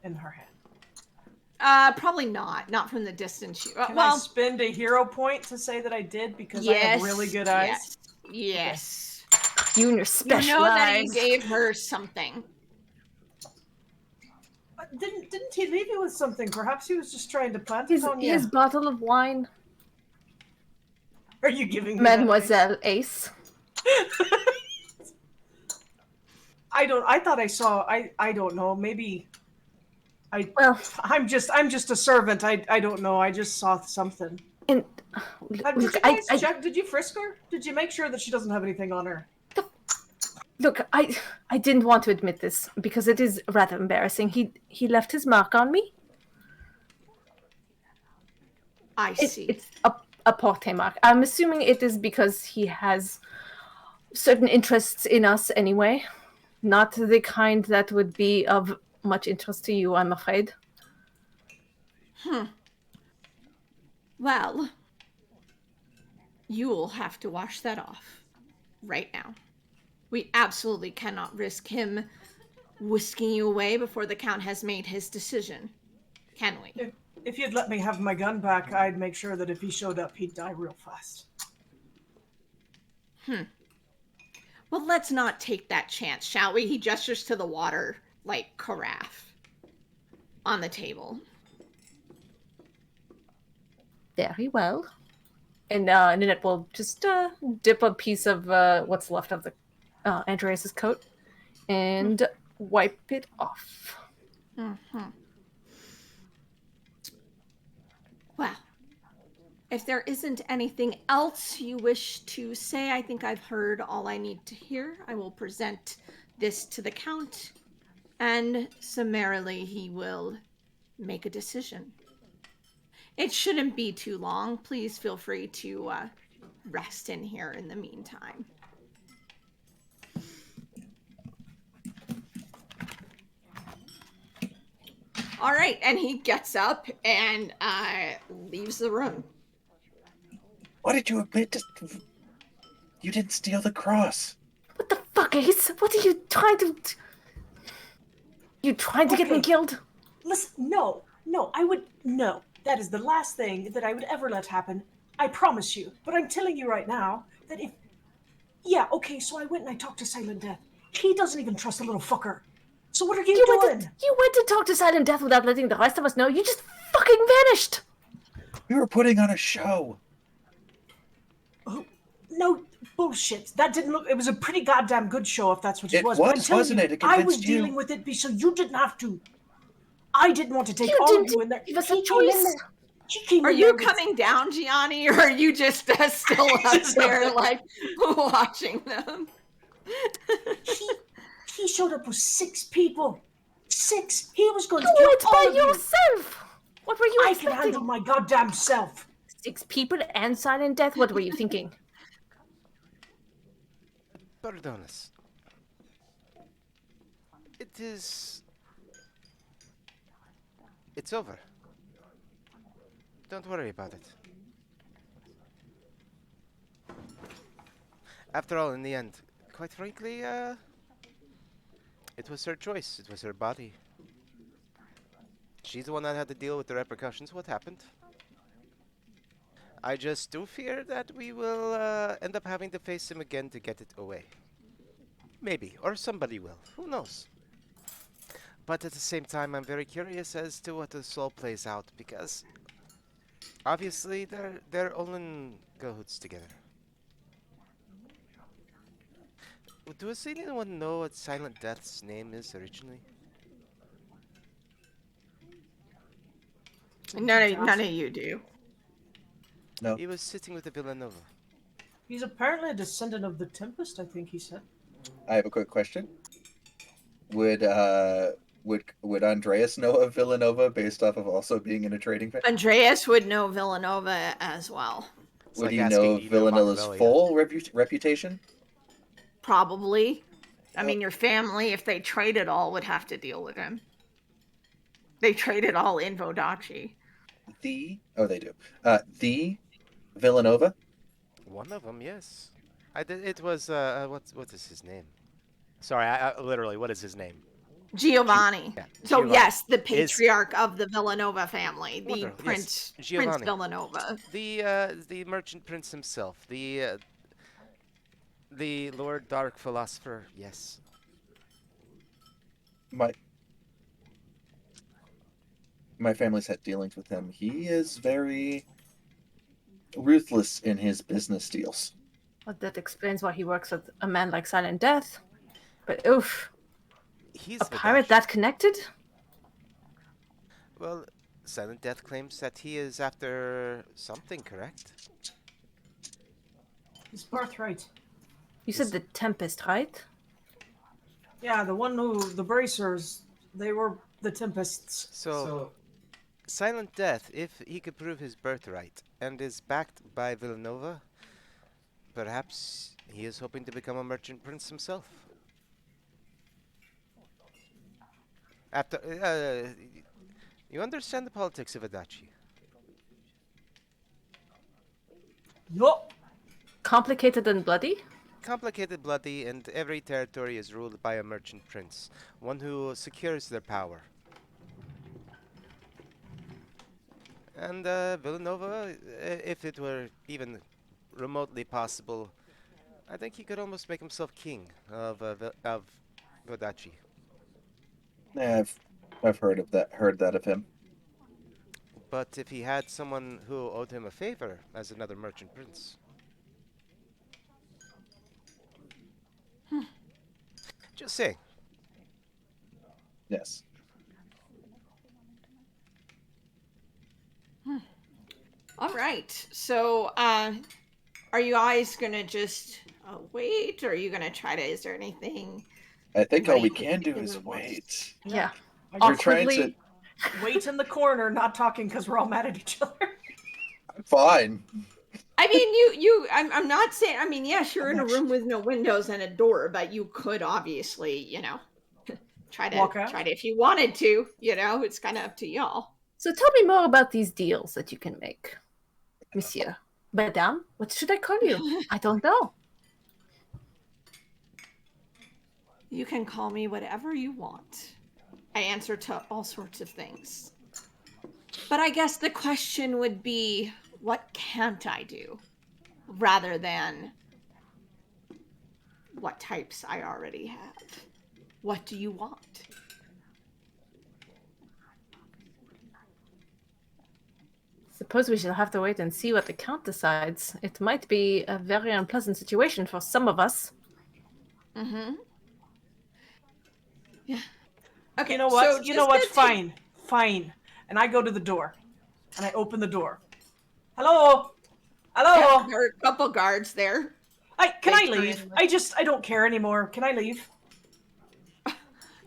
in her hand? Probably not. Not from the distance. Can I spend a hero point to say that I did because I have really good eyes? Yes. You and your You special know that he eyes. gave her something. Didn't he leave you with something? Perhaps he was just trying to plant it on you. His bottle of wine, Are you giving me Mademoiselle Ace. I thought I saw. I don't know. Maybe. Well, I'm just a servant. I don't know. I just saw something. and Did you guys check? Did you frisk her? Did you make sure that she doesn't have anything on her? look, I didn't want to admit this because it is rather embarrassing. He left his mark on me. I see. It's a porte mark. I'm assuming it is because he has certain interests in us anyway. Not the kind that would be of much interest to you, I'm afraid. Well, you'll have to wash that off right now. We absolutely cannot risk him whisking you away before the Count has made his decision. Can we? If you'd let me have my gun back, I'd make sure that if he showed up, he'd die real fast. Well, let's not take that chance, shall we? He gestures to the water, like, carafe on the table. Very well. And Ninette will just dip a piece of what's left of the Andreas's coat and wipe it off. Well, if there isn't anything else you wish to say, I think I've heard all I need to hear. I will present this to the Count, and summarily he will make a decision. It shouldn't be too long. Please feel free to rest in here in the meantime. All right, and he gets up and leaves the room. What did you admit to? You didn't steal the cross. What the fuck, Ace? What are you trying to... You trying to get me killed? Listen, no, I would... No, that is the last thing that I would ever let happen. I promise you. But I'm telling you right now that if... Yeah, okay, so I went and I talked to Silent Death. He doesn't even trust the little fucker. So what are you doing? You went to talk to Silent Death without letting the rest of us know. You just fucking vanished. We were putting on a show. Oh, no, bullshit. That didn't look... It was a pretty goddamn good show, if that's what it was. It was, wasn't it? It convinced I was you. dealing with it so you didn't have to. I didn't want to take all of you in there. Give us a choice. Are you coming down, Gianni, or are you just still up there, like, watching them? He showed up with 6 people. 6. He was going to You kill went all by of you. yourself. What were you I expecting? can handle my goddamn self. 6 people and Silent Death? What were you thinking? Pardon us. It's over. Don't worry about it. After all, in the end, quite frankly, it was her choice. It was her body. She's the one that had to deal with the repercussions of what happened. I just do fear that we will end up having to face him again to get it away. Maybe, or somebody will. Who knows? But at the same time, I'm very curious as to what this all plays out, because obviously they're all in cahoots together. Does anyone know what Silent Death's name is originally? None of you do. No. He was sitting with the Villanova. He's apparently a descendant of the Tempest, I think he said. I have a quick question. Would would Andreas know of Villanova based off of also being in a trading family? Andreas would know Villanova as well. It's Would like he know asking, do of you know Villanova's Machiavelli? full reputation? Probably. I Oh, mean, your family, if they traded all, would have to deal with him. They traded all in Vodachi. they do. The Villanova. One of them, yes. I did. It was what is his name? Sorry, literally, what is his name? Giovanni. Yeah, So Giovanni yes, the is patriarch of the Villanova family, the wonderful. Yes, Prince Giovanni, Villanova. the merchant prince himself, the Lord Dark Philosopher. Yes, My my family's had dealings with him. He is very ruthless in his business deals. Well, that explains why he works with a man like Silent Death. But oof, a he's pirate Vadachi. that connected? Well, Silent Death claims that he is after something, correct? His birthright. You said the Tempest, right? Yeah, the one who the bracers, they were the Tempests. So, Silent Death, if he could prove his birthright and is backed by Villanova, perhaps he is hoping to become a merchant prince himself. After, you understand the politics of Adachi. Yup. Complicated and bloody? Complicated, bloody, and every territory is ruled by a merchant prince, one who secures their power. And Villanova, if it were even remotely possible, I think he could almost make himself king of Vodachi. Yeah, I've heard that of him. But if he had someone who owed him a favor as another merchant prince. Just saying. Yes. All right. So, are you guys gonna just wait, or are you gonna try to? Is there anything? I think all Anybody we in can do particular is wants? wait. Yeah. I We're just trying to. Awkwardly. wait in the corner, not talking because we're all mad at each other. I'm fine. I mean, I'm not saying. I mean, yes, you're in a room with no windows and a door, but you could obviously, Walk out. try to if you wanted to. It's kind of up to y'all. So tell me more about these deals that you can make, Monsieur. Madame, what should I call you? I don't know. You can call me whatever you want. I answer to all sorts of things. But I guess the question would be, what can't I do? Rather than what types I already have. What do you want? Suppose we shall have to wait and see what the Count decides. It might be a very unpleasant situation for some of us. Mm-hmm. Yeah. Okay. You know what? So You know what? Fine. Fine. And I go to the door. And I open the door. Hello? Hello? There are a couple guards there. Can They I turn leave? in. I don't care anymore. Can I leave?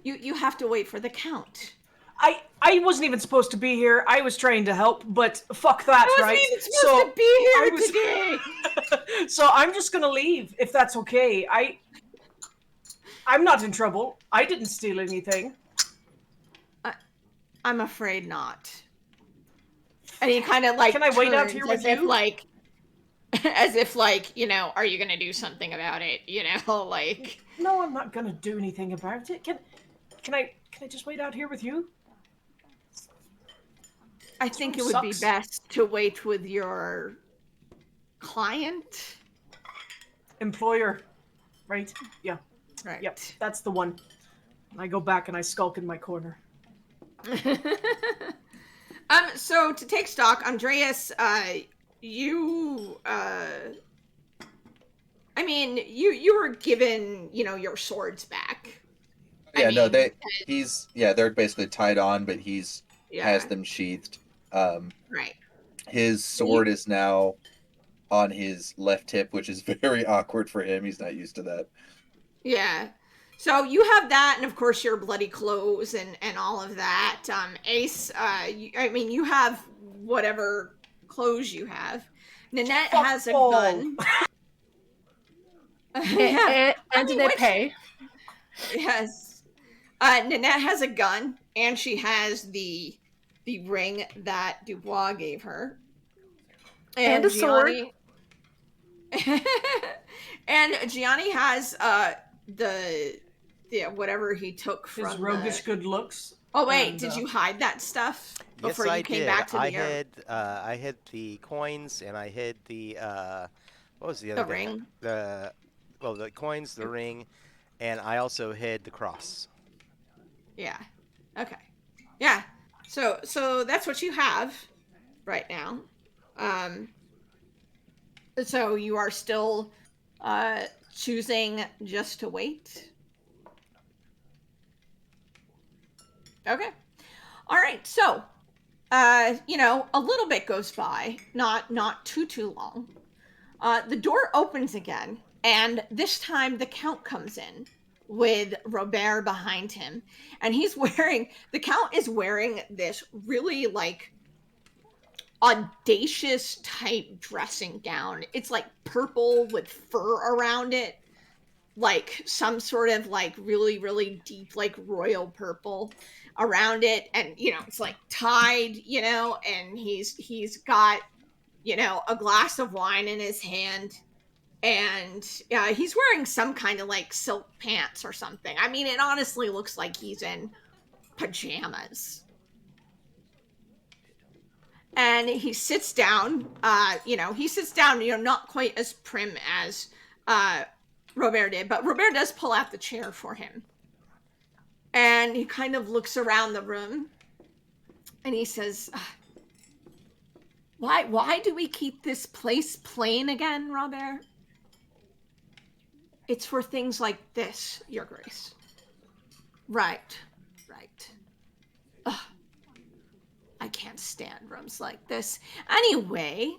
You have to wait for the count. I wasn't even supposed to be here. I was trying to help, but fuck that, I wasn't right? even supposed to be I here was- today. So I'm just gonna leave if that's okay. I'm not in trouble. I didn't steal anything. I'm afraid not. And he kind of like Can I wait out turns here with as if you? like as if like, are you gonna do something about it? Like No, I'm not gonna do anything about it. Can I just wait out here with you? I think it room would be sucks. best to wait with your client. Employer, right? Yeah. Right. Yep. That's the one. I go back and I skulk in my corner. So to take stock, Andreas, you I mean, you were given, your swords back. Yeah, no, mean, they're basically tied on, but he's has yeah, them sheathed. Um, right. his sword is now on his left hip, which is very awkward for him. He's not used to that. Yeah. So you have that, and of course your bloody clothes and all of that. Ace, you have whatever clothes you have. Nanette Fuck has a all. gun. Yeah, And did they pay? Yes. Nanette has a gun, and she has the ring that Dubois gave her, And a sword. Gianni. And Gianni has the whatever he took from His roguish good looks. Oh wait, and, did you hide that stuff Yes, before I you came did. back to I the hid I hid the coins and I hid the what was the other the thing? ring? The coins, the ring, and I also hid the cross. Yeah. Okay. Yeah. So that's what you have right now. Um so you are still choosing just to wait. Okay. All right. So, a little bit goes by, not too long. The door opens again, and this time the Count comes in with Robert behind him, and the Count is wearing this really like audacious type dressing gown. It's like purple with fur around it, like some sort of like really really deep like royal purple around it, and it's like tied, and he's got a glass of wine in his hand, and he's wearing some kind of like silk pants or something. I mean, it honestly looks like he's in pajamas. And he sits down, not quite as prim as Robert did, but Robert does pull out the chair for him. And he kind of looks around the room and he says, why do we keep this place plain again, Robert? It's for things like this, Your Grace. Right. Ugh, I can't stand rooms like this. Anyway.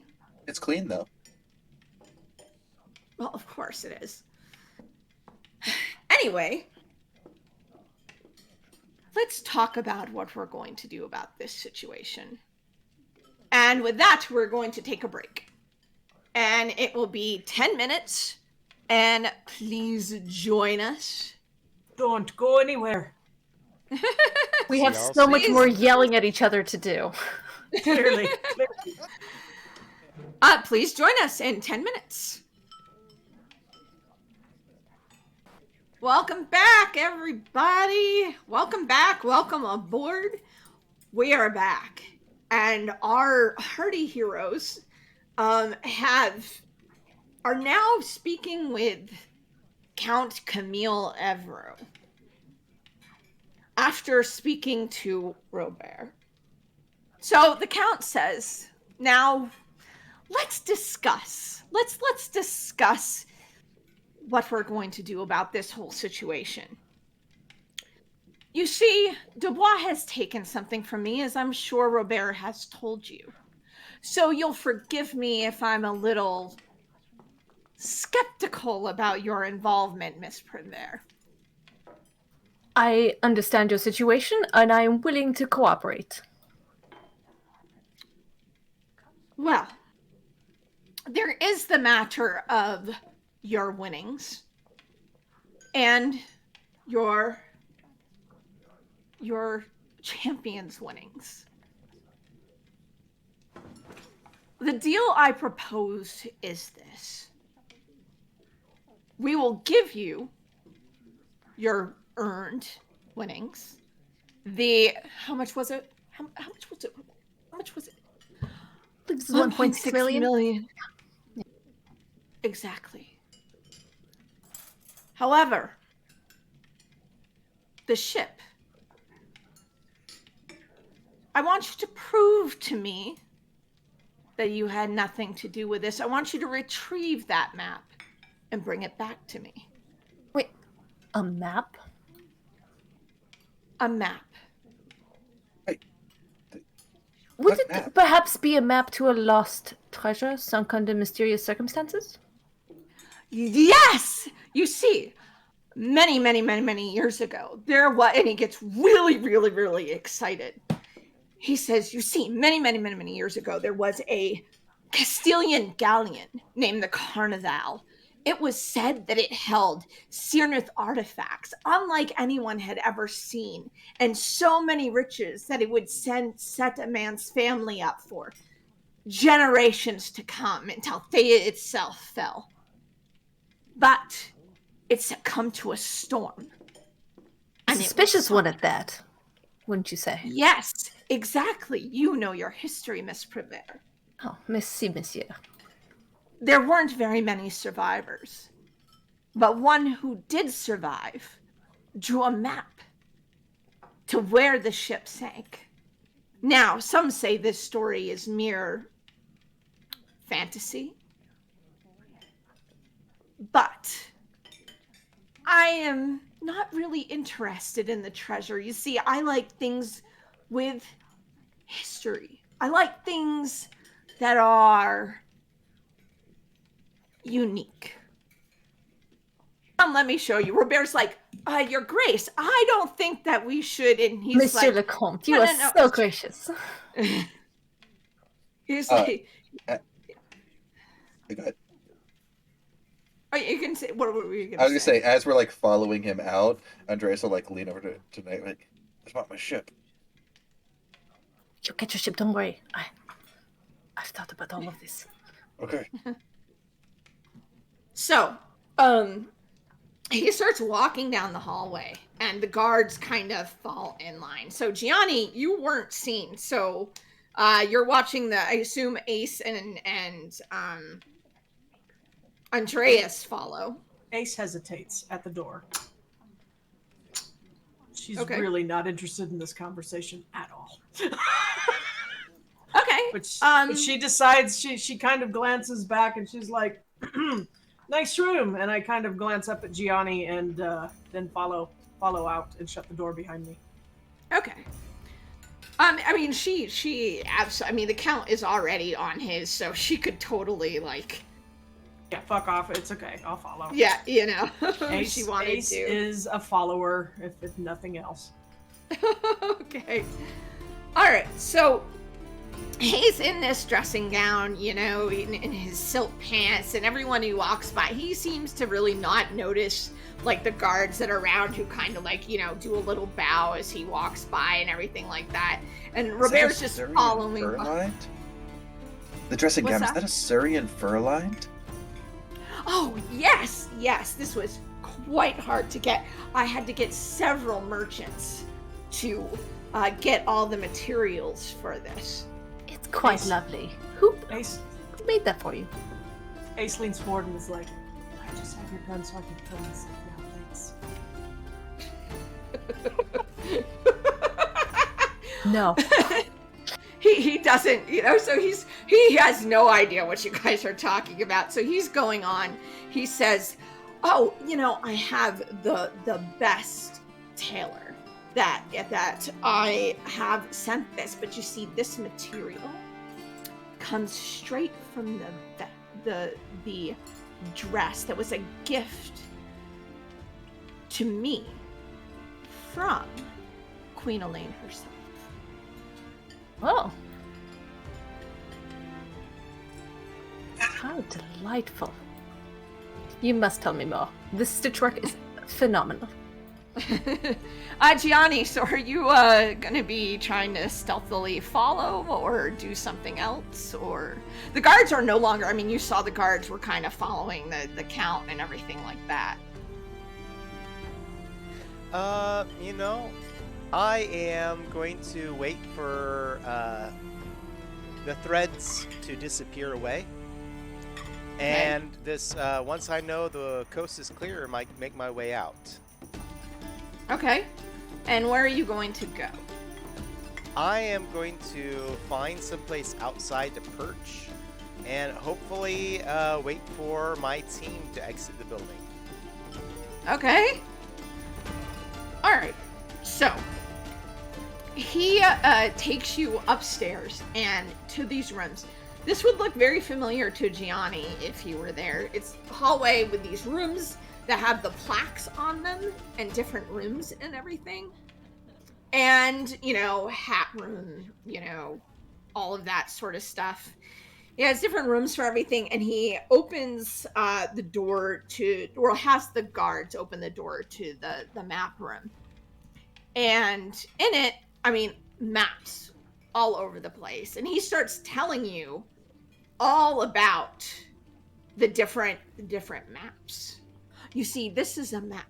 It's clean though. Well, of course it is. Anyway, let's talk about what we're going to do about this situation. And with that, we're going to take a break. And it will be 10 minutes. And please join us. Don't go anywhere. We have y'all so soon. much more yelling at each other to do. Clearly. Please join us in 10 minutes. Welcome back, everybody. Welcome back. Welcome aboard. We are back. And our hardy heroes are now speaking with Count Camille Evero after speaking to Robert. So the Count says, now let's discuss. Let's discuss what we're going to do about this whole situation. You see, Dubois has taken something from me, as I'm sure Robert has told you. So you'll forgive me if I'm a little skeptical about your involvement, Miss Privet. I understand your situation, and I am willing to cooperate. Well, there is the matter of your winnings and your champion's winnings. The deal I propose is this. We will give you your earned winnings. How much was it? How much was it? How much was it? This is 1.6 million. Exactly. However, the ship. I want you to prove to me that you had nothing to do with this. I want you to retrieve that map and bring it back to me. Wait, a map? A map. Would What it map? perhaps be a map to a lost treasure sunk under mysterious circumstances? Yes! You see, many, many, many, many years ago, there was, and he gets really, really, really excited. He says, you see, many, many, many, many years ago, there was a Castilian galleon named the Carnival. It was said that it held Cyrnith artifacts, unlike anyone had ever seen, and so many riches that it would set a man's family up for generations to come until Theia itself fell. But it succumbed to a storm. A suspicious one at that, wouldn't you say? Yes, exactly. You know your history, Miss Prévert. Oh, merci, monsieur. There weren't very many survivors, but one who did survive drew a map to where the ship sank. Now, some say this story is mere fantasy, but I am not really interested in the treasure. You see, I like things with history. I like things that are unique. Let me show you. Robert's like, Your Grace, I don't think that we should. And he's Monsieur like, le Comte, you are so gracious. He's like, Go ahead. oh, you can say, what were you going to say? I was gonna say, as we're like following him out, Andreas will like lean over to Nate, like, "What about my ship?" You'll get your ship, don't worry. I've thought about all of this. Okay. So, he starts walking down the hallway, and the guards kind of fall in line. So, Gianni, you weren't seen. So, you're watching I assume Ace and Andreas follow. Ace hesitates at the door. She's Okay. really not interested in this conversation at all. Okay. But she decides, she kind of glances back and she's like, nice room. And I kind of glance up at Gianni and then follow out and shut the door behind me. Okay. I mean, she absolutely, I mean, the count is already on his, so she could totally, like... Yeah, fuck off. It's okay. I'll follow. Yeah, you know, Ace, she wanted Ace to. is a follower, if nothing else. Okay. All right, so he's in this dressing gown, you know, in his silk pants, and everyone who walks by, he seems to really not notice, like, the guards that are around who kind of, like, you know, do a little bow as he walks by and everything like that. And Robert's just following. Fur-lined? The dressing gown, is that a Syrian fur-lined? Oh, yes, this was quite hard to get. I had to get several merchants to get all the materials for this. It's quite Ace. lovely. Who Ace made that for you? Ace leans forward and is like, I just have your gun so I can kill myself now, thanks. No. He doesn't, you know, so he has no idea what you guys are talking about. So he's going on. He says, oh, you know, I have the best tailor that I have sent this, but you see, this material comes straight from the dress that was a gift to me from Queen Elaine herself. Oh. How delightful. You must tell me more. This stitchwork is phenomenal. Gianni, so are you gonna be trying to stealthily follow or do something else? Or the guards are no longer, I mean, you saw the guards were kind of following the count and everything like that. You know, I am going to wait for the threads to disappear away. And this, once I know the coast is clear, I might make my way out. Okay. And where are you going to go? I am going to find someplace outside to perch and hopefully wait for my team to exit the building. Okay. All right. So he takes you upstairs and to these rooms. This would look very familiar to Gianni if he were there. It's a hallway with these rooms that have the plaques on them and different rooms and everything. And, hat room, all of that sort of stuff. He has different rooms for everything, and he opens the door to, or has the guards open the door to the map room. And in it, maps all over the place. And he starts telling you all about the different maps. You see, this is a map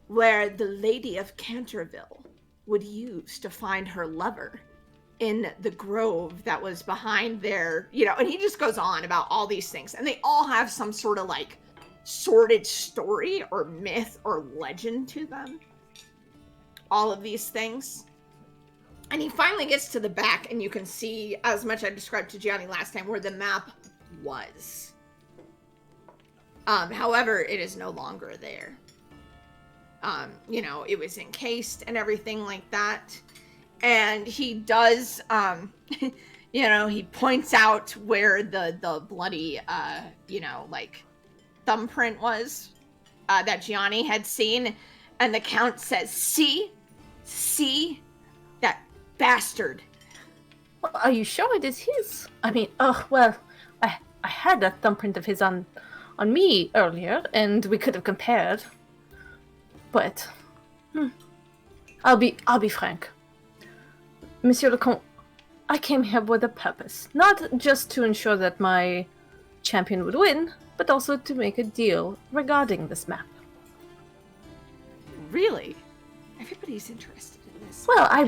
where the Lady of Canterville would use to find her lover in the grove that was behind there, and he just goes on about all these things. And they all have some sort of like sordid story or myth or legend to them. All of these things. And he finally gets to the back, and you can see, as much I described to Gianni last time, where the map was. However, it is no longer there. It was encased and everything like that. And he does, he points out where the bloody, thumbprint was, that Gianni had seen. And the Count says, see, that bastard. Well, are you sure it is his? I had a thumbprint of his on me earlier, and we could have compared. But, I'll be frank. Monsieur le Comte, I came here with a purpose. Not just to ensure that my champion would win, but also to make a deal regarding this map. Really? Everybody's interested in this. Well, I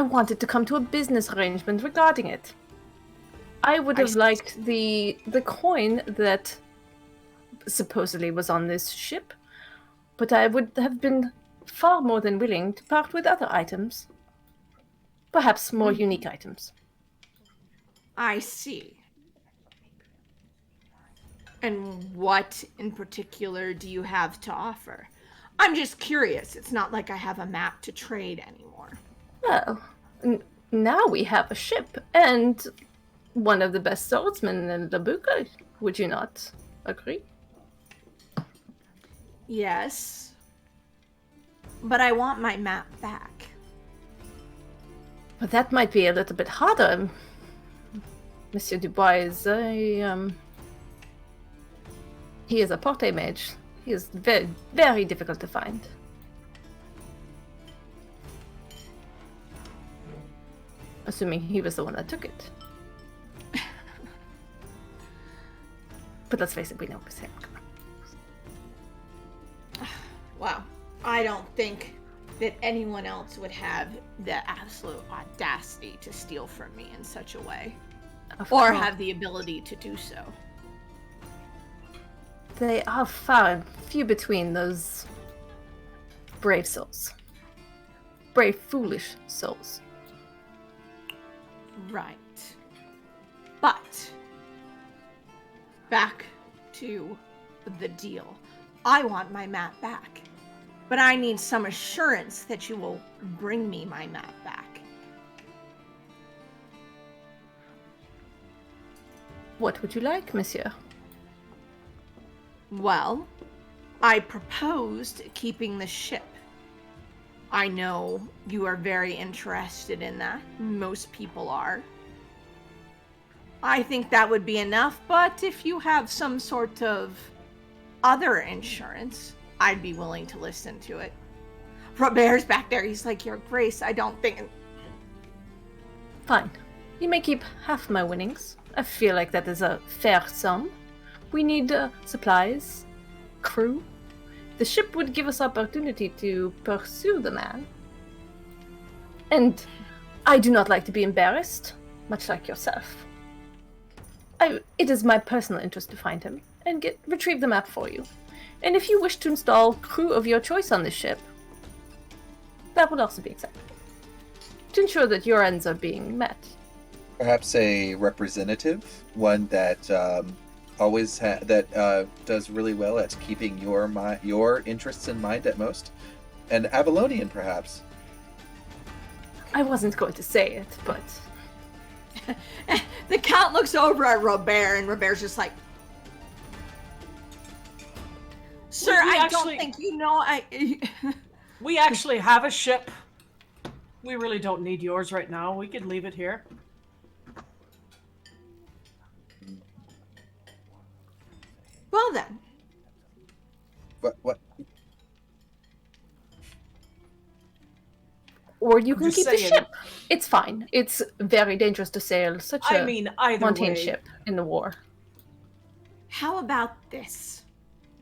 wanted to come to a business arrangement regarding it. I would have liked the coin that supposedly was on this ship, but I would have been far more than willing to part with other items. Perhaps more unique items. I see. And what in particular do you have to offer? I'm just curious. It's not like I have a map to trade anymore. Well, now we have a ship and one of the best swordsmen in the book. Would you not agree? Yes. But I want my map back. But that might be a little bit harder. Monsieur Dubois is he is a porte mage. He is very, very difficult to find. Assuming he was the one that took it. But let's face it, we know it was him. Wow. I don't think that anyone else would have the absolute audacity to steal from me in such a way. Or have the ability to do so. They are far and few between, those brave souls. Brave, foolish souls. Right. But, back to the deal. I want my map back. But I need some assurance that you will bring me my map back. What would you like, monsieur? Well, I proposed keeping the ship. I know you are very interested in that. Most people are. I think that would be enough, but if you have some sort of other insurance, I'd be willing to listen to it. Robert's back there. He's like, Your Grace, I don't think... Fine. You may keep half my winnings. I feel like that is a fair sum. We need supplies, crew. The ship would give us opportunity to pursue the man. And I do not like to be embarrassed, much like yourself. It is my personal interest to find him and retrieve the map for you. And if you wish to install crew of your choice on this ship, that would also be acceptable. To ensure that your ends are being met. Perhaps a representative, one that does really well at keeping your interests in mind at most. An Avalonian, perhaps. I wasn't going to say it, but... The Count looks over at Robert, and Robert's just like... Sir, I don't think you know. We actually have a ship. We really don't need yours right now. We could leave it here. Well then. What? Or you I'm can just keep the saying. ship. It's fine. It's very dangerous to sail such I a mean, either Montaigne way. ship in the war. How about this?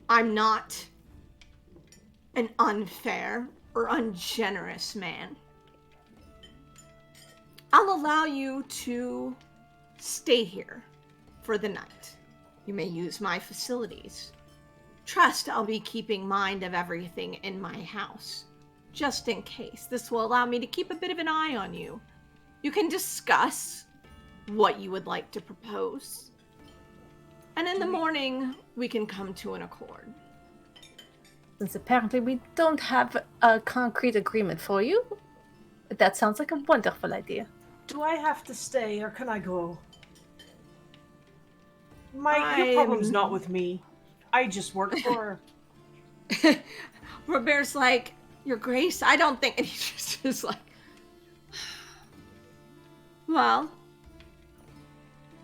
I'm not an unfair or ungenerous man. I'll allow you to stay here for the night. You may use my facilities. Trust I'll be keeping mind of everything in my house, just in case. This will allow me to keep a bit of an eye on you. You can discuss what you would like to propose. And in the morning, we can come to an accord. Since apparently we don't have a concrete agreement for you, that sounds like a wonderful idea. Do I have to stay or can I go? Your problem's not with me. I just work for her. Robert's like, Your Grace, I don't think. And he just is like, well,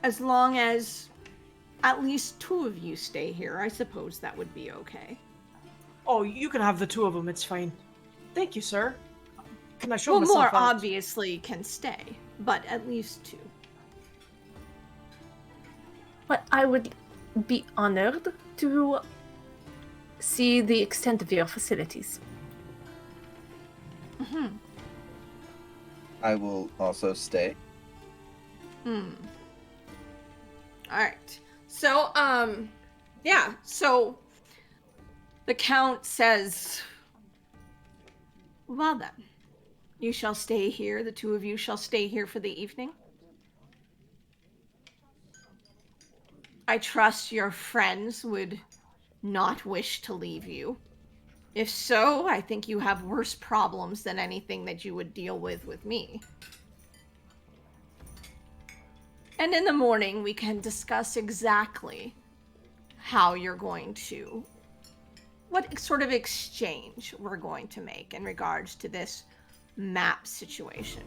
as long as at least 2 of you stay here, I suppose that would be okay. Oh, you can have the 2 of them. It's fine. Thank you, sir. Can I show well, myself more out? obviously can stay, but at least 2. But I would be honored to see the extent of your facilities. Mm-hmm. I will also stay. All right. So, yeah. So the Count says, well then, you shall stay here. The 2 of you shall stay here for the evening. I trust your friends would not wish to leave you. If so, I think you have worse problems than anything that you would deal with me. And in the morning, we can discuss exactly how you're going to, what sort of exchange we're going to make in regards to this map situation.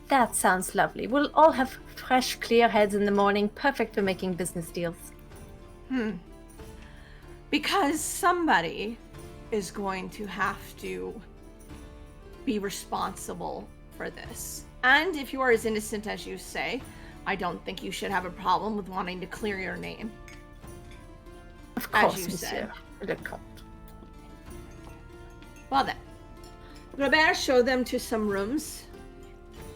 That sounds lovely. We'll all have fresh, clear heads in the morning, perfect for making business deals. Because somebody is going to have to be responsible for this. And if you are as innocent as you say, I don't think you should have a problem with wanting to clear your name. Of course, as you Monsieur le Comte. Well then, Robert showed them to some rooms.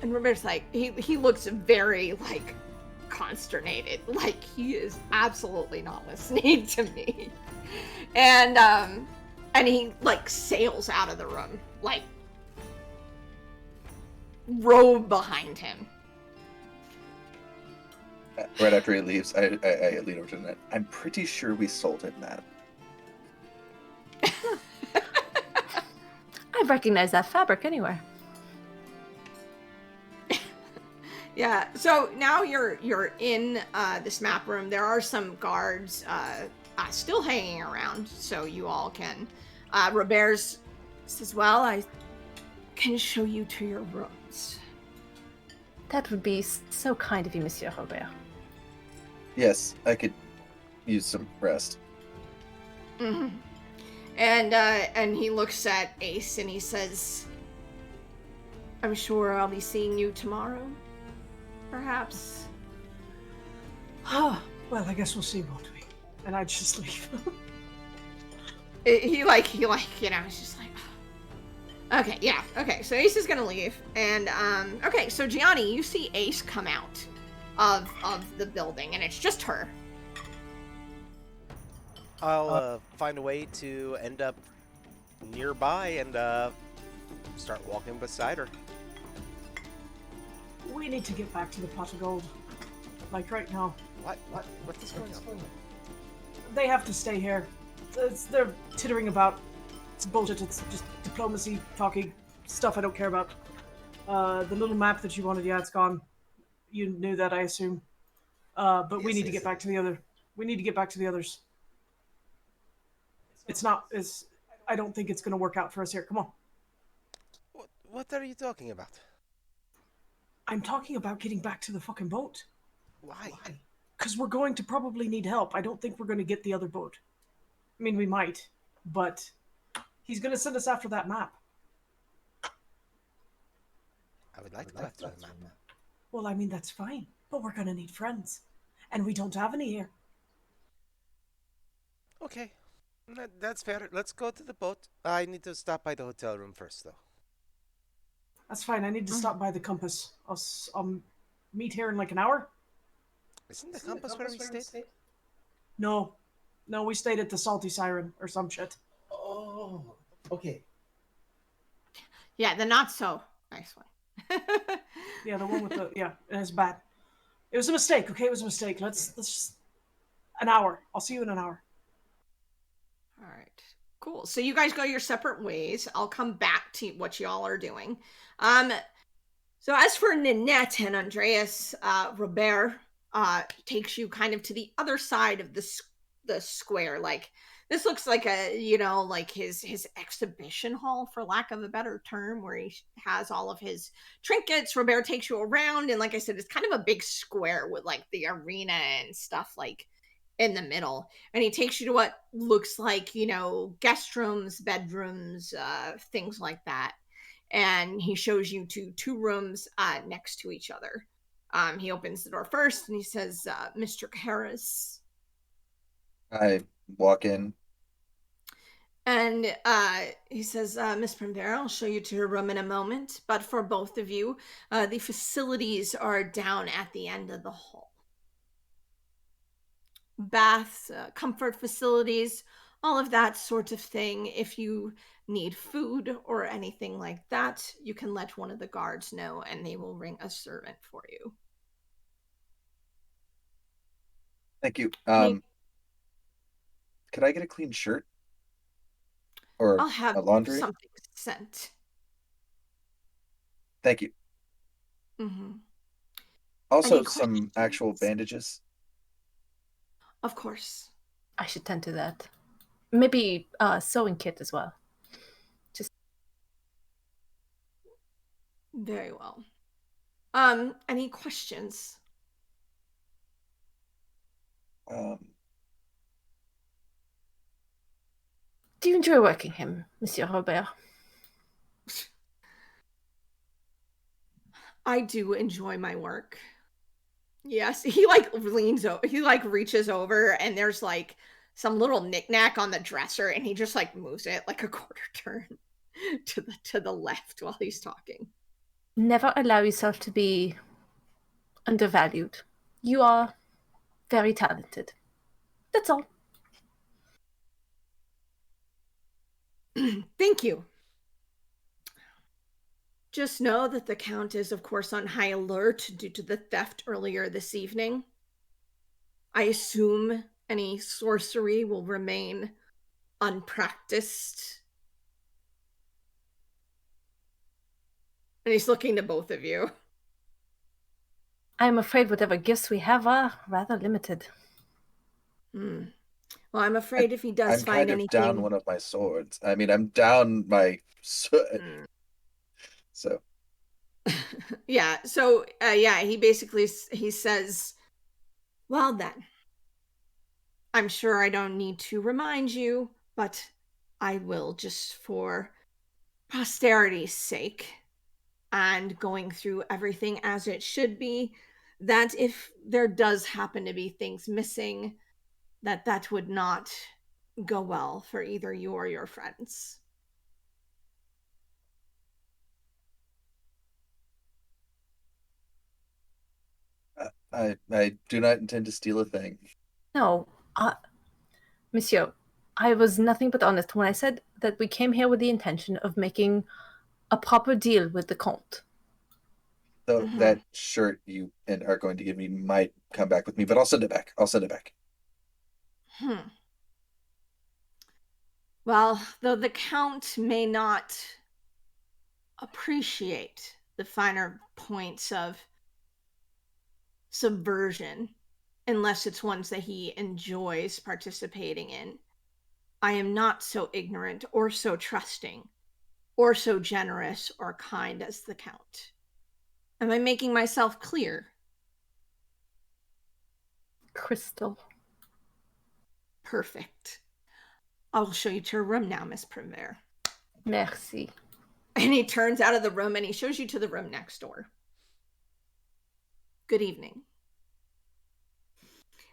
And Robert's like, he looks very, like, consternated. Like, he is absolutely not listening to me. And he, like, sails out of the room. Like, robe behind him. Right after he leaves, I lean over to Ned. I'm pretty sure we sold him that. I recognize that fabric anywhere. Yeah, so now you're in this map room. There are some guards still hanging around, so you all can. Robert says, well, I can show you to your rooms. That would be so kind of you, Monsieur Robert. Yes, I could use some rest. Mm-hmm. And he looks at Ace and he says, I'm sure I'll be seeing you tomorrow. Perhaps. Well, I guess we'll see, won't we? And I just leave. He it's just like, okay, yeah, okay. So Ace is gonna leave, and okay. So Gianni, you see Ace come out of the building, and it's just her. I'll find a way to end up nearby and start walking beside her. We need to get back to the pot of gold. Like right now. What's going on? They have to stay here. They're tittering about. It's bullshit. It's just diplomacy, talking stuff I don't care about. The little map that you wanted, yeah, it's gone. You knew that, I assume. But we need to get back to the other. We need to get back to the others. It's not as. I don't think it's going to work out for us here. Come on. What are you talking about? I'm talking about getting back to the fucking boat. Why? Because we're going to probably need help. I don't think we're going to get the other boat. I mean, we might, but he's going to send us after that map. I would like to go after the map. Well, I mean, that's fine, but we're going to need friends. And we don't have any here. Okay, that's fair. Let's go to the boat. I need to stop by the hotel room first, though. That's fine. I need to stop by the compass. I'll meet here in like an hour. Isn't the compass where we stayed? No. No, we stayed at the Salty Siren or some shit. Oh, okay. Yeah, the not so nice one. Yeah, the one with the yeah, it's bad. It was a mistake, okay? It was a mistake. Let's just an hour. I'll see you in an hour. All right. Cool. So you guys go your separate ways. I'll come back to what y'all are doing. Um, so as for Ninette and Andreas, Robert takes you kind of to the other side of the square. Like this looks like a like his exhibition hall, for lack of a better term, where he has all of his trinkets. Robert takes you around, and like I said, it's kind of a big square with like the arena and stuff like in the middle, and he takes you to what looks like guest rooms, bedrooms, things like that, and he shows you to two rooms next to each other. He opens the door first and he says, Mr. Harris. I walk in. And he says, Miss Primvera, I'll show you to your room in a moment. But for both of you, the facilities are down at the end of the hall. Baths, comfort facilities, all of that sort of thing. If you need food or anything like that, you can let one of the guards know and they will ring a servant for you. Thank you. He, Could I get a clean shirt or I'll have a laundry? something sent. Thank you. Mm-hmm. Also, Any some actual questions? bandages. Of course. I should tend to that. Maybe a sewing kit as well. Just Very well. Any questions? Um, do you enjoy working him, Monsieur Robert? I do enjoy my work. Yes, he like leans over, he like reaches over, and there's like some little knickknack on the dresser, and he just like moves it like a quarter turn to the left while he's talking. Never allow yourself to be undervalued. You are very talented. That's all. Thank you. Just know that the Count is, of course, on high alert due to the theft earlier this evening. I assume any sorcery will remain unpracticed. And he's looking to both of you. I am afraid whatever gifts we have are rather limited. Hmm. Well, I'm I, afraid if he does I'm find kind of down anything. one of my swords. I mean, I'm down my sword. Hmm. So Yeah, so yeah, he basically he says, "Well then, I'm sure I don't need to remind you, but I will just for posterity's sake and going through everything as it should be, that if there does happen to be things missing, that would not go well for either you or your friends." I do not intend to steal a thing. No, Monsieur, I was nothing but honest when I said that we came here with the intention of making a proper deal with the Comte. Though Mm-hmm. that shirt you and are going to give me might come back with me, but I'll send it back. I'll send it back. Hmm. Well, though the Count may not appreciate the finer points of subversion unless it's ones that he enjoys participating in, I am not so ignorant or so trusting or so generous or kind as the Count. Am I making myself clear? Crystal. Perfect. I will show you to your room now, Miss Primver. Merci. And he turns out of the room and he shows you to the room next door. Good evening.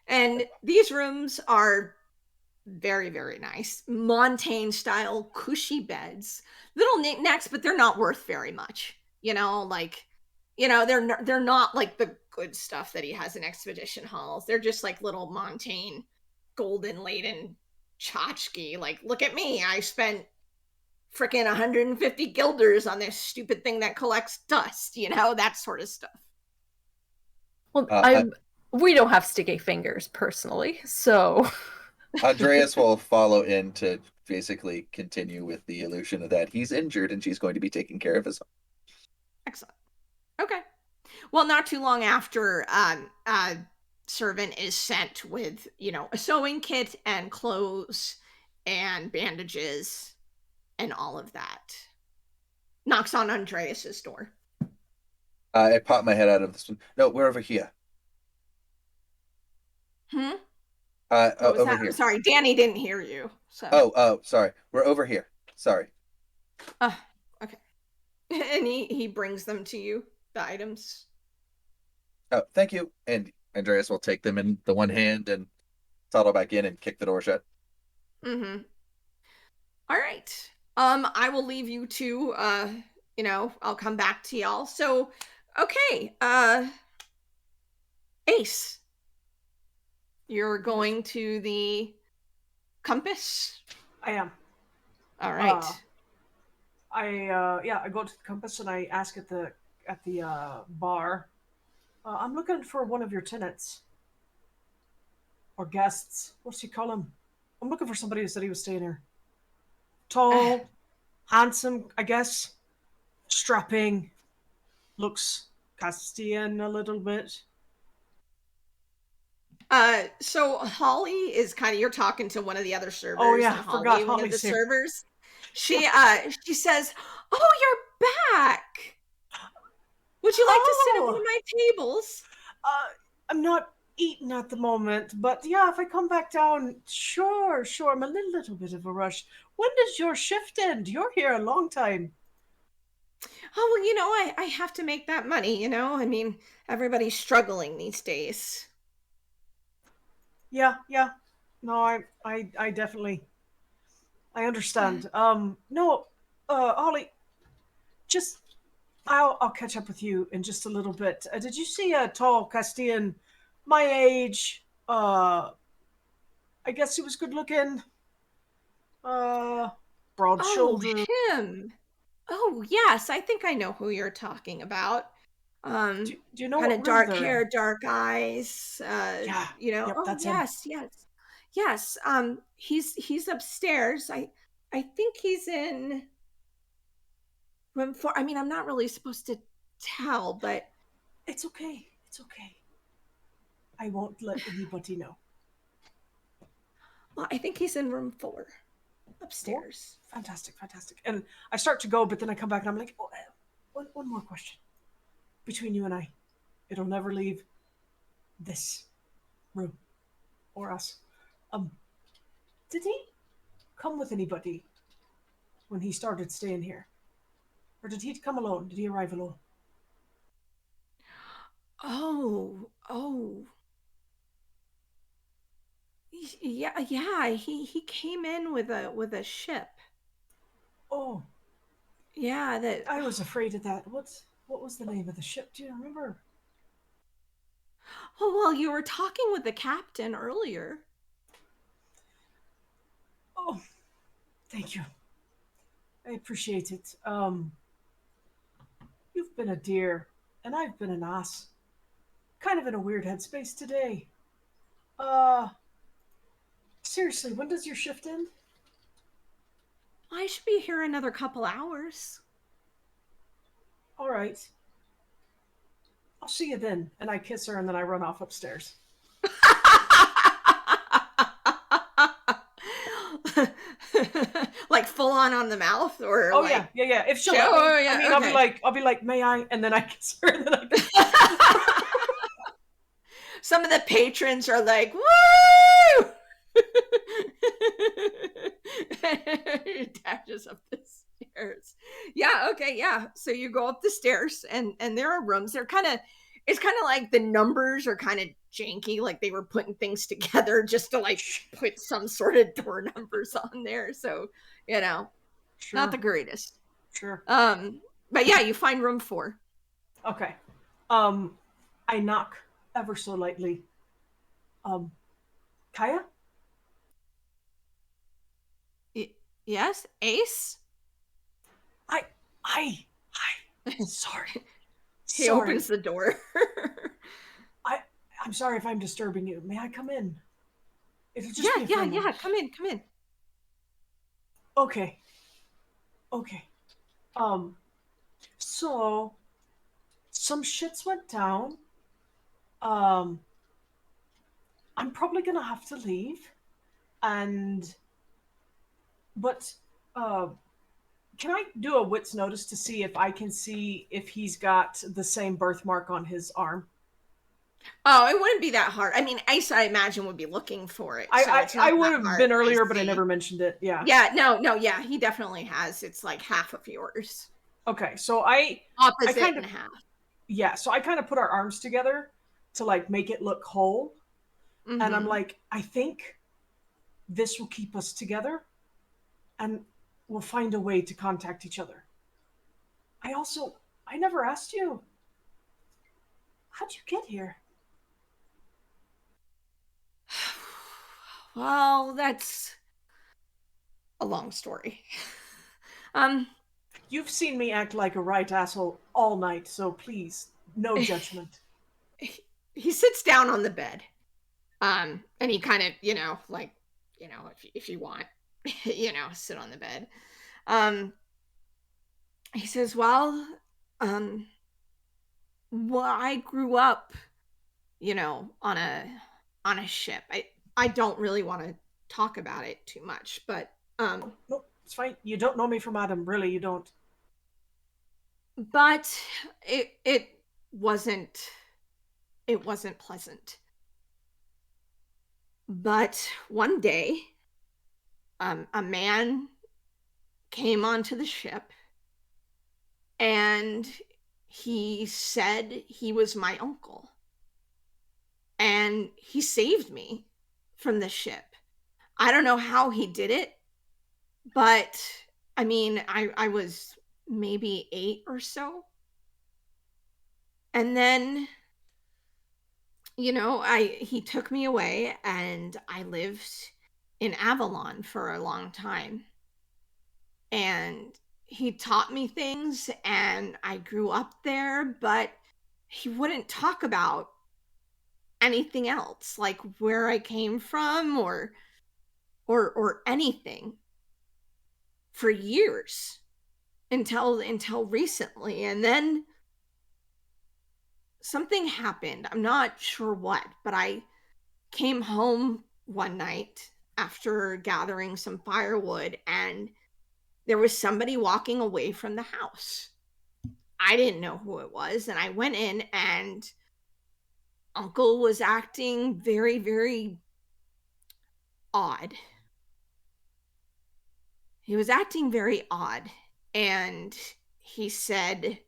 And these rooms are very, very nice. Montaigne style, cushy beds. Little knickknacks, but they're not worth very much. They're not like the good stuff that he has in expedition halls. They're just like little Montaigne golden laden tchotchke. Like, look at me. I spent freaking 150 guilders on this stupid thing that collects dust, that sort of stuff. Well, Uh, we don't have sticky fingers personally, so Andreas will follow in to basically continue with the illusion of that he's injured and she's going to be taking care of his. Excellent. Okay. Well, not too long after, servant is sent with, a sewing kit and clothes and bandages and all of that. Knocks on Andreas's door. I pop my head out of this one. No, we're over here. What was Over that? here. I'm sorry, Danny didn't hear you. So. Oh, sorry. We're over here. Sorry. Okay. And he brings them to you, the items. Oh, thank you. And Andreas will take them in the one hand and toddle back in and kick the door shut. Mm-hmm. All right. I will leave you to, I'll come back to y'all. So, okay. Ace, you're going to the compass? I am. All right. I go to the compass and I ask at the bar. I'm looking for one of your tenants or guests. What do you call them? I'm looking for somebody who said he was staying here. Tall, handsome, I guess. Strapping. Looks Castilian a little bit. So Holly is kind of, you're talking to one of the other servers. Oh yeah, and I forgot one of Holly's the here. servers. She says, "Oh, you're back. Would you like to sit at one of my tables?" I'm not eating at the moment, but yeah, if I come back down, sure. I'm a little bit of a rush. When does your shift end? You're here a long time. Oh, well, I. have to make that money. I mean, everybody's struggling these days. Yeah. No, I definitely, I understand. No, Holly, just, I'll catch up with you in just a little bit. Did you see a tall Castilian, my age? I guess he was good looking. Broad Oh, shoulder. him. Oh, yes, I think I know who you're talking about. Do you know Kind what of room dark they're in? hair, dark eyes. Yeah. Yep, Oh, that's him. yes. He's upstairs. I think he's in room 4. I mean, I'm not really supposed to tell, but It's okay. I won't let anybody know. well, I think he's in room 4 Four? upstairs. Fantastic. And I start to go, but then I come back and I'm like, oh, one more question. Between you and I, it'll never leave this room or us. Did he come with anybody when he started staying here? Or did he come alone? Did he arrive alone? Oh. Yeah, he came in with a ship. Oh, Yeah, that. I was afraid of that. What was the name of the ship? Do you remember? Oh, well, you were talking with the captain earlier. Oh, thank you. I appreciate it. You've been a dear, and I've been an ass. Kind of in a weird headspace today. Uh, Seriously, when does your shift end? I should be here another couple hours. All right. I'll see you then. And I kiss her and then I run off upstairs. Like full on the mouth, or Oh like, yeah, yeah, yeah. If she'll let me, oh I yeah, mean, okay. I'll be like, may I? And then I kiss her, and then I go. Some of the patrons are like, woo! Dashes up the stairs. Yeah, okay, yeah. So you go up the stairs, and there are rooms. They're kind of, it's kind of like the numbers are kind of janky, like they were putting things together just to like put some sort of door numbers on there. So, you know, not the Sure, greatest. sure. But yeah, you find room 4. Okay. I knock ever so lightly. Um, Kaya? Yes, Ace. I, I, sorry, He opens sorry. the door. I, I'm sorry if I'm disturbing you. May I come in? It'll Yeah, just be a yeah, few yeah. moments. Come in, come in. Okay, okay. Um, so some shits went down. Um, I'm probably gonna have to leave, and but uh, can I do a wits notice to see if I can see if he's got the same birthmark on his arm? Oh, it wouldn't be that hard. I mean, Ace, I imagine, would be looking for it, so it's I not would that have hard been to earlier, but I never see. mentioned it. Yeah. Yeah, no, no, yeah, he definitely has. It's like half of yours, Okay, so I opposite kind and of half. yeah, so I kind of put our arms together to like make it look whole, and I'm Mm-hmm. like, I think this will keep us together, and we'll find a way to contact each other. I never asked you, how'd you get here? Well, that's a long story. um, You've seen me act like a right asshole all night, so please, no judgment. he sits down on the bed, and he kind of, like, if you want, sit on the bed. Um, he says, "Well, um, well, I grew up, on a ship. I don't really want to talk about it too much, but Oh, no, it's fine. You don't know me from Adam, really. You don't. but it wasn't it wasn't pleasant. But one day, a man came onto the ship, and he said he was my uncle, and he saved me from the ship. I don't know how he did it, but I mean, I was maybe 8 or so. And then, I he took me away, and I lived in Avalon for a long time. And he taught me things, and I grew up there, but he wouldn't talk about anything else, like where I came from, or anything, for years, until recently. And then something happened. I'm not sure what, but I came home one night after gathering some firewood, and there was somebody walking away from the house. I didn't know who it was, and I went in, and Uncle was acting very, very odd. He was acting very odd, and he said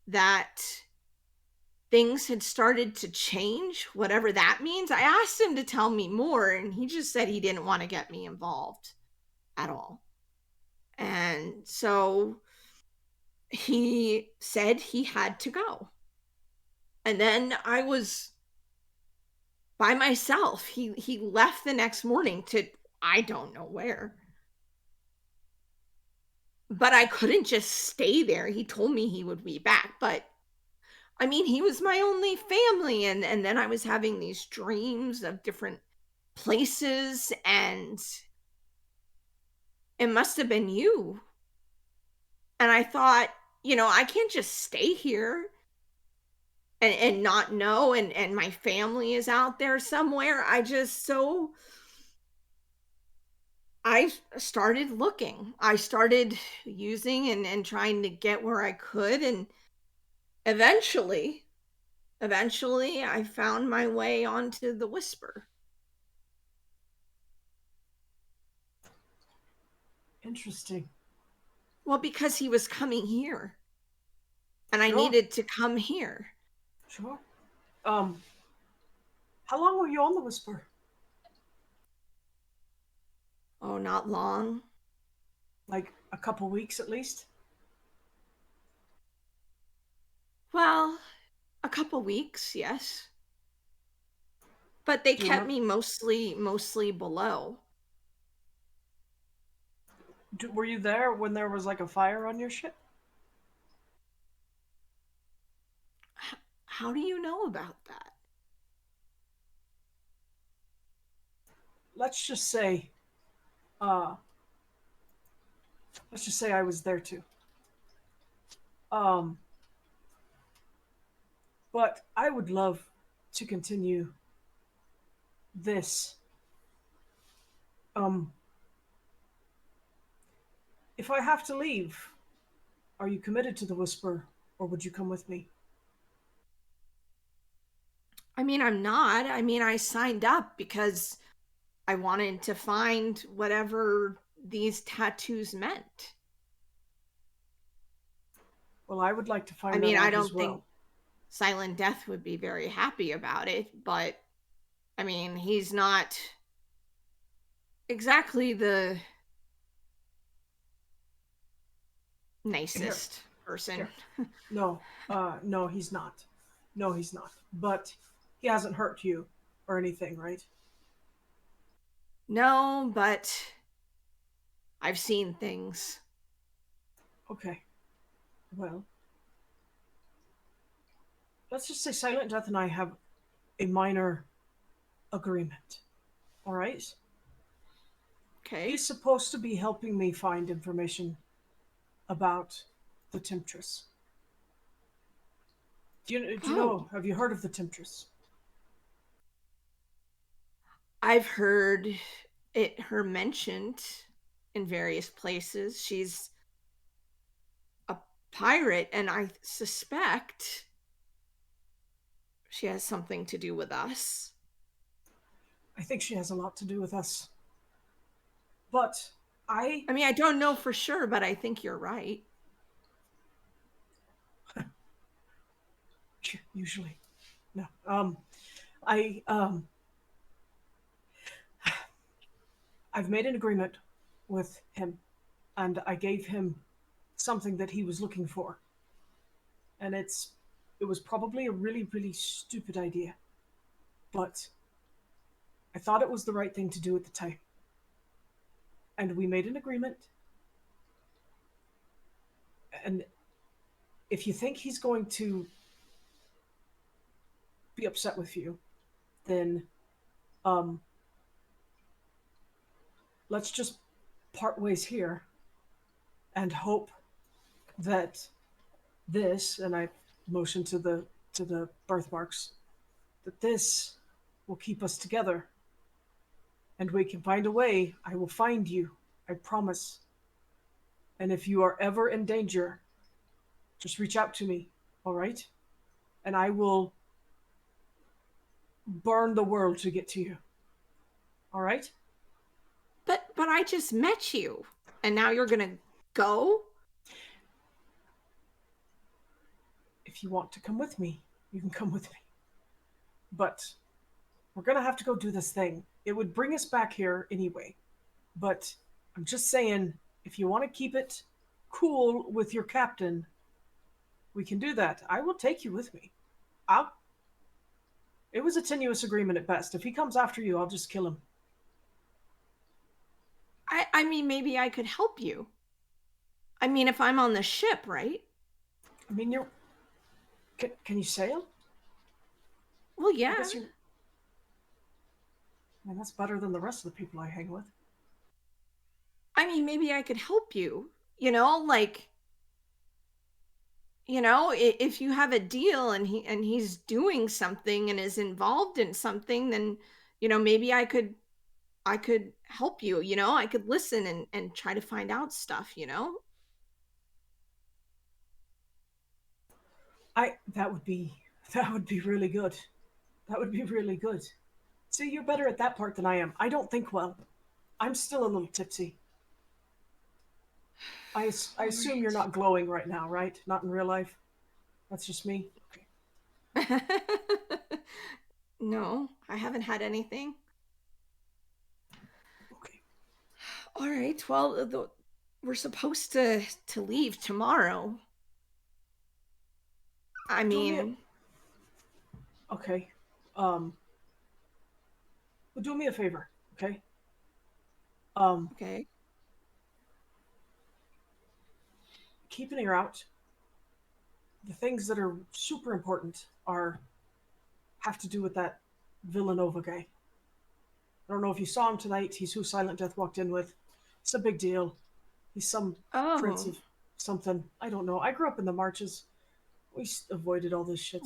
that things had started to change, whatever that means. I asked him to tell me more, and he just said he didn't want to get me involved at all. And so he said he had to go. And then I was by myself. He left the next morning to, I don't know where. But I couldn't just stay there. He told me he would be back, but I mean, he was my only family, and then I was having these dreams of different places, and it must have been you. And I thought, I can't just stay here and not know, and my family is out there somewhere. I just so I started looking. I started using and trying to get where I could, and eventually, eventually I found my way onto the Whisper. Interesting. Well, because he was coming here, and I Sure, needed to come here. sure. Um, how long were you on the Whisper? Oh, not long. Like a couple weeks at least? Well, a couple weeks, yes. But they Do you kept remember? me mostly below. Were you there when there was like a fire on your ship? How do you know about that? Let's just say, uh, let's just say I was there too. Um, but I would love to continue this. Um, if I have to leave, are you committed to the Whisper, or would you come with me? I mean, I'm not. I mean, I signed up because I wanted to find whatever these tattoos meant. Well, I would like to I find that mean, I out as don't think well. Silent Death would be very happy about it, but I mean, he's not exactly the Here, nicest person. here. No, no, he's not. No, he's not. But he hasn't hurt you or anything, right? No, but I've seen things. Okay. Well, let's just say Silent Death and I have a minor agreement. All right? Okay. He's supposed to be helping me find information about the Temptress. Do you Oh, know? Have you heard of the Temptress? I've heard her mentioned in various places. She's a pirate, and I suspect she has something to do with us. I think she has a lot to do with us. But I I mean, I don't know for sure, but I think you're right. usually no. I I've made an agreement with him, and I gave him something that he was looking for, and it was probably a really stupid idea, but I thought it was the right thing to do at the time, and we made an agreement. And if you think he's going to be upset with you, then um, let's just part ways here and hope that this, and I motion to the birthmarks, that this will keep us together, and we can find a way. I will find you, I promise. And if you are ever in danger, just reach out to me, all right? And I will burn the world to get to you, all right? But I just met you, and now you're gonna go? If you want to come with me, you can come with me. But we're gonna have to go do this thing. It would bring us back here anyway. But I'm just saying, if you want to keep it cool with your captain, we can do that. I will take you with me. I'll. It was a tenuous agreement at best. If he comes after you, I'll just kill him. I mean, maybe I could help you. I mean, if I'm on the ship, right? I mean, you're. Can you sail? Well, I yeah. guess you're. I mean, that's better than the rest of the people I hang with. I mean, maybe I could help you. You know, like, if you have a deal and he's doing something and is involved in something, then maybe I could I could help you, you know? I could listen and try to find out stuff, you know? I that would be really good. That would be really good. See, you're better at that part than I am. I don't think well. I'm still a little tipsy. I All assume you're not glowing right now, right? Not in real life. That's just me. Okay. right. No, I haven't had anything. Okay. All right. Well, we're supposed to leave tomorrow. I Do me a mean, okay. Um, well, do me a favor, okay? Um, okay. keep an ear out. The things that are super important are have to do with that Villanova guy. I don't know if you saw him tonight. He's who Silent Death walked in with. It's a big deal. He's some prince Oh, of something. I don't know. I grew up in the marches. We avoided all this shit.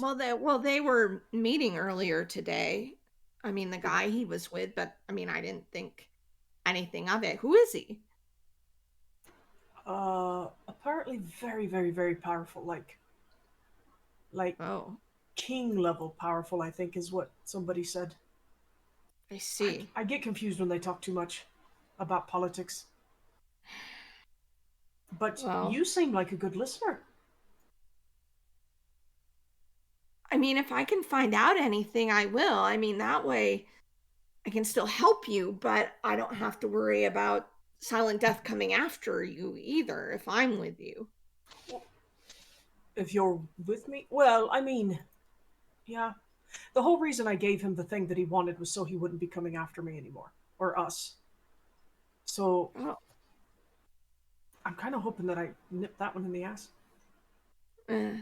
they were meeting earlier today. I mean, the guy he was with, but I mean, I didn't think anything of it. Who is he? Apparently very, very, very powerful. Like Oh, king level powerful. I think is what somebody said. I see. I get confused when they talk too much about politics. But Well, you seem like a good listener. I mean, if I can find out anything, I will. I mean, that way I can still help you, but I don't have to worry about Silent Death coming after you either if I'm with you. If you're with me, well, I mean, yeah. The whole reason I gave him the thing that he wanted was so he wouldn't be coming after me anymore or us. So Oh, I'm kind of hoping that I nip that one in the ass. eh.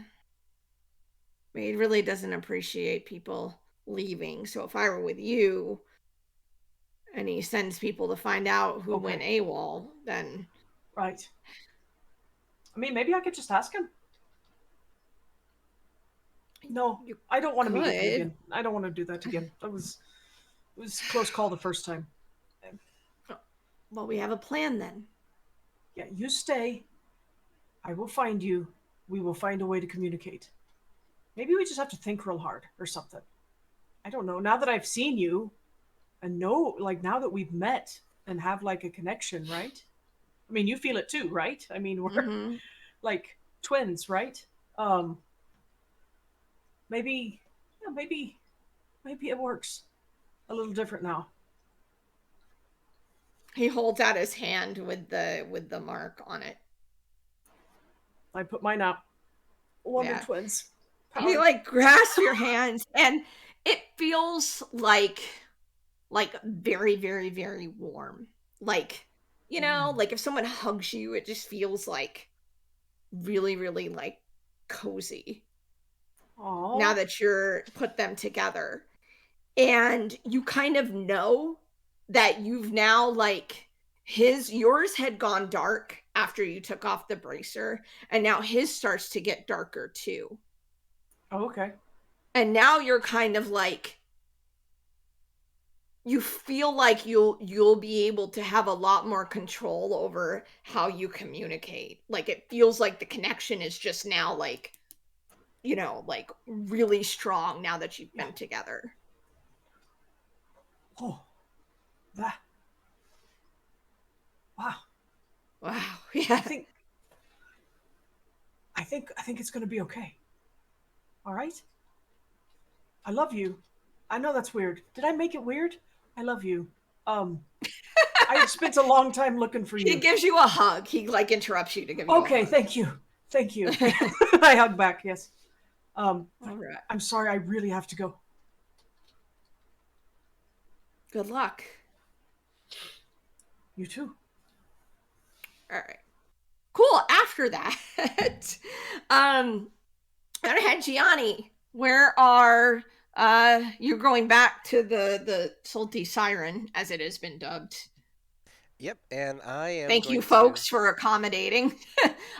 He really doesn't appreciate people leaving. So if I were with you and he sends people to find out who went Okay, AWOL, then right. I mean, maybe I could just ask him. No, you I don't want to meet with you could. again. I don't want to do that again. That was it was a close call the first time. Well, we have a plan then. Yeah, you stay. I will find you. We will find a way to communicate. Maybe we just have to think real hard or something. I don't know. Now that I've seen you and know, like, now that we've met and have like a connection, right? I mean, you feel it too, right? I mean, we're Mm-hmm. like twins, right? Um, maybe, yeah, maybe it works a little different now. He holds out his hand with the mark on it. I put mine out. Wonder Yeah. twins. He Power. like grasps your hands and it feels like very, very, very warm. Like, you know, Mm. like if someone hugs you, it just feels like really, really like cozy now Aw. that you're put them together. And you kind of know that you've now like yours had gone dark after you took off the bracer, and now his starts to get darker too. Oh, okay. And now you're kind of like you feel like you'll be able to have a lot more control over how you communicate. Like it feels like the connection is just now like, you know, like really strong now that you've Yeah. been together. Oh, that. Wow. Wow. I Yeah. think. I think it's gonna be okay. All right. I love you. I know that's weird. Did I make it weird? I love you. Um, I have spent a long time looking for He you. gives you a hug. He like interrupts you to give you a Okay, hug. thank you. Thank you. I hug back, yes. All right. I'm sorry, I really have to go. Good luck. You too. All right. Cool. After that, um, I had Gianni. Where are you're going back to the salty siren as it has been dubbed. Yep, and I am Thank you, going to. folks, for accommodating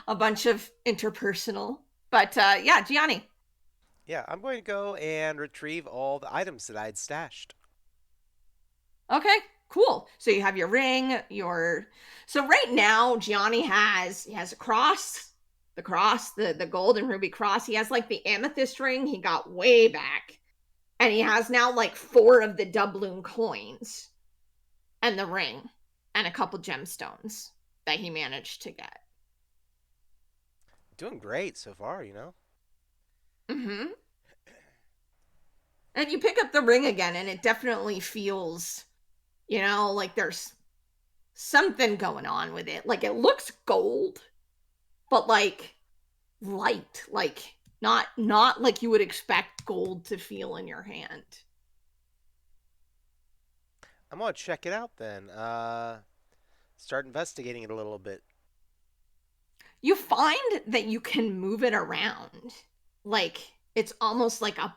a bunch of interpersonal. But yeah, Gianni. Yeah, I'm going to go and retrieve all the items that I'd stashed. Okay. Cool. So you have your ring, your so right now Gianni has a cross, the gold and ruby cross. He has like the amethyst ring he got way back. And he has now like four of the doubloon coins and the ring and a couple gemstones that he managed to get. Doing great so far, you know. Mm-hmm. And you pick up the ring again, and it definitely feels, like there's something going on with it. Like it looks gold, but like light, like not like you would expect gold to feel in your hand. I'm gonna check it out then. Start investigating it a little bit. You find that you can move it around. Like it's almost like a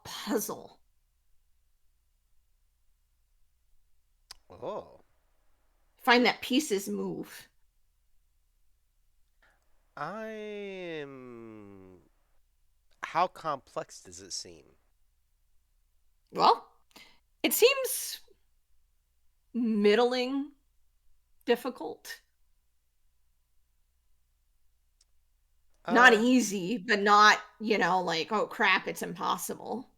puzzle. Oh, Find that pieces move. I'm. How complex does it seem? Well, it seems middling difficult. Not Uh, easy, but not, like, oh crap, it's impossible.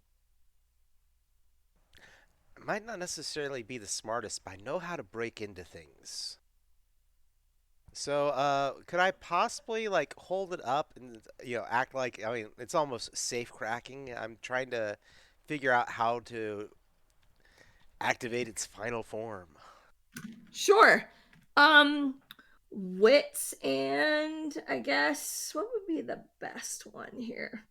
might not necessarily be the smartest, but I know how to break into things. So, could I possibly like hold it up and act like I mean it's almost safe cracking. I'm trying to figure out how to activate its final form. Sure. Um, Wits and I guess what would be the best one here?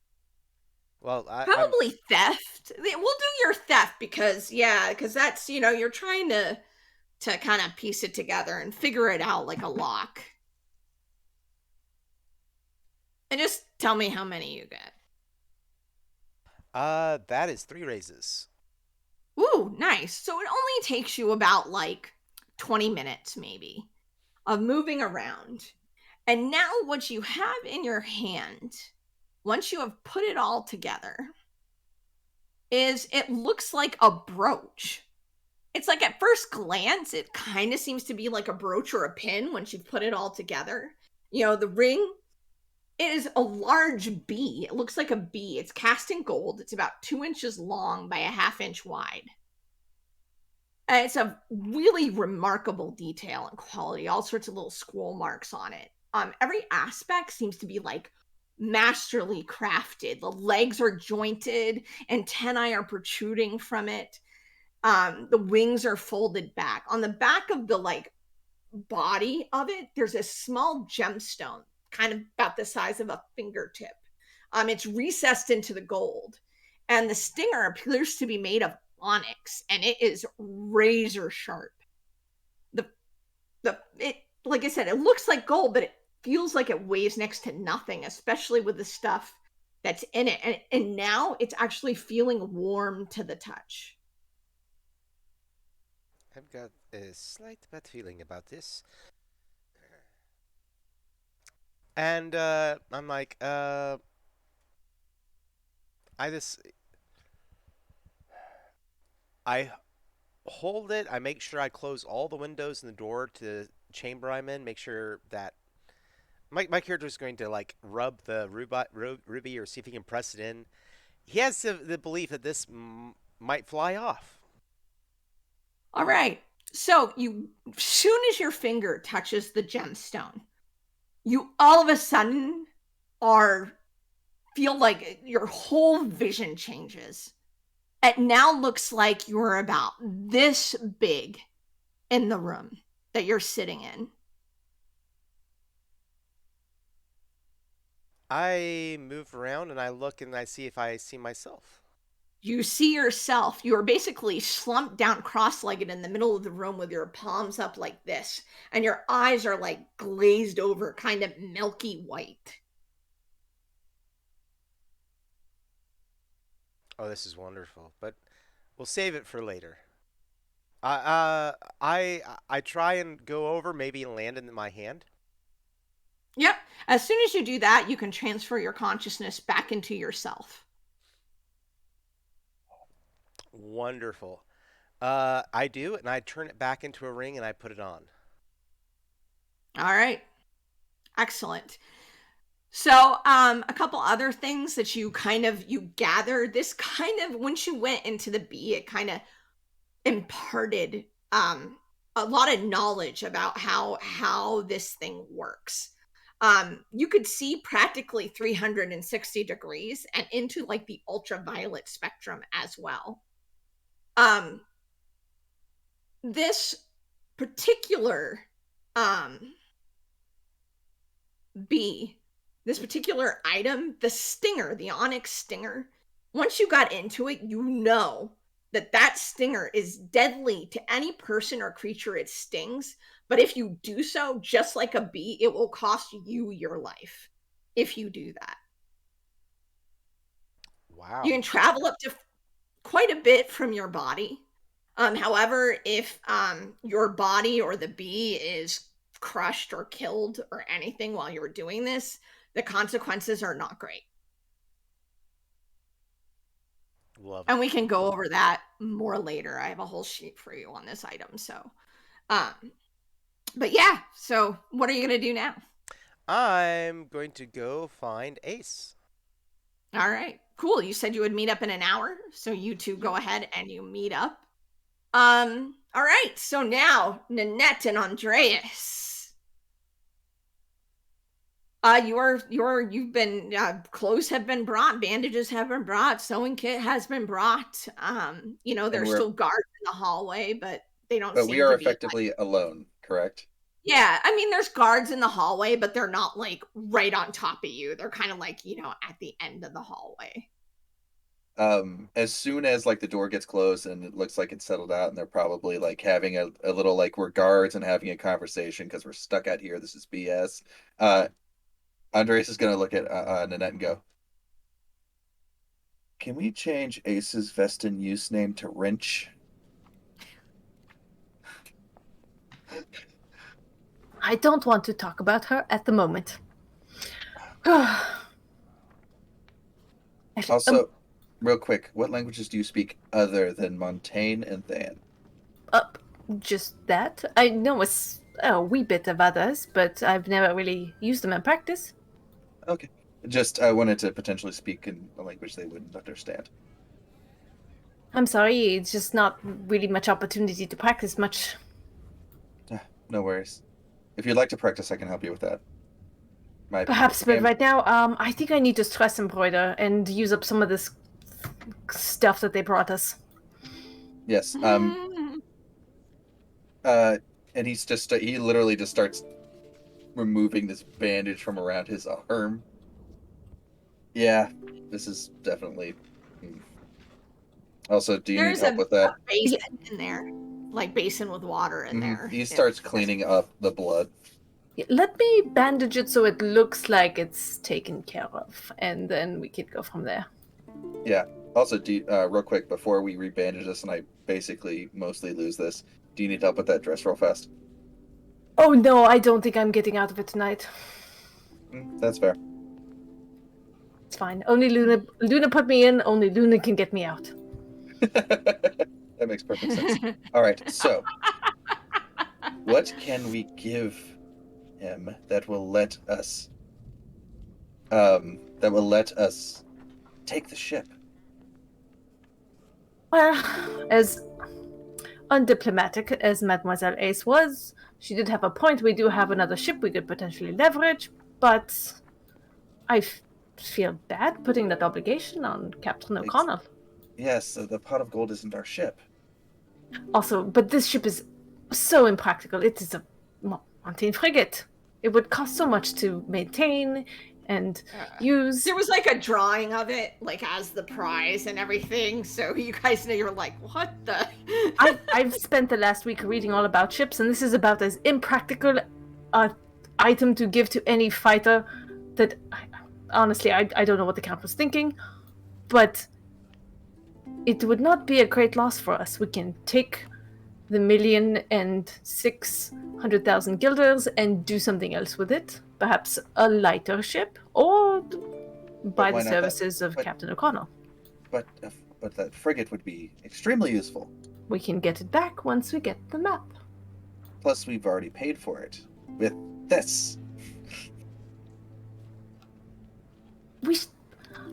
Well, I'm Probably theft. We'll do your theft because yeah, because that's you're trying to kind of piece it together and figure it out like a lock. And just tell me how many you get. that is three raises. Ooh, nice. So it only takes you about like 20 minutes maybe of moving around. And now what you have in your hand, once you have put it all together, is it looks like a brooch. It's like at first glance, it kind of seems to be like a brooch or a pin once you've put it all together. The ring, it is a large bee. It looks like a bee. It's cast in gold. It's about 2 inches long by a half inch wide. And it's a really remarkable detail and quality, all sorts of little scroll marks on it. Every aspect seems to be like masterly crafted. The legs are jointed, antennae are protruding from it. The wings are folded back. On the back of the like body of it, there's a small gemstone, kind of about the size of a fingertip. It's recessed into the gold, and the stinger appears to be made of onyx, and it is razor sharp. The it like I said, it looks like gold, but it feels like it weighs next to nothing, especially with the stuff that's in it. And now it's actually feeling warm to the touch. I've got a slight bad feeling about this. And I'm like, I just I hold it. I make sure I close all the windows and the door to the chamber I'm in. Make sure that my character is going to like rub the ruby or see if he can press it in. He has the belief that this might fly off. All right. So you, soon as your finger touches the gemstone, you all of a sudden are feel like your whole vision changes. It now looks like you're about this big in the room that you're sitting in. I move around and I look and I see if I see myself. You see yourself. You are basically slumped down cross legged in the middle of the room with your palms up like this, and your eyes are like glazed over, kind of milky white. Oh, this is wonderful, but we'll save it for later. I try and go over, maybe land in my hand. Yep. As soon as you do that, you can transfer your consciousness back into yourself. Wonderful. I do, and I turn it back into a ring and I put it on. All right. Excellent. So, a couple other things that you gathered. This kind of once you went into the bee, it kind of imparted a lot of knowledge about how this thing works. You could see practically 360 degrees and into like the ultraviolet spectrum as well. Um, this particular um bee, this particular item, the stinger, the onyx stinger, once you got into it, you know that that stinger is deadly to any person or creature it stings. But if you do so, just like a bee, it will cost you your life if you do that. You Wow. can travel up to quite a bit from your body. However, if your body or the bee is crushed or killed or anything while you're doing this, the consequences are not great. Love it. And we can go over that more later. I have a whole sheet for you on this item. So, um, but yeah. So, what are you gonna do now? I'm going to go find Ace. All right, cool. You said you would meet up in an hour, so you two Yep. go ahead and you meet up. All right. So now, Nanette and Andreas. You've been clothes have been brought, bandages have been brought, sewing kit has been brought. And There's we're still guards in the hallway, but they don't but we seem are to be like, effectively alone, correct? yeah, I mean there's guards in the hallway, but they're not like right on top of you. They're kind of like, at the end of the hallway. As soon as like the door gets closed and it looks like it's settled out and they're probably like having a little like we're guards and having a conversation because we're stuck out here, this is BS. Andres is gonna look at Nanette and go, can we change Ace's Vestin use name to Wrench? I don't want to talk about her at the moment. Actually, Also, real quick, what languages do you speak other than Montaigne and Than? uh, just that. I know a wee bit of others, but I've never really used them in practice. Okay. Just I wanted to potentially speak in a language they wouldn't understand. I'm sorry, it's just not really much opportunity to practice much. No worries. If you'd like to practice, I can help you with that. My Perhaps, but fam- right now, I think I need to stress embroider and use up some of this stuff that they brought us. yes. And he literally just starts removing this bandage from around his arm. Yeah, this is definitely. Also, do you need There's a help with that? Yeah, basin in there, like basin with water in there. He starts cleaning up the blood. let me bandage it so it looks like it's taken care of, and then we could go from there. Yeah. Also, real quick before we rebandage this, and I basically mostly lose this. Do you need help with that dress real fast? Oh no, I don't think I'm getting out of it tonight. That's fair. It's fine. Only Luna put me in. Only Luna can get me out. That makes perfect sense. All right, so what can we give him that will let us take the ship? Well, as undiplomatic as Mademoiselle Ace was, she did have a point. We do have another ship we could potentially leverage, but I feel bad putting that obligation on Captain O'Connell. Yes, the pot of gold isn't our ship. Also, but this ship is so impractical. It is a Montaigne frigate. It would cost so much to maintain and use. There was like a drawing of it, like as the prize and everything. So you guys know you're like, what the? I've spent the last week reading all about ships, and this is about as impractical a item to give to any fighter that honestly I don't know what the count was thinking, but it would not be a great loss for us. We can take the 1,600,000 guilders and do something else with it. Perhaps a lighter ship, or buy the why not that? services of But- Captain O'Connell. But that frigate would be extremely useful. We can get it back once we get the map. Plus, we've already paid for it with this.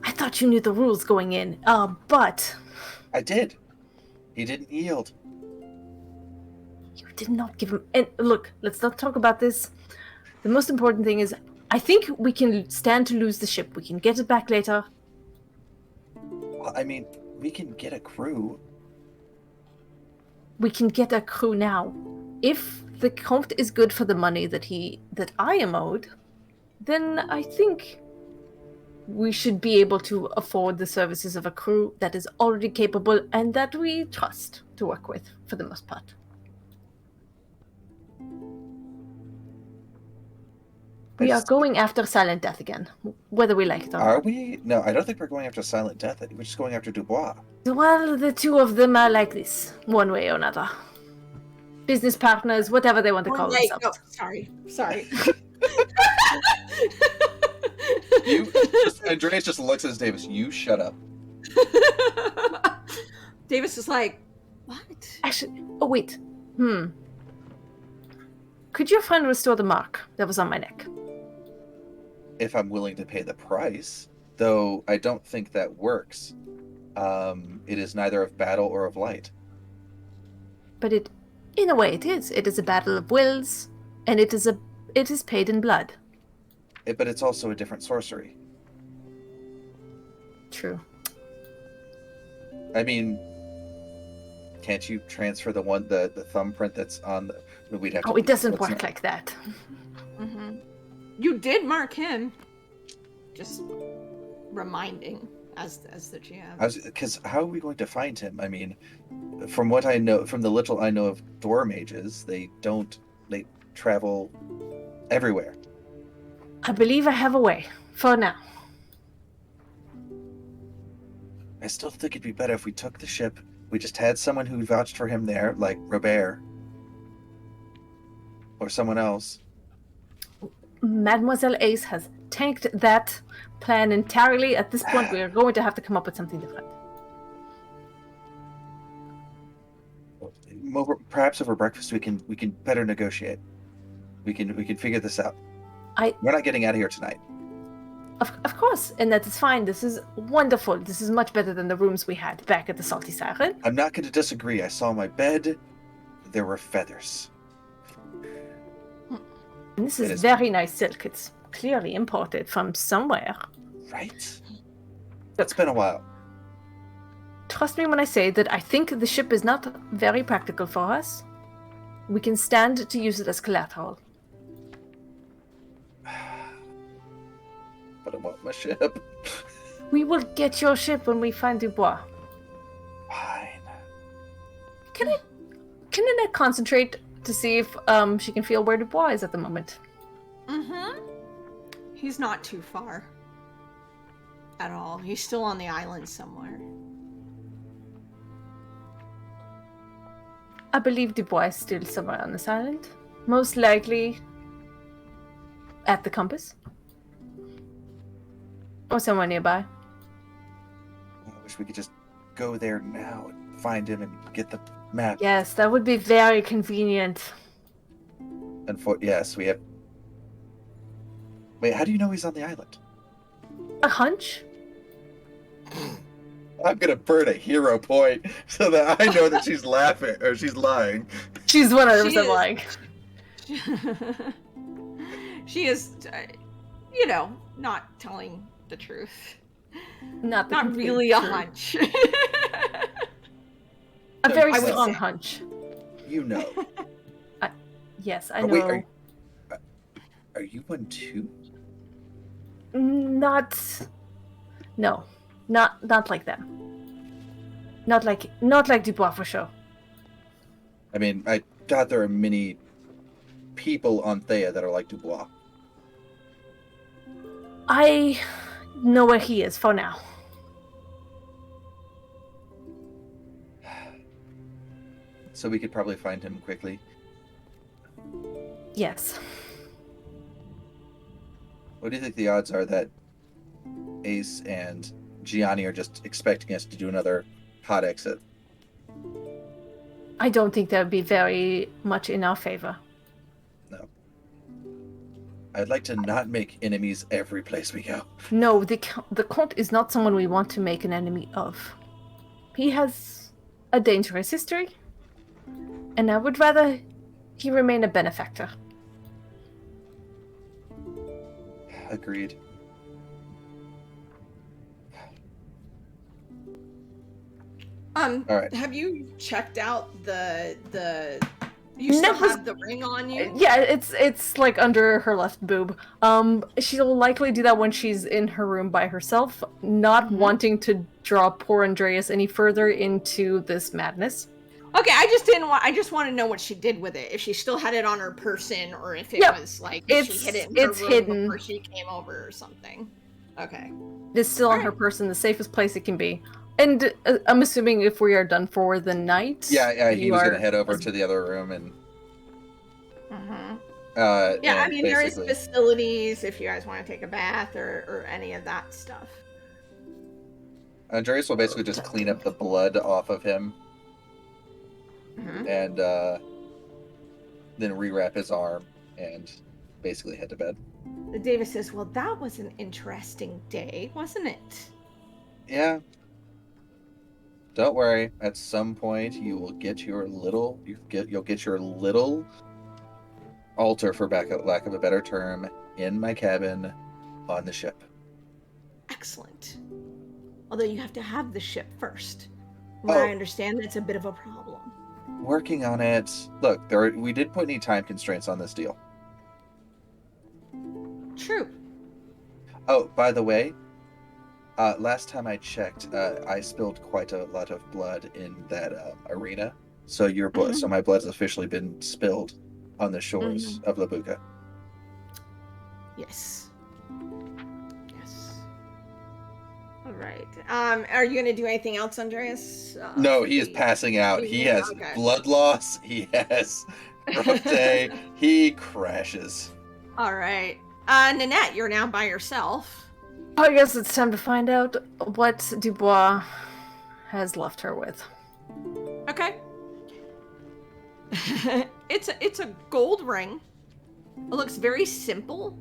I thought you knew the rules going in, but... I did. He didn't yield. You did not give him... And look, let's not talk about this. The most important thing is, I think we can stand to lose the ship. We can get it back later. Well, I mean, we can get a crew. We can get a crew now. If the Comte is good for the money that I am owed, then I think we should be able to afford the services of a crew that is already capable and that we trust to work with, for the most part. We are going after Silent Death again, whether we like it or not. Are we? No, I don't think we're going after Silent Death. We're just going after Dubois. Well, the two of them are like this, one way or another. Business partners, whatever they want to call themselves. No, sorry. Andreas just looks at Davis. You shut up. Davis is like, what? Actually, oh wait. Could your friend restore the mark that was on my neck? If I'm willing to pay the price, though I don't think that works. It is neither of battle or of light. But in a way it is. It is a battle of wills, and it is paid in blood. But it's also a different sorcery. True. I mean, can't you transfer the thumbprint that's on the... We'd have to... Oh, it doesn't work like that. Mm-hmm. You did mark him. Just reminding as the GM. Because how are we going to find him? I mean, from what I know, from the little I know of door mages, they travel everywhere. I believe I have a way, for now. I still think it'd be better if we took the ship, we just had someone who vouched for him there, like Robert. Or someone else. Mademoiselle Ace has tanked that plan entirely. At this point, we are going to have to come up with something different. Perhaps over breakfast we can better negotiate. We can figure this out. We're not getting out of here tonight. Of course, and that is fine. This is wonderful. This is much better than the rooms we had back at the Salty Siren. I'm not going to disagree. I saw my bed. There were feathers. And this is very nice silk. It's clearly imported from somewhere. Right? It's been a while. Trust me when I say that I think the ship is not very practical for us. We can stand to use it as collateral. But I want my ship. We will get your ship when we find Dubois. Fine. Can Annette concentrate to see if she can feel where Dubois is at the moment? Mm-hmm. He's not too far. At all. He's still on the island somewhere. I believe Dubois is still somewhere on this island. Most likely at the compass. Or somewhere nearby. I wish we could just go there now and find him and get the map. Yes, that would be very convenient. And yes, we have... Wait, how do you know he's on the island? A hunch? I'm gonna burn a hero point so that I know that she's laughing or she's lying. She's 100% lying. She is, not telling the truth. Not really a hunch. A very strong hunch. You know. Yes, I know. Wait, are you one too? Not like them. Not like Dubois for sure. I mean, I doubt there are many people on Thea that are like Dubois. I know where he is for now. So we could probably find him quickly. Yes. What do you think the odds are that Ace and Gianni are just expecting us to do another hot exit? I don't think that would be very much in our favor. No. I'd like to not make enemies every place we go. No, the Count is not someone we want to make an enemy of. He has a dangerous history, and I would rather he remain a benefactor. Agreed. All right. Have you checked out the you still have the ring on you? Yeah, it's like under her left boob. She'll likely do that when she's in her room by herself, not wanting to draw poor Andreas any further into this madness. Okay, I just want to know what she did with it. If she still had it on her person, or if it was like if she hid it in her room hidden before she came over or something. Okay. It's still on her person, the safest place it can be. And I'm assuming if we are done for the night. Yeah, he was gonna head over to the other room and. Yeah, I mean there is basically... facilities if you guys want to take a bath or any of that stuff. Andreas will basically just clean up the blood off of him. And then rewrap his arm and basically head to bed. Davis says, "Well, that was an interesting day, wasn't it?" Yeah. Don't worry. At some point, you will get your little. You'll get your little altar, for lack of a better term, in my cabin on the ship. Excellent. Although you have to have the ship first. From what I understand, that's a bit of a problem. Working on it. Look, we did put any time constraints on this deal. True. Oh, by the way, last time I checked, I spilled quite a lot of blood in that arena. So your blood, so my blood's officially been spilled on the shores of Labuka. Yes. Yes. All right. Are you going to do anything else, Andreas? No, he is passing out. He has blood loss. He has rough day. He crashes. All right. Nanette, you're now by yourself. I guess it's time to find out what Dubois has left her with. Okay. It's a gold ring. It looks very simple.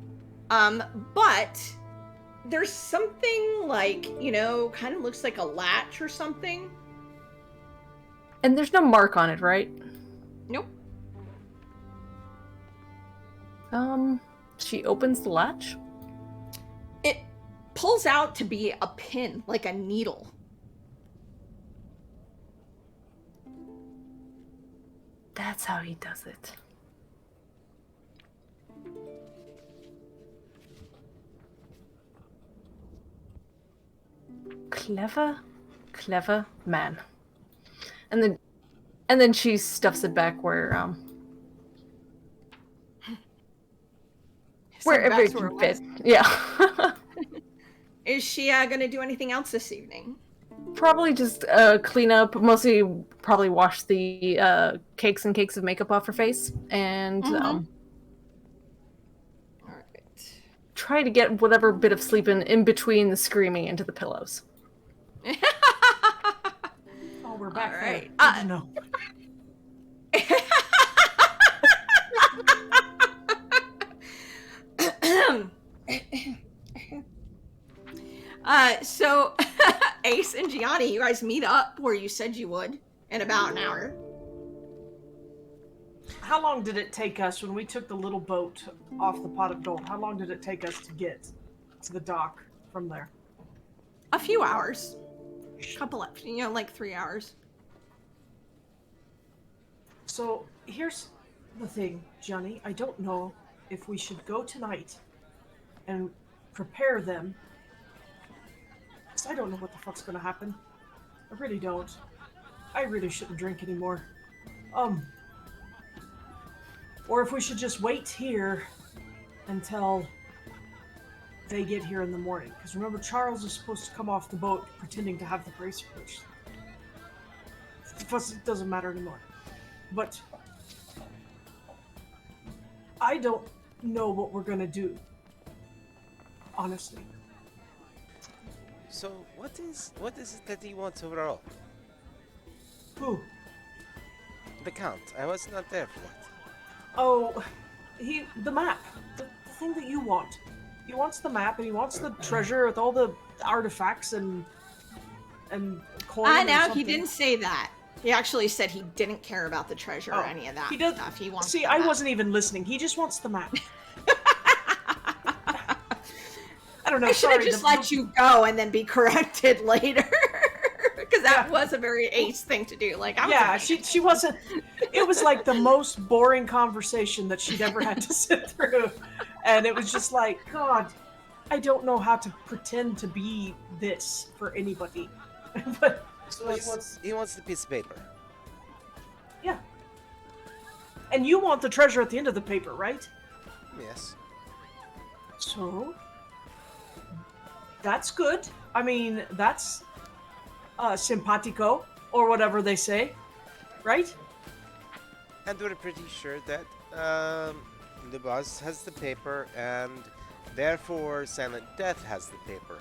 But there's something like, kind of looks like a latch or something. And there's no mark on it, right? Nope. She opens the latch. It pulls out to be a pin, like a needle. That's how he does it. Clever man. And then she stuffs it back wherever it can fit. Yeah. Is she gonna do anything else this evening? Probably just clean up, mostly probably wash the cakes and cakes of makeup off her face, and All right. Try to get whatever bit of sleep in between the screaming into the pillows. Oh, we're back All right. there. No. So Ace and Gianni, you guys meet up where you said you would in about an hour. How long did it take us when we took the little boat off the pot of gold? How long did it take us to get to the dock from there? A few hours. Couple of, like 3 hours. So here's the thing, Johnny. I don't know if we should go tonight and prepare them. Because I don't know what the fuck's gonna happen. I really don't. I really shouldn't drink anymore. Or if we should just wait here until they get here in the morning. Because remember, Charles is supposed to come off the boat pretending to have the bracer first. Plus, it doesn't matter anymore. But I don't know what we're gonna do. Honestly. So what is it that he wants overall? Who? The Count. I was not there for that. Oh, the map, the thing that you want. He wants the map, and he wants the treasure with all the artifacts and coin. Now he didn't say that. He actually said he didn't care about the treasure or any of that he does, stuff. He wants. See, I wasn't even listening. He just wants the map. I don't know. I should have just let you go and then be corrected later. Because that was a very Ace thing to do. Like, she wasn't. It was like the most boring conversation that she'd ever had to sit through, and it was just like, God, I don't know how to pretend to be this for anybody. But So He wants the piece of paper. yeah, and you want the treasure at the end of the paper, right? Yes. So that's good. I mean, that's simpatico or whatever they say, right? And we're pretty sure that the boss has the paper, and therefore Silent Death has the paper,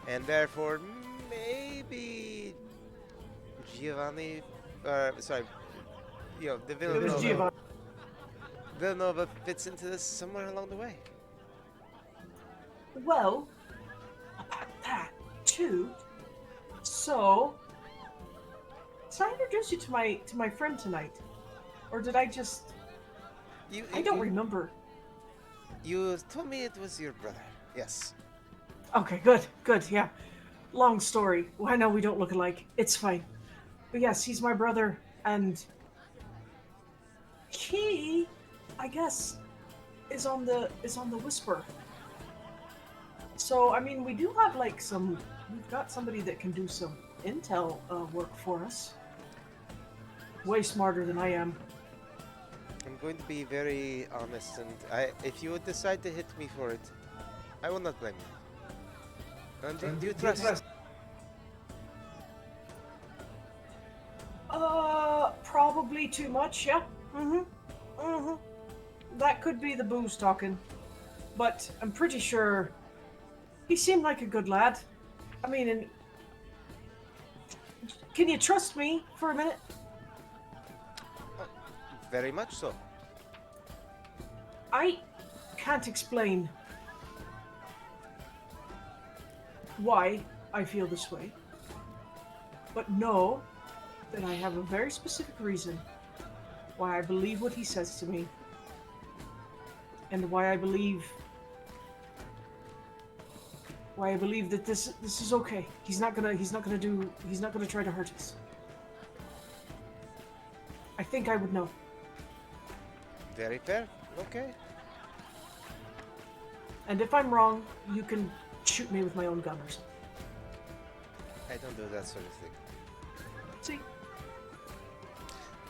and therefore maybe Giovanni, sorry, the It was Villanova. Giovanni. Villanova fits into this somewhere along the way. Well, about that too. So, did I introduce you to my friend tonight, or did I just? I don't remember. You told me it was your brother. Yes. Okay, good, yeah. Long story. Well, I know we don't look alike. It's fine. But yes, he's my brother, and he, I guess, is on the Whisper. So I mean, we do have like we've got somebody that can do some intel work for us. Way smarter than I am. I'm going to be very honest, and if you would decide to hit me for it, I will not blame you. And do you trust? Probably too much, yeah. That could be the booze talking. But I'm pretty sure he seemed like a good lad. I mean, can you trust me for a minute? Very much so. I can't explain why I feel this way, but know that I have a very specific reason why I believe what he says to me, and why I believe that this is okay. He's not gonna try to hurt us. I think I would know. Very fair. Okay. And if I'm wrong, you can shoot me with my own gun or something. I don't do that sort of thing. See?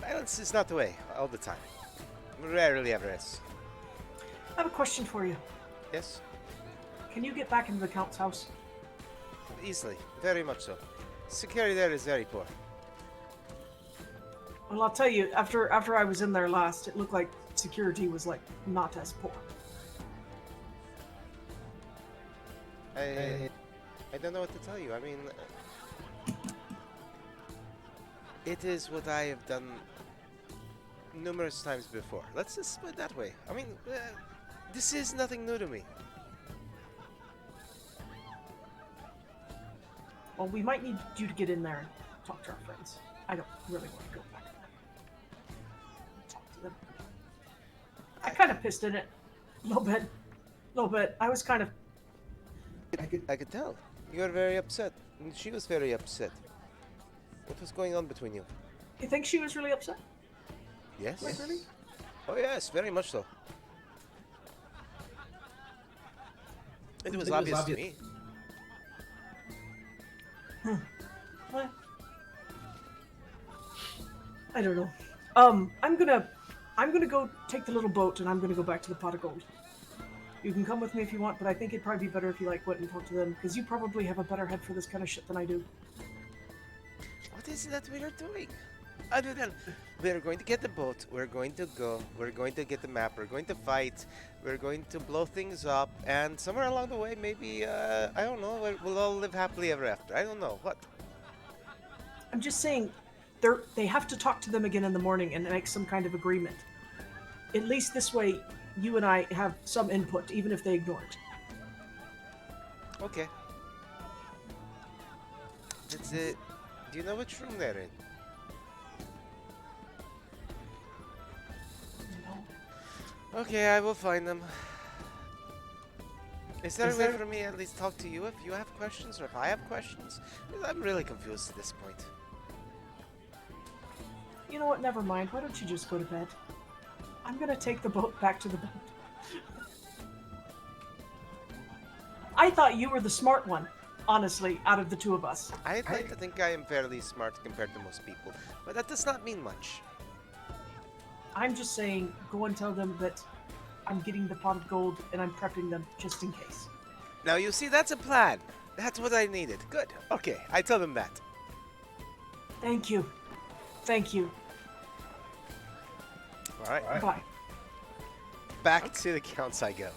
Violence is not the way all the time. Rarely ever is. I have a question for you. Yes? Can you get back into the Count's house? Easily. Very much so. Security there is very poor. Well, I'll tell you, after I was in there last, it looked like security was like not as poor. I don't know what to tell you. I mean, it is what I have done numerous times before. Let's just put it that way. I mean, this is nothing new to me. Well, we might need you to get in there and talk to our friends. I don't really want to go back there. Talk to them. I kind of pissed in it. A little bit. I was kind of... I could tell. You were very upset. And she was very upset. What was going on between you? You think she was really upset? Yes? Like, really? Oh yes, very much so. It was obvious to me. What? I don't know. I'm gonna go take the little boat and I'm gonna go back to the Pot of Gold. You can come with me if you want, but I think it'd probably be better if you went and talked to them, because you probably have a better head for this kind of shit than I do. What is it that we are doing? Other than we're going to get the boat, we're going to go, we're going to get the map, we're going to fight, we're going to blow things up, and somewhere along the way, maybe, I don't know, we'll all live happily ever after. I don't know. What? I'm just saying, they have to talk to them again in the morning and make some kind of agreement. At least this way, you and I have some input, even if they ignore it. Okay. It's it. Do you know which room they're in? Okay, I will find them. Is there a way for me to at least talk to you if you have questions or if I have questions? Because I'm really confused at this point. You know what? Never mind. Why don't you just go to bed? I'm gonna take the boat back to the boat. I thought you were the smart one, honestly, out of the two of us. I'd like to think I am fairly smart compared to most people, but that does not mean much. I'm just saying, go and tell them that I'm getting the pot of gold and I'm prepping them just in case. Now you see, that's a plan. That's what I needed. Good. Okay, I tell them that. Thank you. Thank you. All right. Bye. Back to the counts I go.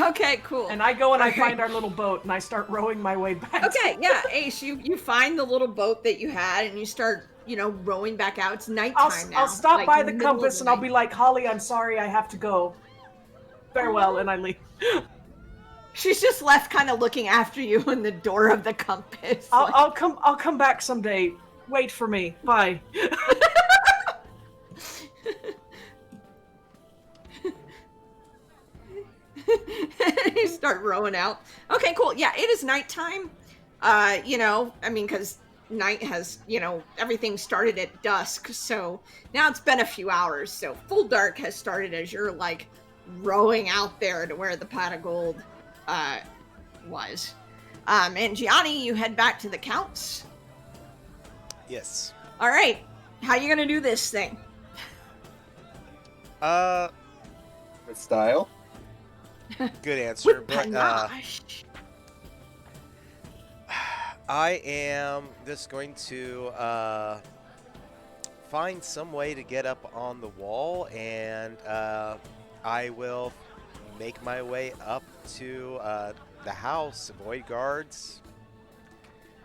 Okay, cool. And I go and I Okay. find our little boat and I start rowing my way back. Okay, yeah, Ace, you find the little boat that you had and you start, rowing back out. It's nighttime now. I'll stop like, by the middle of compass and I'll be night. like, Holly, I'm sorry, I have to go. Farewell, and I leave. She's just left kind of looking after you in the door of the compass. I'll come back someday. Wait for me. Bye. You start rowing out. Okay, cool. Yeah, it is nighttime. Because night has, everything started at dusk. So now it's been a few hours. So full dark has started as you're like rowing out there to where the pot of gold was. And Gianni, you head back to the Count's. Yes. All right. How you gonna do this thing? With style. Good answer, With but panache. I am just going to find some way to get up on the wall, and I will make my way up to the house, avoid guards.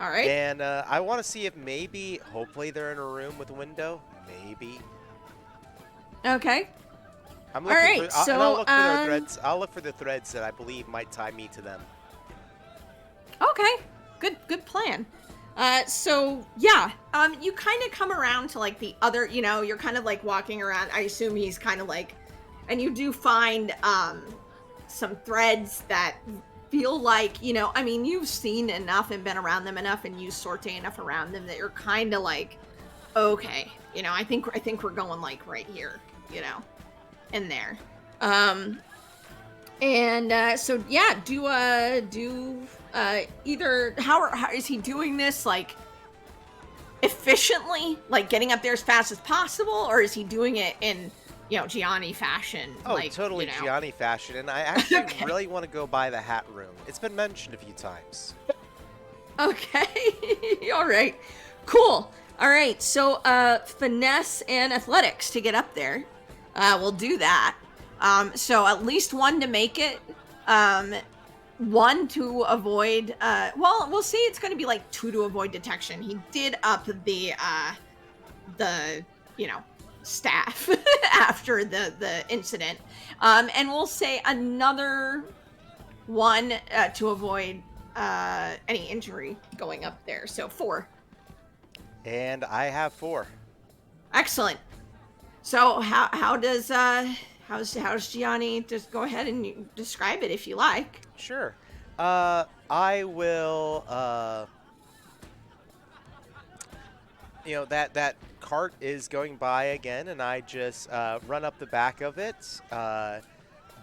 All right. And I want to see if maybe, hopefully they're in a room with a window. Maybe. Okay. I'm All looking right, for, and so, I'll look for their threads. I'll look for the threads that I believe might tie me to them. Okay. Good plan. You kind of come around to like the other, you're kind of like walking around. I assume he's kind of like, and you do find some threads that feel like, you've seen enough and been around them enough and used sorte enough around them that you're kind of like, okay, I think we're going like right here, in there. Either how is he doing this, like efficiently, like getting up there as fast as possible, or is he doing it in Gianni fashion? Oh, like, totally Gianni fashion, and I actually Okay. really want to go by the hat room. It's been mentioned a few times. Okay. All right. Cool. All right. So, finesse and athletics to get up there. We'll do that. So at least one to make it. One to avoid. We'll see. It's going to be like 2 to avoid detection. He did up the staff after the incident. And we'll say another 1 to avoid any injury going up there. So 4. And I have 4. Excellent. So how's Gianni? Just go ahead and describe it if you like. Sure. I will. That cart is going by again, and I just run up the back of it,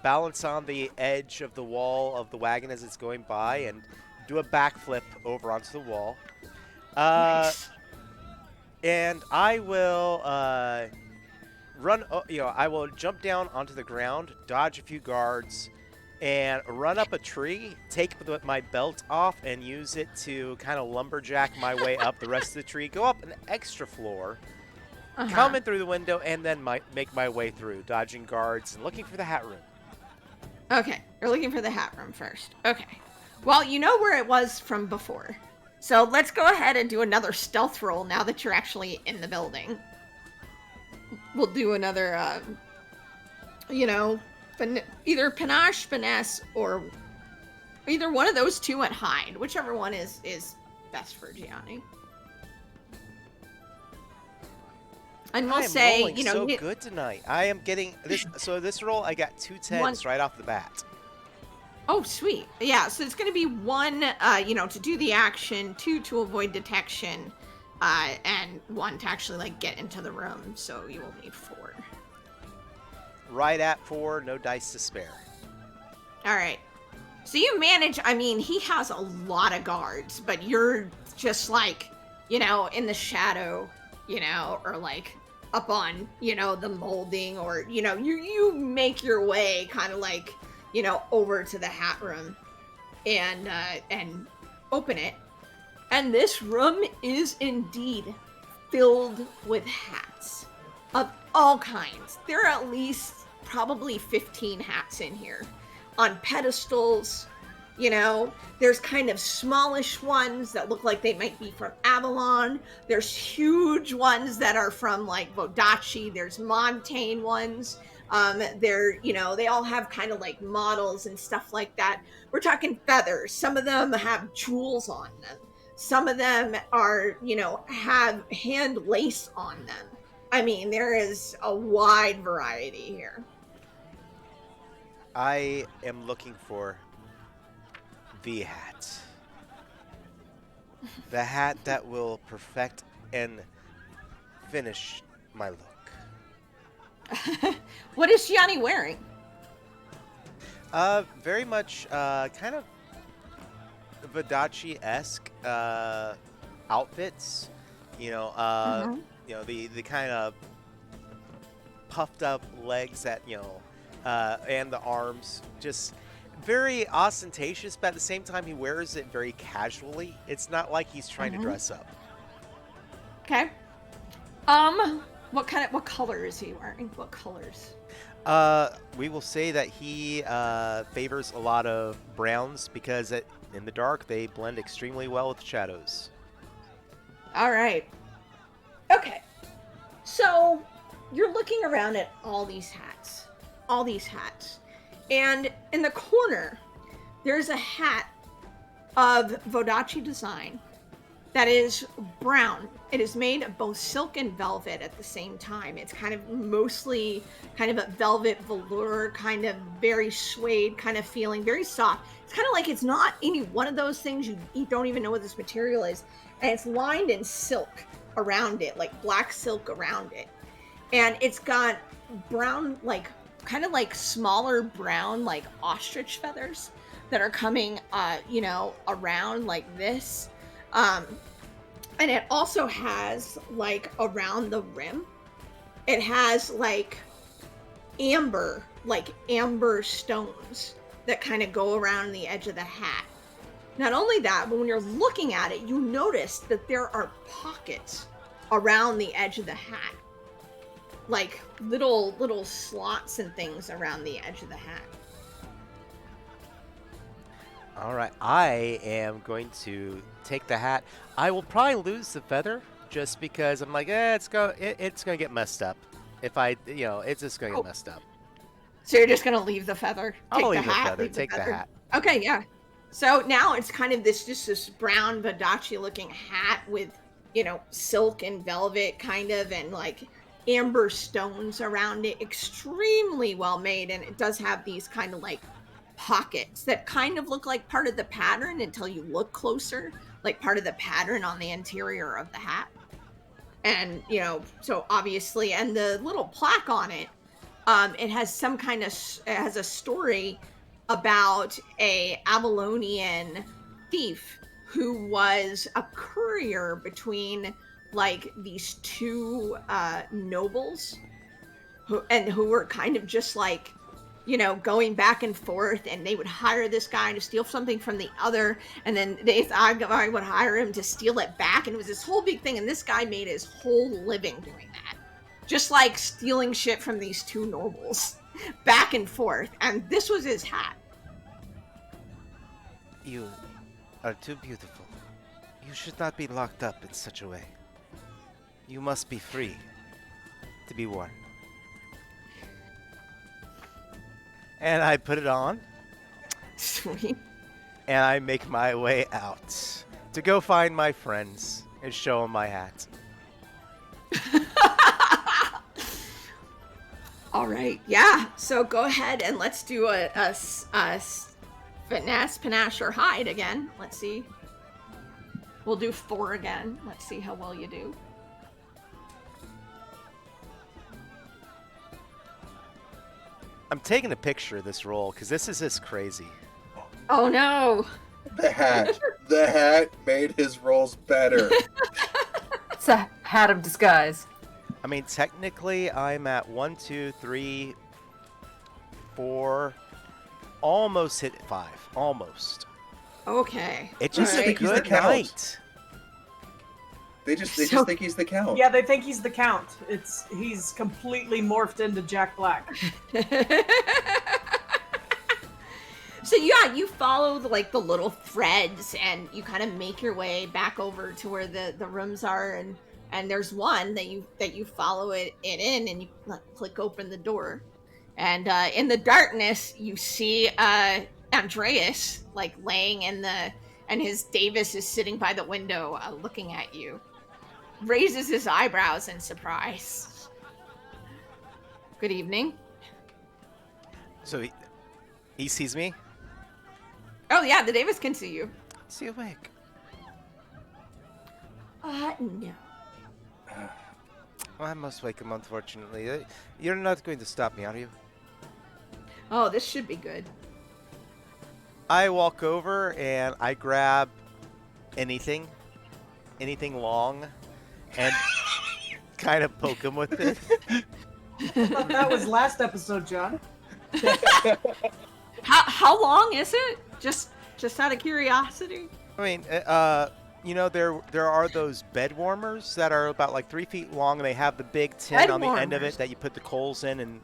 balance on the edge of the wall of the wagon as it's going by, and do a backflip over onto the wall. Nice. And I will I will jump down onto the ground, dodge a few guards, and run up a tree, take my belt off, and use it to kind of lumberjack my way up the rest of the tree, go up an extra floor, come in through the window, and then make my way through, dodging guards and looking for the hat room. Okay, you're looking for the hat room first. Okay. Well, you know where it was from before. So let's go ahead and do another stealth roll now that you're actually in the building. We'll do another, either panache, finesse, or either one of those two and hide. Whichever one is best for Gianni. And we'll I am say, rolling so good tonight. I am getting this. So this roll, I got 2 10s right off the bat. Oh, sweet. Yeah, so it's going to be 1, to do the action, 2 to avoid detection, and 1 to actually, like, get into the room. So you will need 4. Right at 4, no dice to spare. All right. So you manage, I mean, he has a lot of guards, but you're just, like, in the shadow, or, like, up on, the molding, or, you make your way kind of, like, over to the hat room and open it. And this room is indeed filled with hats of all kinds. There are at least probably 15 hats in here on pedestals. There's kind of smallish ones that look like they might be from Avalon. There's huge ones that are from like Vodachi. There's Montaigne ones. They all have kind of like models and stuff like that. We're talking feathers. Some of them have jewels on them. Some of them are, have hand lace on them. I mean, there is a wide variety here. I am looking for the hat. The hat that will perfect and finish my look. What is Gianni wearing? Very much kind of Vodachi-esque outfits. The kind of puffed up legs that and the arms, just very ostentatious, but at the same time he wears it very casually. It's not like he's trying to dress up. Okay. What color is he wearing? What colors? We will say that he favors a lot of browns because in the dark they blend extremely well with shadows. All right. Okay. So you're looking around at all these hats. And in the corner, there's a hat of Vodachi design that is brown. It is made of both silk and velvet at the same time. It's kind of mostly kind of a velvet velour, kind of very suede kind of feeling, very soft. It's kind of like it's not any one of those things you don't even know what this material is. And it's lined in silk around it, like black silk around it. And it's got brown, like kind of like smaller brown, like ostrich feathers that are coming, around like this. And it also has, like, around the rim, it has, like, amber stones that kind of go around the edge of the hat. Not only that, but when you're looking at it, you notice that there are pockets around the edge of the hat. Like, little slots and things around the edge of the hat. All right, I am going to take the hat. I will probably lose the feather just because I'm like, it's gonna get messed up. If it's just gonna get messed up. So you're just gonna leave the feather? I'll leave the feather. Take the hat. Okay, yeah. So now it's kind of this brown Vodachi looking hat with, silk and velvet kind of, and like amber stones around it. Extremely well made, and it does have these kind of like pockets that kind of look like part of the pattern until you look closer, like part of the pattern on the interior of the hat. And so obviously, and the little plaque on it, it has it has a story about a Avalonian thief who was a courier between like these two nobles who were kind of just like going back and forth, and they would hire this guy to steal something from the other, and then I would hire him to steal it back, and it was this whole big thing, and this guy made his whole living doing that. Just like stealing shit from these two nobles, back and forth, and this was his hat. You are too beautiful. You should not be locked up in such a way. You must be free to be one. And I put it on, Sweet. and I make my way out to go find my friends and show them my hat. All right, yeah. So go ahead and let's do a finesse, panache, or hide again. Let's see. We'll do 4 again. Let's see how well you do. I'm taking a picture of this roll because this is just crazy. Oh no! The hat made his rolls better. It's a hat of disguise. I mean, technically, I'm at 1, 2, 3, 4, almost hit 5. Almost. Okay. It just All a right. He's the good count. night. They just think he's the count. Yeah, they think he's the Count. He's completely morphed into Jack Black. So yeah, you follow the little threads, and you kind of make your way back over to where the rooms are, and there's one that you follow it in, and you click open the door, and in the darkness you see Andreas laying in and his Davis is sitting by the window looking at you. Raises his eyebrows in surprise. Good evening. So he sees me. Oh yeah, the Davis can see you. Is he awake? No. Well, I must wake him, unfortunately. You're not going to stop me, are you? Oh, this should be good. I walk over and I grab anything long, and kind of poke him with it. That was last episode, John. How long is it? Just out of curiosity. I mean, there are those bed warmers that are about 3 feet long, and they have the big tin Bed on the end of warmers? it that you put the coals in, and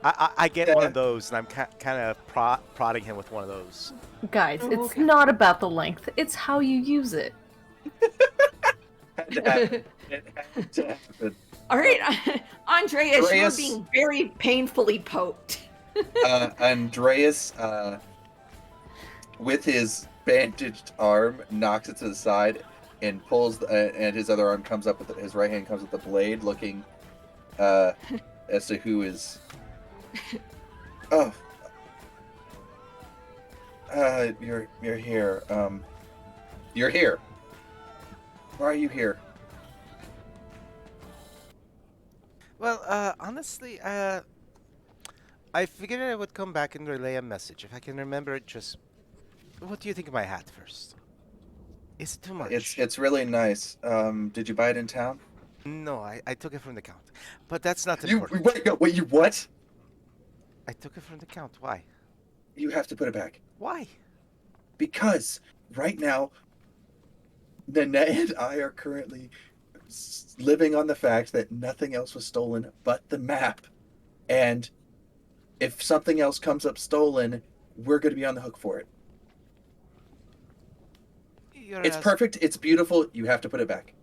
I get one of those, and I'm kind of prodding him with one of those. Guys, Oh, it's okay. not about the length, it's how you use it. Had to happen. It had to happen. All right, Andreas, you're Andreas. being very painfully poked. Andreas, with his bandaged arm, knocks it to the side and pulls, and his other arm comes up with his right hand comes with the blade, looking as to who is. Oh, you're here. You're here. Why are you here? Well, honestly, I figured I would come back and relay a message. If I can remember it, just... What do you think of my hat first? Is it too much? It's really nice. Did you buy it in town? No, I took it from the count. But that's not You important. wait, no, wait, you what? I took it from the count. Why? You have to put it back. Why? Because right now, Nanette and I are currently living on the fact that nothing else was stolen but the map. And if something else comes up stolen, we're going to be on the hook for it. It's perfect. It's beautiful. You have to put it back.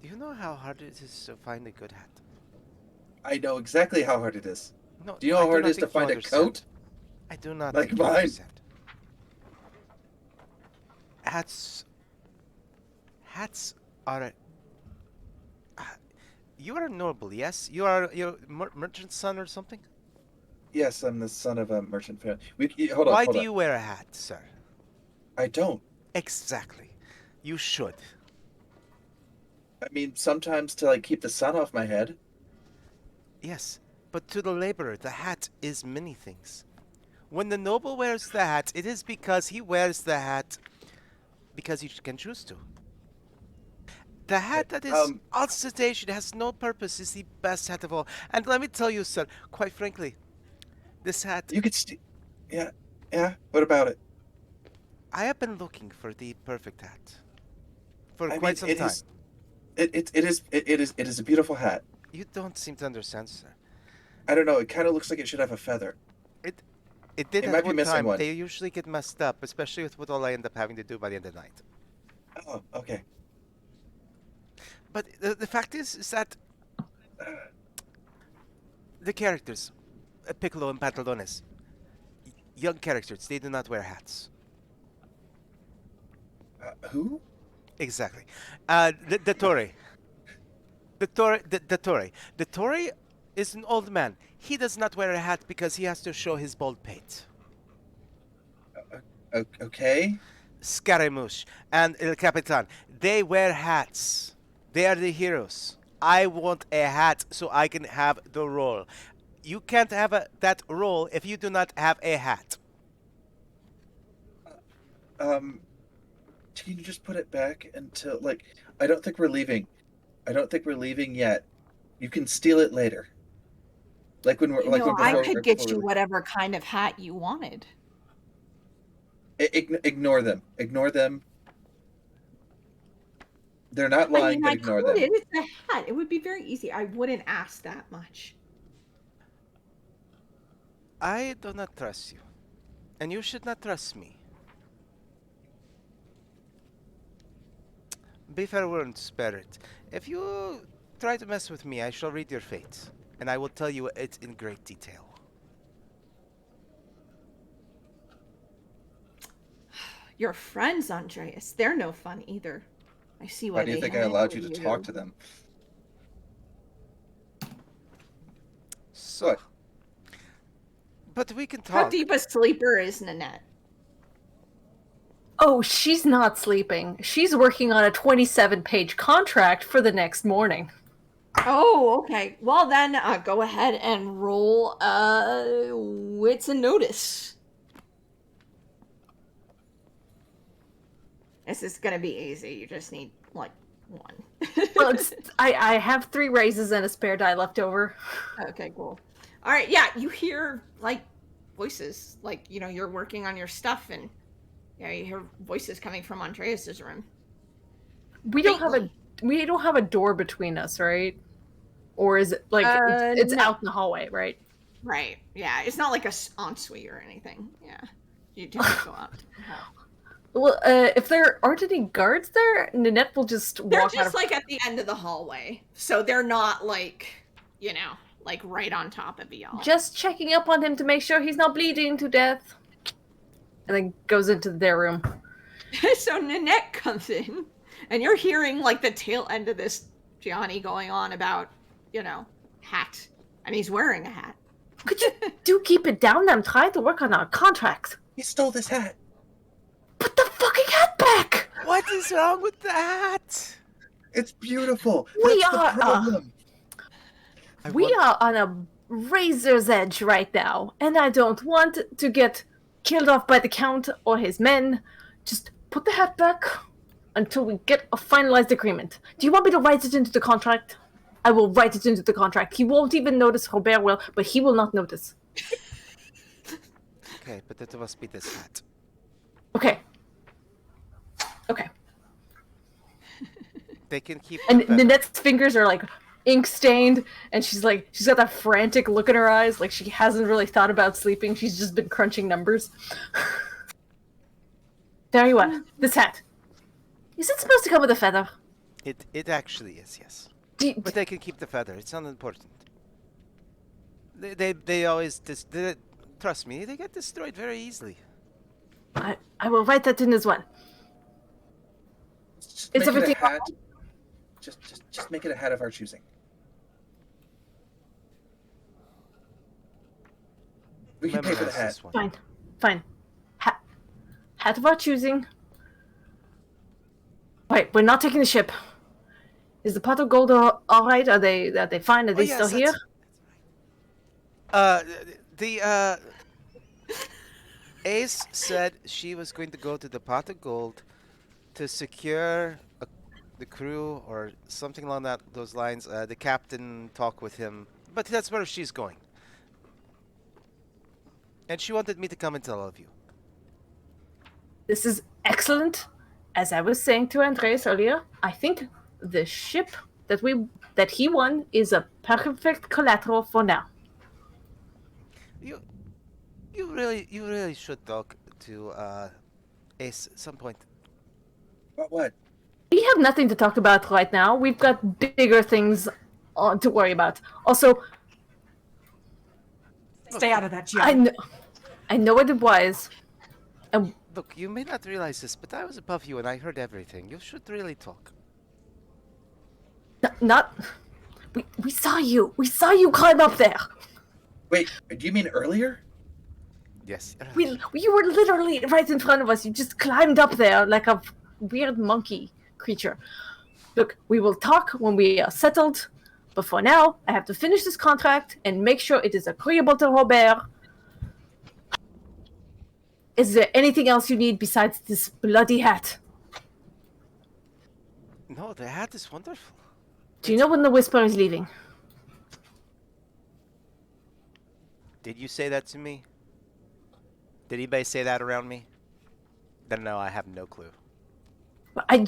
Do you know how hard it is to find a good hat? I know exactly how hard it is. No, Do you know I how hard not it is to think you find a understand. coat? I do not Like think you mine. understand. Hats are. You are a noble, yes? You're merchant's son or something? Yes, I'm the son of a merchant family. Hold Why on. do you wear a hat, sir? I don't. Exactly. You should. I mean, sometimes to keep the sun off my head. Yes, but to the laborer, the hat is many things. When the noble wears the hat, it is because he wears the hat because he can choose to. The hat that is ostentation, has no purpose, is the best hat of all. And let me tell you, sir, quite frankly, this hat, You could Yeah. What about it? I have been looking for the perfect hat for I quite mean, some it time. is- It is a beautiful hat. You don't seem to understand, sir. I don't know. It kind of looks like it should have a feather. It did It at might be one missing time. one. They usually get messed up, especially with what all I end up having to do by the end of the night. Oh, okay. But the fact is that the characters, Piccolo and Pantalones, young characters, they do not wear hats. Who? Exactly. The Torre. The Torre is an old man. He does not wear a hat because he has to show his bald pate. Okay. Scaramouche and El Capitan, they wear hats. They are the heroes. I want a hat so I can have the role. You can't have that role if you do not have a hat. Um, can you just put it back until like I don't think we're leaving. I don't think we're leaving yet. You can steal it later. Like when we're You like know, when I before could right get before you we whatever kind of hat you wanted. ignore them. Ignore them. They're not I lying, mean, but I ignore could. them. It's a hat. It would be very easy. I wouldn't ask that much. I do not trust you. And you should not trust me. Be fair warned, Spirit. If you try to mess with me, I shall read your fate. And I will tell you it in great detail. Your friends, Andreas, they're no fun either. I see Why why do you they think I allowed you handle to talk to them? So, What? but we can How talk. deep a sleeper is Nanette? Oh, she's not sleeping. She's working on a 27-page contract for the next morning. Oh, okay. Well then, go ahead and roll wits and notice. This is gonna be easy. You just need like one. Well, I have 3 raises and a spare die left over. Okay, cool. All right, yeah, you hear like voices, like you're working on your stuff, and you hear voices coming from Andreas's room. We don't have a door between us, right? Or is it like it's No. out in the hallway, right? Right. Yeah, it's not like a ensuite or anything. Yeah, you do have to go out. Well, if there aren't any guards there, Nanette will just They're walk out just of. like at the end of the hallway, so they're not like like right on top of y'all. Just checking up on him to make sure he's not bleeding to death. And then goes into their room. So Nanette comes in, and you're hearing like the tail end of this Gianni going on about hat, and he's wearing a hat. Could you do keep it down? I'm trying to work on our contract. He stole this hat. Put the fucking hat back! What is wrong with that? It's beautiful. We That's are, the problem. We are on a razor's edge right now, and I don't want to get killed off by the Count or his men. Just put the hat back until we get a finalized agreement. Do you want me to write it into the contract? I will write it into the contract. He won't even notice. Robert will, but he will not notice. Okay, but it must be this hat. Okay. Okay. They can keep. And the Nanette's fingers are like ink stained, and she's got that frantic look in her eyes, like she hasn't really thought about sleeping. She's just been crunching numbers. There you are. This hat. Is it supposed to come with a feather? It actually is, yes. But they can keep the feather. It's not important. They always trust me. They get destroyed very easily. I will write that in as well. Just Is make it everything a hat. Just make it a hat of our choosing. We can pay for the Memorize hat. this one. Fine. Hat of our choosing. Wait, we're not taking the ship. Is the pot of gold all right? Are they fine? Are they yes, still here? The Ace said she was going to go to the pot of gold to secure the crew or something along those lines. The captain talked with him, but that's where she's going. And she wanted me to come and tell all of you. This is excellent. As I was saying to Andreas earlier, I think the ship that he won is a perfect collateral for now. you really should talk to Ace at some point. What? We have nothing to talk about right now. We've got bigger things to worry about. Also, Stay out of that, I Gianni. I know what it was. Look, you may not realize this, but I was above you and I heard everything. You should really talk. Not. We saw you. We saw you climb up there. Wait, do you mean earlier? Yes. You were literally right in front of us. You just climbed up there like a weird monkey creature. Look, we will talk when we are settled. But for now, I have to finish this contract and make sure it is agreeable to Robert. Is there anything else you need besides this bloody hat? No, the hat is wonderful. Do you know when the Whisper is leaving? Did you say that to me? Did anybody say that around me? Then no, I have no clue. I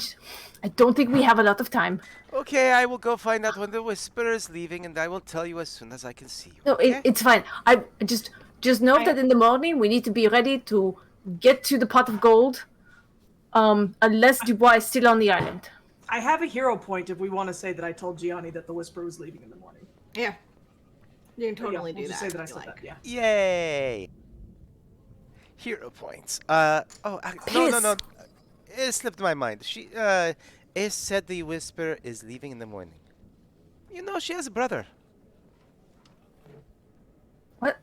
don't think we have a lot of time. Okay, I will go find out when the Whisper is leaving, and I will tell you as soon as I can see you. No, Okay? it's fine. I just know that in the morning we need to be ready to get to the pot of gold. Unless Dubois is still on the island. I have a hero point if we want to say that I told Gianni that the Whisper was leaving in the morning. Yeah. You can totally we'll do just that. say that I if you said like. that. Yeah. Yay! Hero points. No. It slipped my mind. Ace said the Whisper is leaving in the morning. You know, she has a brother. What?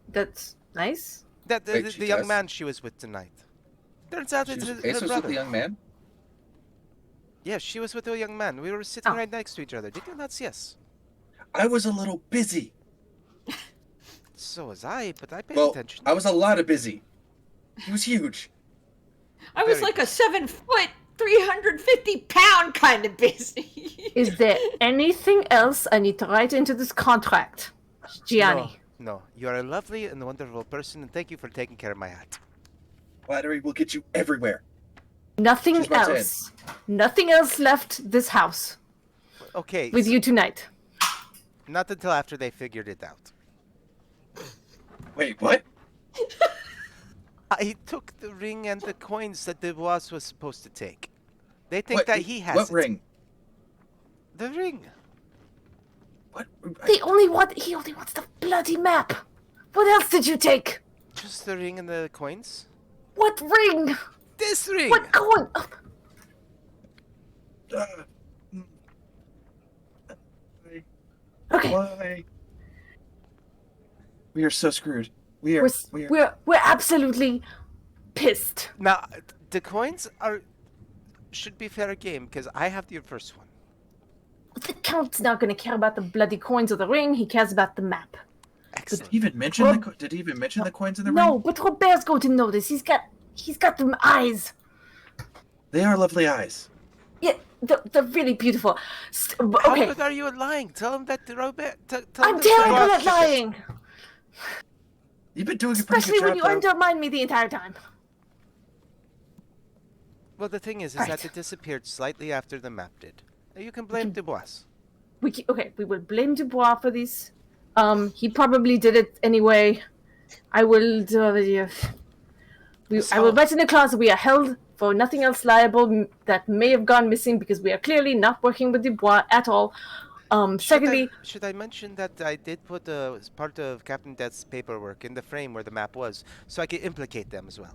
That's nice. The She young does? man she was with tonight. Turns out it's Ace her was with brother. the young man? Yes, she was with a young man. We were sitting Oh. right next to each other. Did you not see us? I was a little busy. So was I, but I paid Well, attention. I was a lot of busy. He was huge. I was Very like good. a 7-foot, 350-pound kind of busy. Is there anything else I need to write into this contract, Gianni? No. You are a lovely and wonderful person, and thank you for taking care of my hat. Flattery will get you everywhere. Nothing She's my else. Nothing else left this house Okay, with you tonight. not until after they figured it out. Wait, what? I took the ring and the coins that Dubois was supposed to take. They think What- that he has What it. ring? The ring. What? He only wants the bloody map. What else did you take? Just the ring and the coins? What ring? This ring! What coin? Uh, Okay, Why? We are so screwed. We are. we're absolutely pissed. Now, the coins should be fair game, because I have the first one. The Count's not going to care about the bloody coins or the ring. He cares about the map. Excellent. Did he even mention Did he even mention the coins in the ring? No, but Robert's going to notice. He's got them eyes. They are lovely eyes. Yeah, they're really beautiful. How Okay, good are you at lying? Tell him that Robert. Tell I'm him that terrible Dubois at took it. lying, You've been doing a pretty especially good when job, you though. undermine me the entire time. Well, the thing is Right. that it disappeared slightly after the map did. You can blame Dubois. We will blame Dubois for this. He probably did it anyway. I will. I will write in the clause that we are held for nothing else liable that may have gone missing because we are clearly not working with Dubois at all. Secondly, Should I mention that I did put as part of Captain Death's paperwork in the frame where the map was, so I could implicate them as well?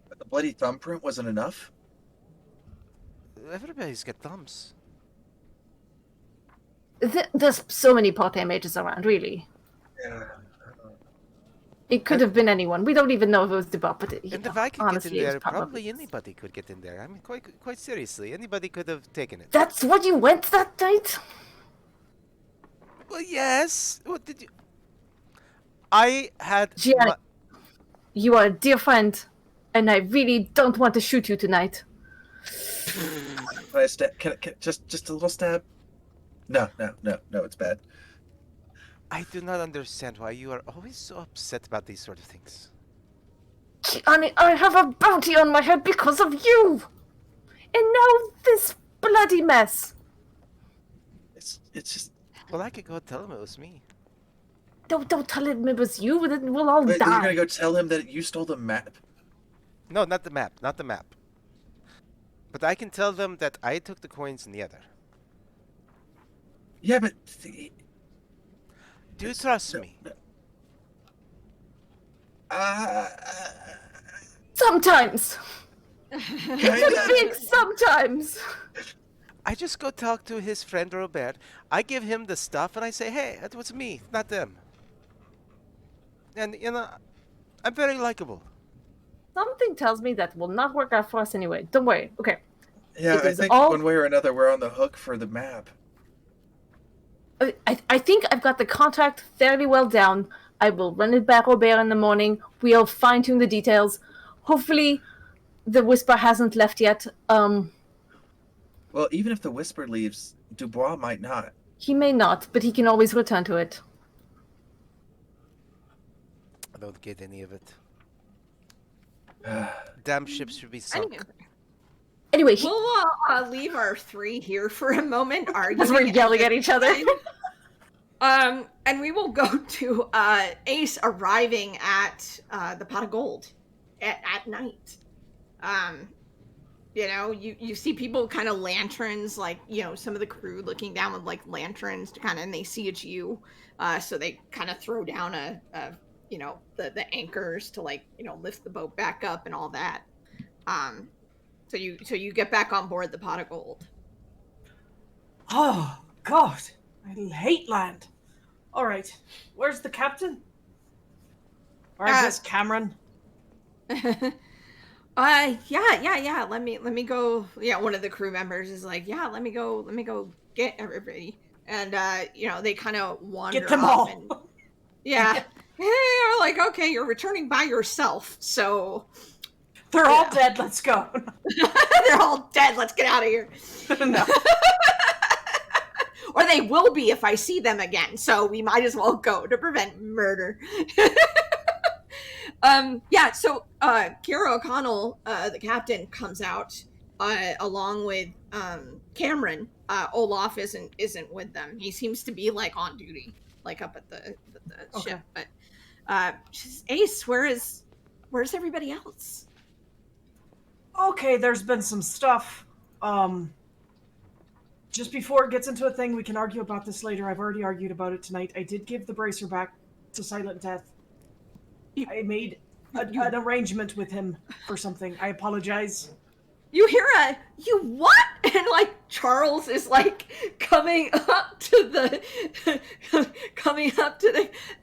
But the bloody thumbprint wasn't enough. Everybody's got thumbs. there's so many pot images around, really. Yeah. It could have been anyone. We don't even know if it was Dubois, but And if I could honestly, get in it was there, probably probably anybody could get in there. I mean, quite seriously, anybody could have taken it. That's what you went that night? Well, yes. What did you? I had. Gianni, my- you are a dear friend, and I really don't want to shoot you tonight. Can I stab? Can just a little stab? No, it's bad. I do not understand why you are always so upset about these sort of things. Gianni, I have a bounty on my head because of you! And now this bloody mess. It's just Well, I could go tell him it was me. Don't tell him it was you. Then we'll all Wait, die. you're gonna go tell him that you stole the map? No, not the map. Not the map. But I can tell them that I took the coins in the other. Yeah, but Do you trust no, me? no. Uh, Sometimes. Kinda. Big sometimes. I just go talk to his friend Robert. I give him the stuff and I say, hey, that was me, not them. And, I'm very likable. Something tells me that will not work out for us anyway. Don't worry. Okay. Yeah, It I is think all- one way or another we're on the hook for the map. I think I've got the contract fairly well down. I will run it back Robert in the morning. We'll fine tune the details. Hopefully, the whisper hasn't left yet. Well, even if the whisper leaves, Dubois might not. He may not, but he can always return to it. I don't get any of it. Damn ships should be sunk. Anyway, We'll leave our 3 here for a moment, arguing. as we're yelling at each other. And we will go to Ace arriving at the Pot of Gold at night. You see people kind of lanterns, like, some of the crew looking down with like lanterns to and they see it's you. So they kind of throw down the anchors to lift the boat back up and all that. So you get back on board the Pot of Gold. Oh, God. I hate land. All right. Where's the captain? Or I guess Cameron. Yeah. Let me go. Yeah, one of the crew members is like, yeah, let me go get everybody. And they kind of wander. Get them off all. And, yeah. They're like, okay, you're returning by yourself, so They're all dead. Let's go. they're all dead. Let's get out of here. No. Or they will be if I see them again. So we might as well go to prevent murder. So Kira O'Connell, the captain, comes out along with Cameron. Olaf isn't with them. He seems to be like on duty, like up at the Okay. ship. But Ace, where's everybody else? Okay, there's been some stuff. Just before it gets into a thing, we can argue about this later. I've already argued about it tonight. I did give the bracer back to Silent Death. I made an arrangement with him for something. I apologize. You hear you what? And like Charles is like coming up to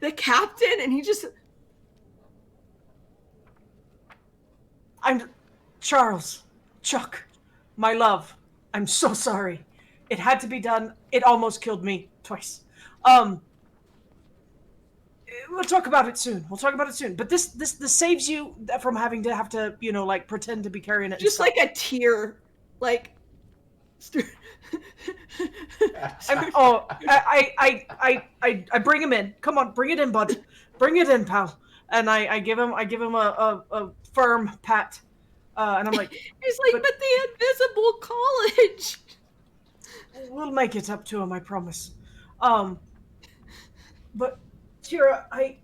the captain, and he just I'm Charles. Chuck. My love. I'm so sorry. It had to be done. It almost killed me twice. We'll talk about it soon. But this saves you from having to have to, pretend to be carrying it. just like a tear, like. I bring him in. Come on, bring it in, bud. Bring it in, pal. And I give him a firm pat. And I'm like, He's like, but the invisible college. We'll make it up to him, I promise. But Kira,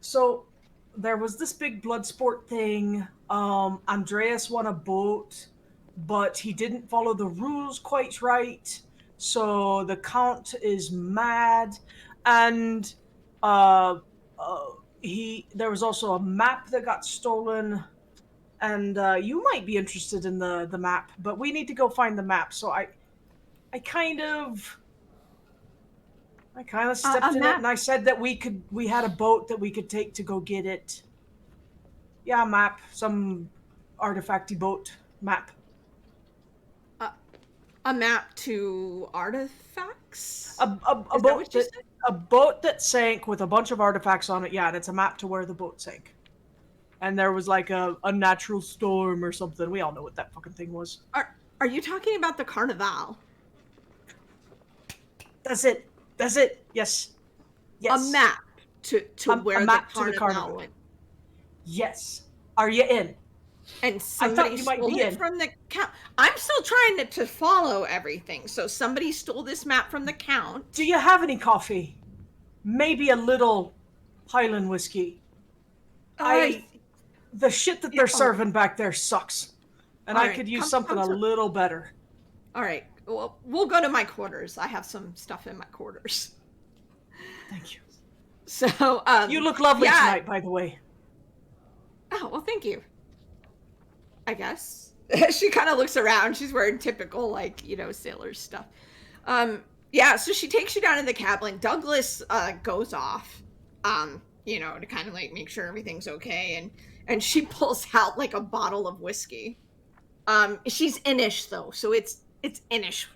so there was this big blood sport thing. Andreas won a boat, but he didn't follow the rules quite right. So the Count is mad, and there was also a map that got stolen. And you might be interested in the map, but we need to go find the map. So I kind of stepped in it, and I said that we had a boat that we could take to go get it. Yeah, map, some artifacty boat map. A map to artifacts. A boat that sank with a bunch of artifacts on it. Yeah, and it's a map to where the boat sank. And there was like a natural storm or something. We all know what that fucking thing was. Are you talking about the Carnival? That's it. Yes. A map to where the Carnival went. Yes. Are you in? And somebody stole it from the Count. I'm still trying to follow everything. So somebody stole this map from the Count. Do you have any coffee? maybe a little Highland whiskey. Uh, The shit that yeah, they're oh, serving back there sucks, and all I right. could use something a little better. All right. Well, we'll go to my quarters. I have some stuff in my quarters. Thank you. So, You look lovely yeah. tonight, by the way. Oh, well, thank you. I guess. She kind of looks around. She's wearing typical, like, sailor stuff. Yeah, so she takes you down in the cabin. Douglas goes off, to kind of like make sure everything's okay, and she pulls out like a bottle of whiskey. She's Inish though, so it's Inish.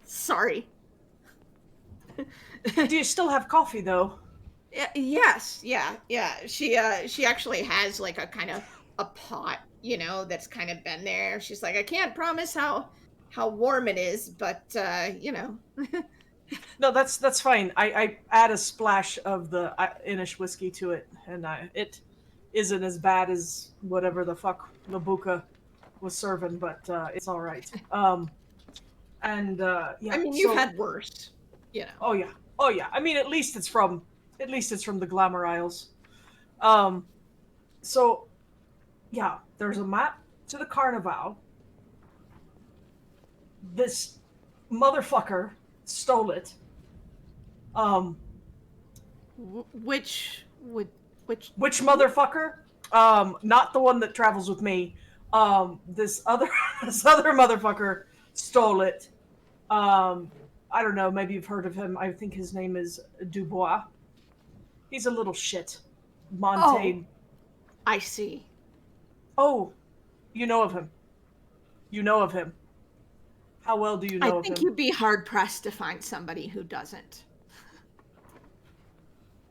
Sorry. Do you still have coffee though? Yes, yeah. She actually has like a kind of a pot, that's kind of been there. She's like, I can't promise how warm it is, but No, that's fine. I add a splash of the Inish whiskey to it, and it isn't as bad as whatever the fuck Labuka was serving, but it's all right. And I yeah, mean, you've so had worse, oh yeah, oh yeah. I mean, at least it's from the Glamour Isles. Um, so yeah, there's a map to the Carnival. This motherfucker stole it. Um, Which would which which motherfucker? Not the one that travels with me. This other this other motherfucker stole it. I don't know. Maybe you've heard of him. I think his name is Dubois. He's a little shit. Oh, Montaigne. I see. Oh, you know of him. You know of him. How well do you I know of think him? you'd be hard pressed to find somebody who doesn't.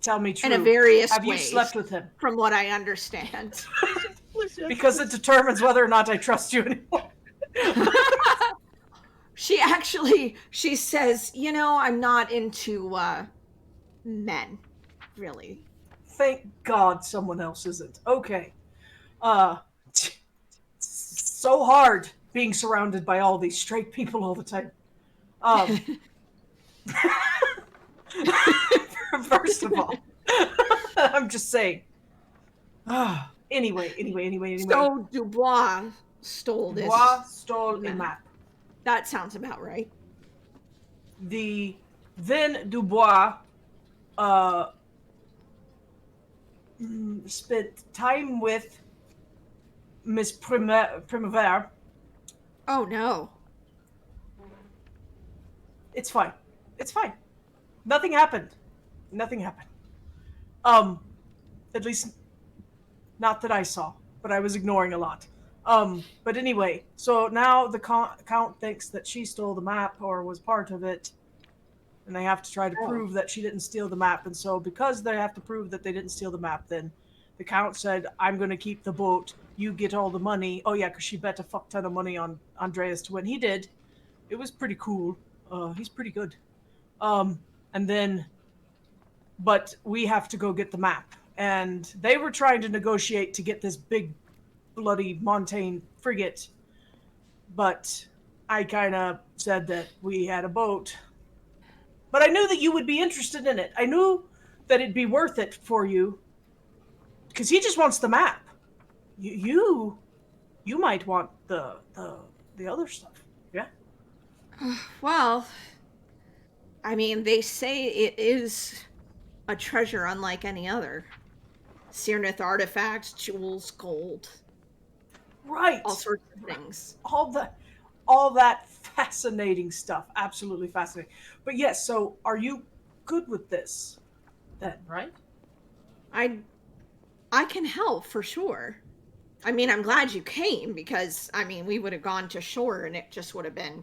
Tell me In true. various Have you ways, slept with him? from what I understand. Because it determines whether or not I trust you anymore. She says, I'm not into men, really. Thank God someone else isn't. Okay. Uh, so hard being surrounded by all these straight people all the time. Um, first of all, I'm just saying. Anyway. So Dubois stole this Dubois stole a map. map. That sounds about right. Then Dubois uh, spent time with Miss Primavera. Oh no. It's fine. It's fine. Nothing happened. Nothing happened. Um, at least not that I saw, but I was ignoring a lot. But anyway, so now the count thinks that she stole the map or was part of it, and they have to try to Oh. prove that she didn't steal the map. And so, because they have to prove that they didn't steal the map, then the count said, "I'm going to keep the boat. You get all the money." Oh yeah, because she bet a fuck ton of money on Andreas to win. He did. It was pretty cool. He's pretty good. And then, but we have to go get the map. And they were trying to negotiate to get this big, bloody Montaigne frigate. But I kind of said that we had a boat. But I knew that you would be interested in it. I knew that it'd be worth it for you. Because he just wants the map. You might want the other stuff. Yeah? Well, I mean, they say it is a treasure unlike any other. Cyrnith artifacts, jewels, gold, Right. all sorts of things. All that fascinating stuff. Absolutely fascinating. But yes, so are you good with this then, right? I can help for sure. I mean, I'm glad you came because we would have gone to shore and it just would have been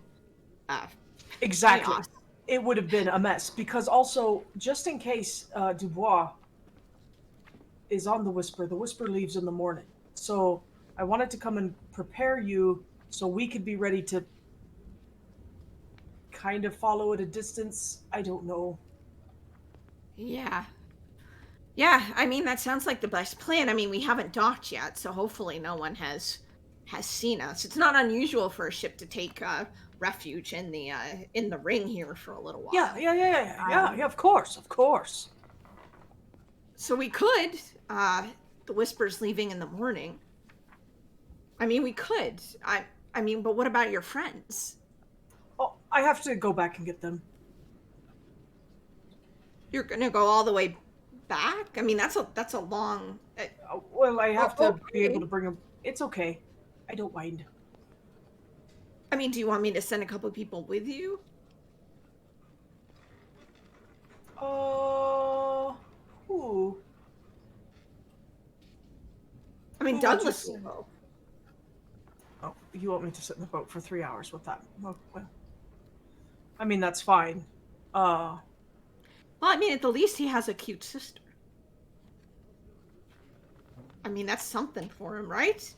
Exactly. chaos. It would have been a mess because also, just in case Dubois is on the Whisper leaves in the morning. So I wanted to come and prepare you so we could be ready to kind of follow at a distance. I don't know. Yeah. Yeah, that sounds like the best plan. We haven't docked yet, so hopefully no one has has seen us. It's not unusual for a ship to take refuge in the ring here for a little while. Yeah, of course. So we could. The Whisper's leaving in the morning. I mean, we could. I mean, but what about your friends? Oh, I have to go back and get them. You're gonna go all the way back? I mean, that's a long. Well, I have to be okay. able to bring them. It's okay. I don't mind. I mean, do you want me to send a couple people with you? Who? I mean, Who would Douglas you will send? go. Oh, you want me to sit in the boat for 3 hours with that? Oh, well. I mean, that's fine. Well, I mean, at the least he has a cute sister. I mean, that's something for him, right?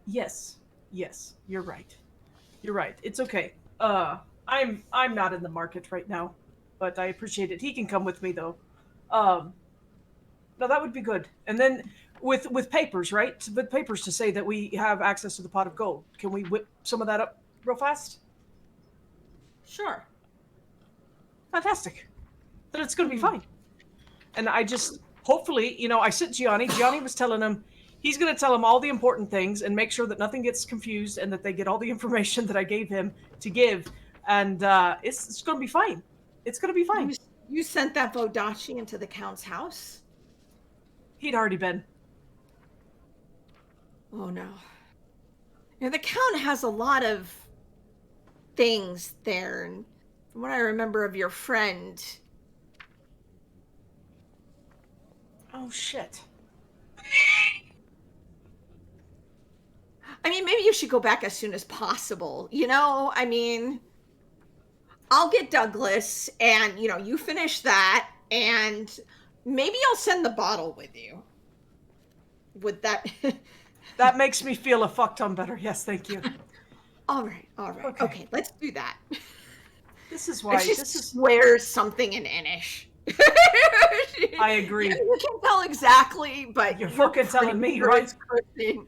Yes, you're right. You're right. It's okay. I'm not in the market right now, but I appreciate it. He can come with me though. Um, no, that would be good. And then with papers, right? With papers to say that we have access to the pot of gold. Can we whip some of that up real fast? Sure. Fantastic. Then it's going to be fine. And I just hopefully, I sent Gianni. Gianni was telling him he's going to tell him all the important things and make sure that nothing gets confused and that they get all the information that I gave him to give. And it's going to be fine. It's going to be fine. You sent that Vodachi into the Count's house? He'd already been. Oh no. The Count has a lot of things there, and from what I remember of your friend. Oh shit. I mean, maybe you should go back as soon as possible. I mean, I'll get Douglas, and you finish that, and maybe I'll send the bottle with you. Would that? That makes me feel a fuck ton better. Yes, thank you. All right. Okay, let's do that. This is why. She This is. swears something in Inish. I agree. You can't tell exactly, but You're fucking telling me, sure right? it's cursing.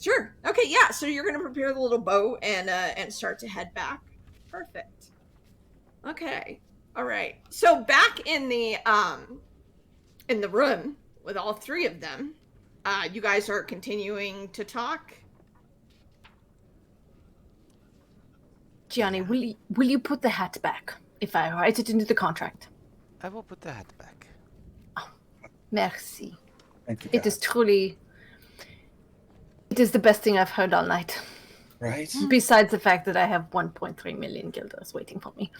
Sure. Okay, yeah. So you're gonna prepare the little boat and start to head back. Perfect. Okay. All right. So back in the room with all three of them, you guys are continuing to talk. Gianni, will you put the hat back if I write it into the contract? I will put the hat back. Oh, merci. Thank you, It is truly. It is the best thing I've heard all night. Right? Besides the fact that I have 1.3 million guilders waiting for me.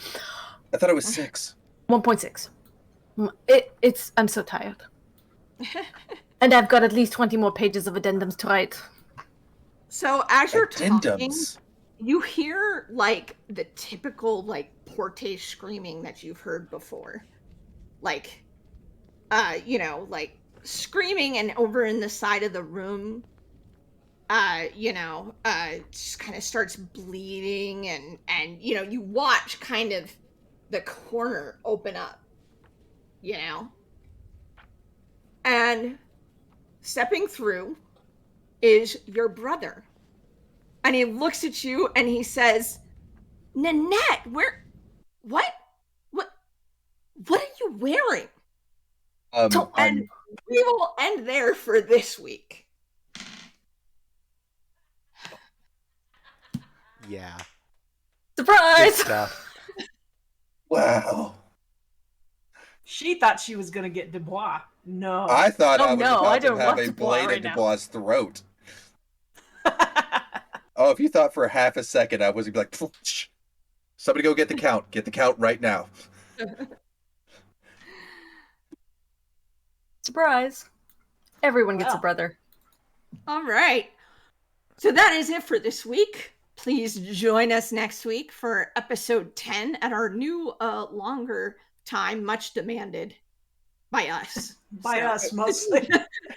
I thought it was 6. 1.6. It's. I'm so tired. And I've got at least 20 more pages of addendums to write. So as you're talking, Addendums. you hear like the typical like Porte screaming that you've heard before. Like like screaming, and over in the side of the room, just kind of starts bleeding, and you watch kind of the corner open up, and stepping through is your brother. And he looks at you and he says, Nanette, what are you wearing? And we will end there for this week. Yeah. Good Surprise! stuff. Wow. She thought she was gonna get Dubois. No. I thought Oh, I was no, I about to don't have want a Dubois blade right in now. Dubois' throat. Oh, if you thought for half a second I was gonna be like, "Pfft, somebody go get the count. Get the count right now. Surprise. Everyone gets a Wow. brother. All right. So that is it for this week. Please join us next week for episode 10 at our new longer time, much demanded by us. By us mostly.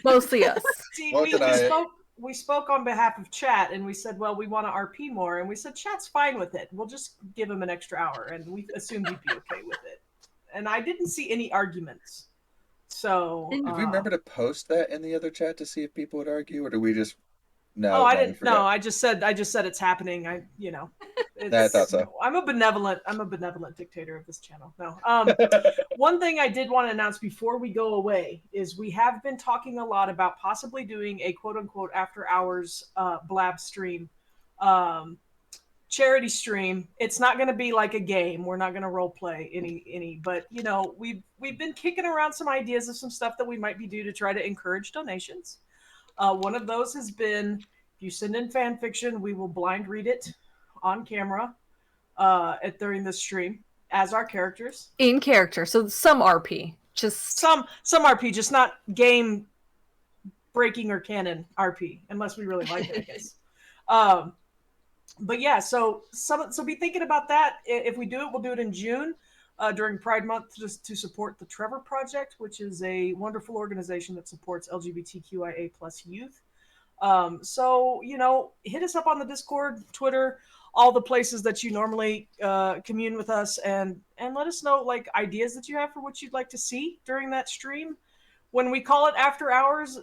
Mostly us. See, What we, did we I- spoke we spoke on behalf of chat, and we said, well, we want to RP more, and we said chat's fine with it. We'll just give him an extra hour, and we assumed he'd be okay with it. And I didn't see any arguments. So, Did Did we remember to post that in the other chat to see if people would argue, or do we just oh, no? I No, we didn't. No, forgot. I just said it's happening. I thought It's so. I'm a benevolent dictator of this channel. No. One thing I did want to announce before we go away is we have been talking a lot about possibly doing a quote unquote after hours blab stream, charity stream. It's not going to be like a game. We're not going to role play any. But we've been kicking around some ideas of some stuff that we might be due to try to encourage donations. One of those has been if you send in fan fiction, we will blind read it on camera during the stream as our characters. In character, so some RP. Just Some RP, just not game breaking or canon RP, unless we really like it, I guess. But yeah, so be thinking about that. If we do it, we'll do it in June during Pride Month, just to support the Trevor Project, which is a wonderful organization that supports LGBTQIA plus youth. So hit us up on the Discord, Twitter, all the places that you normally commune with us, and let us know like ideas that you have for what you'd like to see during that stream. When we call it after hours,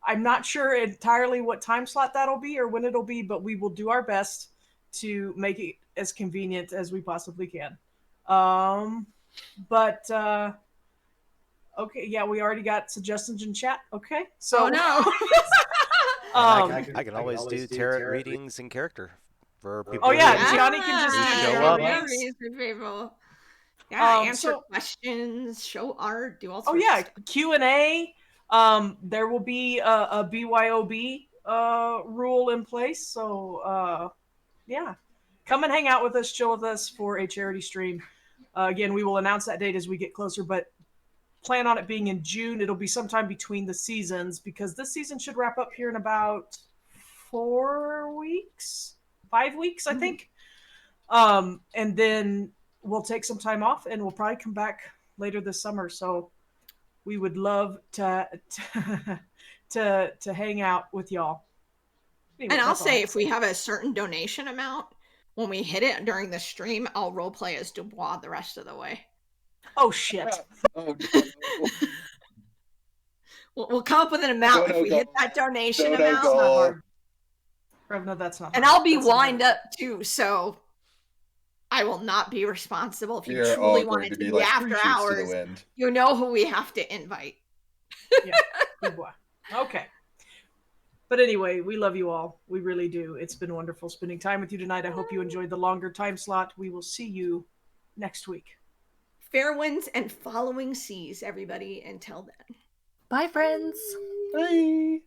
I'm not sure entirely what time slot that'll be or when it'll be, but we will do our best to make it as convenient as we possibly can. But okay, yeah, we already got suggestions in chat. Okay, so Oh no. I can always do tarot readings in character for people. Oh yeah, who Gianni can just Just do show tarot up. readings. For people. Yeah, answer So questions, show art, do all oh sorts yeah, of stuff. Q&A. There will be a BYOB rule in place. So yeah, come and hang out with us, chill with us for a charity stream. Again, we will announce that date as we get closer, but plan on it being in June. It'll be sometime between the seasons because this season should wrap up here in about 4 weeks, 5 weeks, I think. And then we'll take some time off and we'll probably come back later this summer. So we would love to hang out with y'all. Anyway, And I'll that's all I say have to if we have a certain donation amount, when we hit it during the stream, I'll roleplay as Dubois the rest of the way. Oh shit. Oh no. We'll come up with an amount Dono if we hit goal. that donation Dono amount. That's not goal. hard. Revna, that's not hard. And I'll be That's not wind hard. up too, so I will not be responsible if We you are truly all want going it to to be be like after shoots to the hours. wind. You know who we have to invite. Yeah. Good boy. Okay. But anyway, we love you all. We really do. It's been wonderful spending time with you tonight. I hope you enjoyed the longer time slot. We will see you next week. Fair winds and following seas, everybody. Until then. bye, friends. Bye.